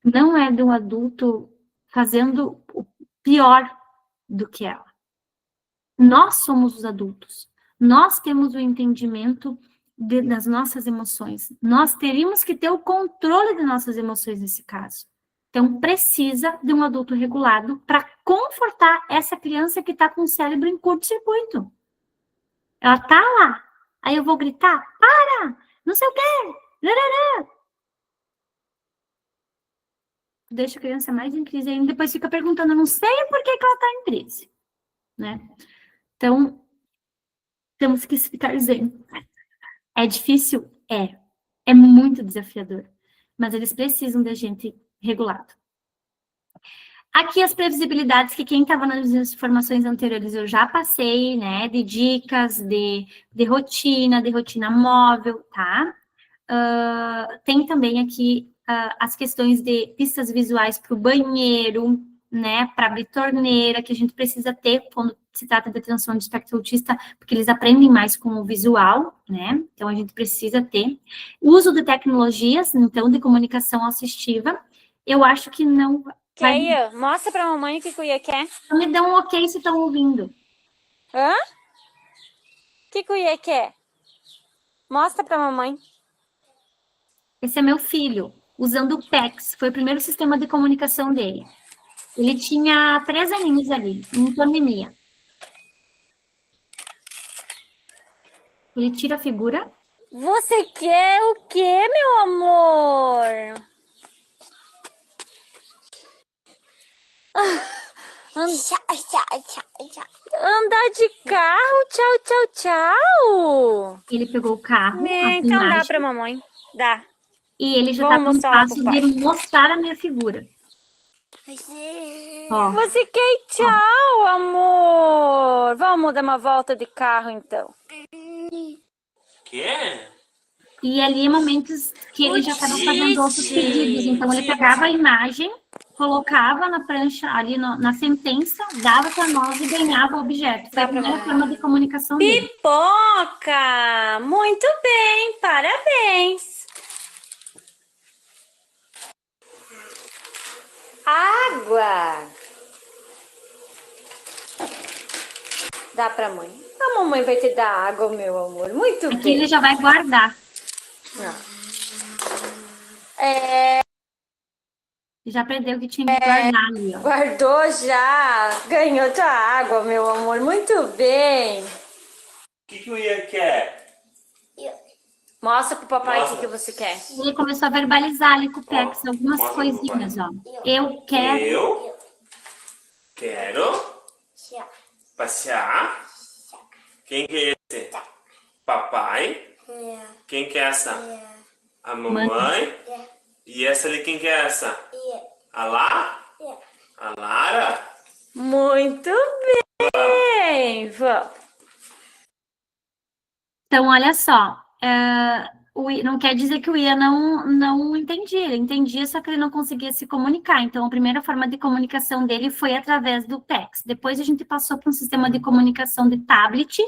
não é de um adulto fazendo o pior do que ela. Nós somos os adultos. Nós temos o entendimento das nossas emoções. Nós teríamos que ter o controle de nossas emoções nesse caso. Então, precisa de um adulto regulado para confortar essa criança que está com o cérebro em curto-circuito. Ela tá lá. Aí eu vou gritar, para! Não sei o quê! Deixa a criança mais em crise ainda, depois fica perguntando, não sei por que ela está em crise, né? Então, temos que ficar zen. É difícil? É. É muito desafiador. Mas eles precisam da gente regulado. Aqui as previsibilidades que quem estava nas informações anteriores eu já passei, né? De dicas, de rotina móvel, tá? Tem também aqui as questões de pistas visuais para o banheiro, né? Para abrir torneira, que a gente precisa ter quando se trata de transtorno de espectro autista, porque eles aprendem mais com o visual, né? Então, a gente precisa ter. Uso de tecnologias, então, de comunicação assistiva. Eu acho que não vai... Keia, mostra pra mamãe o que o Ia quer. Me dá um ok se estão ouvindo. Hã? O que o Ia quer? Mostra pra mamãe. Esse é meu filho, usando o PEX. Foi o primeiro sistema de comunicação dele. Ele tinha 3 aninhos ali, em pandemia. Ele tira a figura. Você quer o quê, meu amor? Andar de carro, tchau, tchau, tchau. Ele pegou o carro, a Então imagem, dá pra mamãe. Dá. e ele já Vamos está no mostrar lá passo pro pai. de mostrar a minha figura. Ó, Você quer tchau, amor? Vamos dar uma volta de carro, então. Quê? e ali momentos que ele já estava fazendo outros pedidos. Então, ele pegava a imagem, colocava na prancha, ali na sentença, dava para nós e ganhava o objeto. Foi a primeira forma de comunicação dele. Pipoca! Muito bem, parabéns. Água. Dá pra mãe. A mamãe vai te dar água, meu amor. Muito Aqui bem. ele já vai guardar. Já aprendeu que tinha que guardar ali, ó. Guardou já. Ganhou tua água, meu amor. Muito bem. O que o Ian quer? Mostra pro papai o Mostra. que você quer. Ele começou a verbalizar ali com o Pex algumas mostra pro coisinhas, ó. Eu quero. Eu quero passear. Quem que é esse? Papai. Quem que é essa? A mamãe. E essa ali, quem que é essa? A Lá? A Lara? Muito bem. Vamos. Então, olha só. Não quer dizer que o Ian não entendia. Ele entendia, só que ele não conseguia se comunicar. Então, a primeira forma de comunicação dele foi através do PEX. Depois, a gente passou para um sistema de comunicação de tablet,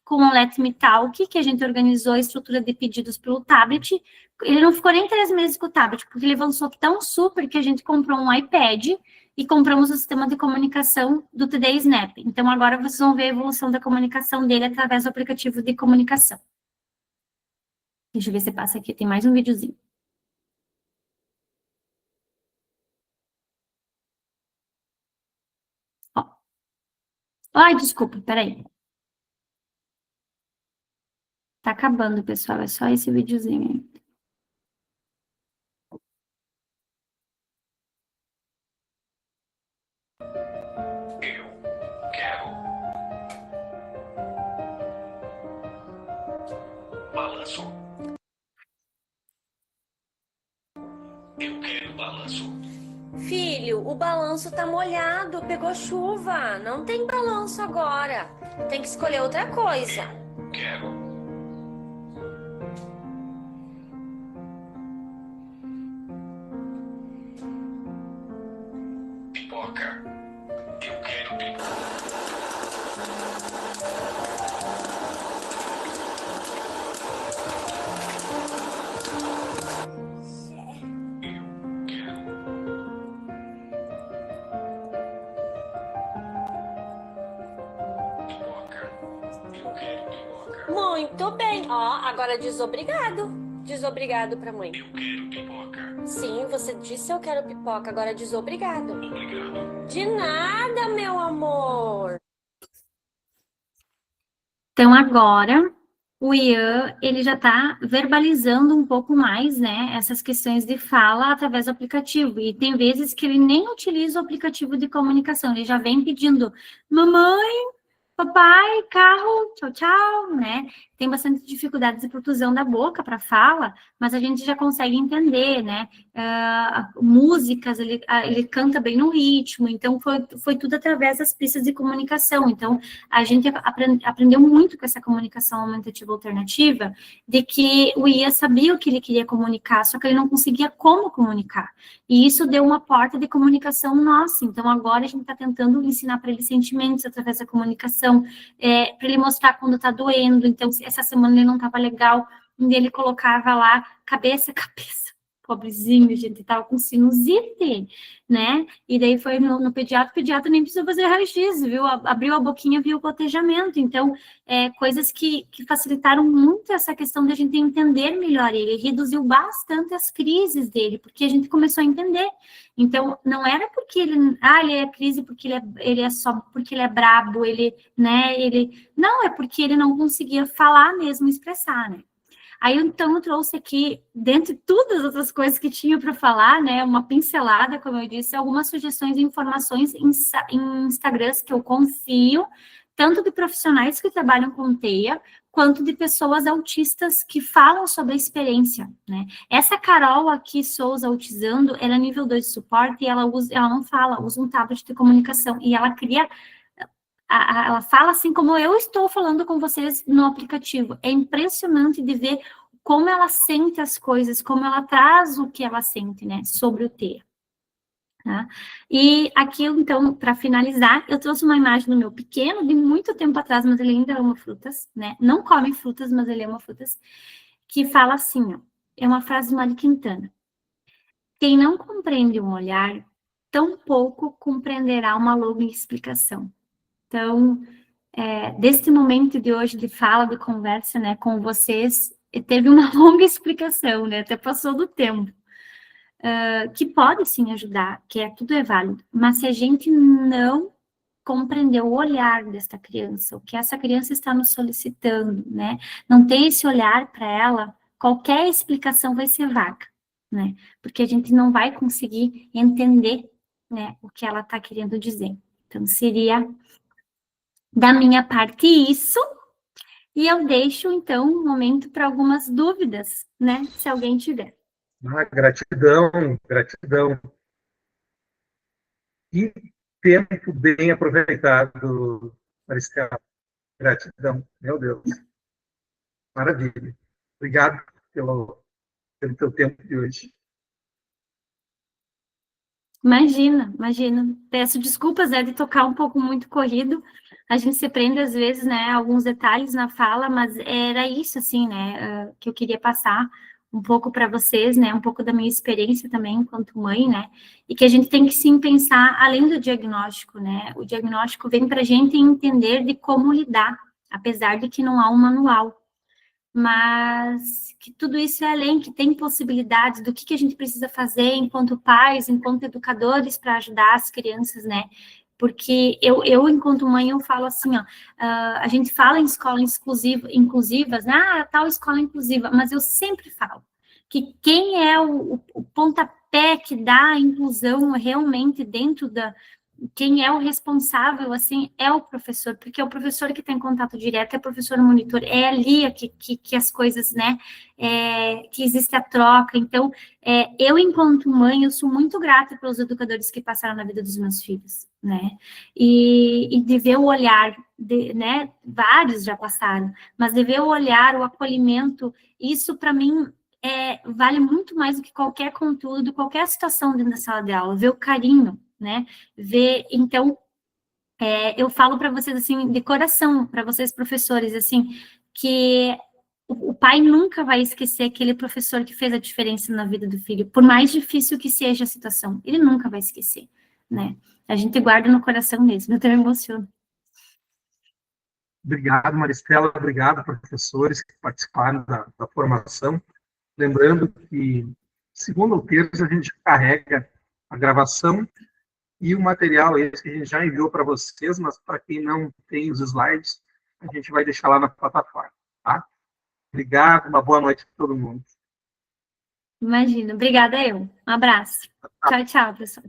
com o Let Me Talk, que a gente organizou a estrutura de pedidos pelo tablet. Ele não ficou nem 3 meses com o tablet, porque ele avançou tão super que a gente comprou um iPad e compramos o sistema de comunicação do TD Snap. Então, agora vocês vão ver a evolução da comunicação dele através do aplicativo de comunicação. Deixa eu ver se passa aqui, tem mais um videozinho. Ó. Ai, desculpa, peraí. Tá acabando, pessoal, é só esse videozinho aí. Balanço. Eu quero balanço. Filho, o balanço tá molhado, pegou chuva. Não tem balanço agora. Tem que escolher outra coisa. Quero. Pipoca. pipoca. Eu quero pipoca. Muito bem. Ó, agora diz obrigado. Diz obrigado pra mãe. Eu quero pipoca. Sim, você disse eu quero pipoca. Agora diz obrigado. Obrigado. De nada, meu amor. Então, agora, o Ian, ele já está verbalizando um pouco mais, né, essas questões de fala através do aplicativo. E tem vezes que ele nem utiliza o aplicativo de comunicação, ele já vem pedindo, mamãe, papai, carro, tchau, tchau, né? Tem bastante dificuldades de protusão da boca para fala, mas a gente já consegue entender, né? Músicas, ele canta bem no ritmo, então foi tudo através das pistas de comunicação. Então, a gente aprendeu muito com essa comunicação aumentativa alternativa, de que o Ian sabia o que ele queria comunicar, só que ele não conseguia como comunicar. E isso deu uma porta de comunicação nossa. Então, agora a gente está tentando ensinar para ele sentimentos através da comunicação, para ele mostrar quando está doendo. Então, essa semana ele não estava legal, e ele colocava lá, cabeça, pobrezinho, gente, estava com sinusite, né? E daí foi no pediatra, o pediatra nem precisou fazer raio-x, viu? Abriu a boquinha, viu o gotejamento. Então, coisas que facilitaram muito essa questão de a gente entender melhor ele, reduziu bastante as crises dele, porque a gente começou a entender. Então, não era porque ele é crise porque ele é só porque ele é brabo, não, é porque ele não conseguia falar mesmo, expressar, né? Aí, então, eu trouxe aqui, dentre todas as outras coisas que tinha para falar, né, uma pincelada, como eu disse, algumas sugestões e informações em Instagrams que eu confio, tanto de profissionais que trabalham com TEA, quanto de pessoas autistas que falam sobre a experiência, né? Essa Carol aqui, Souza, autizando, ela é nível 2 de suporte e ela não fala, usa um tablet de comunicação, e ela cria... Ela fala assim como eu estou falando com vocês no aplicativo. É impressionante de ver como ela sente as coisas, como ela traz o que ela sente, né, sobre o TEA. Tá? E aqui, então, para finalizar, eu trouxe uma imagem do meu pequeno, de muito tempo atrás, mas ele ainda ama frutas, né? Não come frutas, mas ele ama frutas, que fala assim, ó, é uma frase do Mário Quintana. Quem não compreende um olhar, tampouco compreenderá uma longa explicação. Então, deste momento de hoje de fala, de conversa, né, com vocês, teve uma longa explicação, né, até passou do tempo, que pode sim ajudar, que tudo é válido, mas se a gente não compreender o olhar desta criança, o que essa criança está nos solicitando, né, não ter esse olhar para ela, qualquer explicação vai ser vaga, né, porque a gente não vai conseguir entender, né, o que ela está querendo dizer. Então, seria... Da minha parte, isso, e eu deixo, então, um momento para algumas dúvidas, né, se alguém tiver. Gratidão, gratidão. Que tempo bem aproveitado, Maristela. Gratidão, meu Deus. Maravilha. Obrigado pelo teu tempo de hoje. Imagina. Peço desculpas, de tocar um pouco muito corrido. A gente se prende, às vezes, né, alguns detalhes na fala, mas era isso, assim, né, que eu queria passar um pouco para vocês, né, um pouco da minha experiência também enquanto mãe, né, e que a gente tem que, sim, pensar além do diagnóstico, né, o diagnóstico vem para a gente entender de como lidar, apesar de que não há um manual, mas que tudo isso é além, que tem possibilidades do que a gente precisa fazer enquanto pais, enquanto educadores, para ajudar as crianças, né? Porque eu, enquanto mãe, eu falo assim, ó, a gente fala em escolas inclusivas, né? Tal escola inclusiva, mas eu sempre falo que quem é o pontapé que dá a inclusão realmente dentro quem é o responsável, assim, é o professor, porque é o professor que tem contato direto, é o professor monitor, é ali que as coisas, né, que existe a troca. Então, eu, enquanto mãe, eu sou muito grata pelos educadores que passaram na vida dos meus filhos, né, e de ver o olhar, né, vários já passaram, mas de ver o olhar, o acolhimento, isso, para mim, vale muito mais do que qualquer conteúdo, qualquer situação dentro da sala de aula, ver o carinho, né? Então, eu falo para vocês, assim, de coração, para vocês professores, assim, que o pai nunca vai esquecer aquele professor que fez a diferença na vida do filho, por mais difícil que seja a situação, ele nunca vai esquecer, né? A gente guarda no coração mesmo, eu também me emociono. Obrigado, Maristela, obrigado, professores que participaram da formação. Lembrando que, segunda ou terça, a gente carrega a gravação e o material esse que a gente já enviou para vocês, mas para quem não tem os slides, a gente vai deixar lá na plataforma, tá? Obrigado, uma boa noite para todo mundo. Imagina, obrigada eu. Um abraço. Tchau, tchau, pessoal.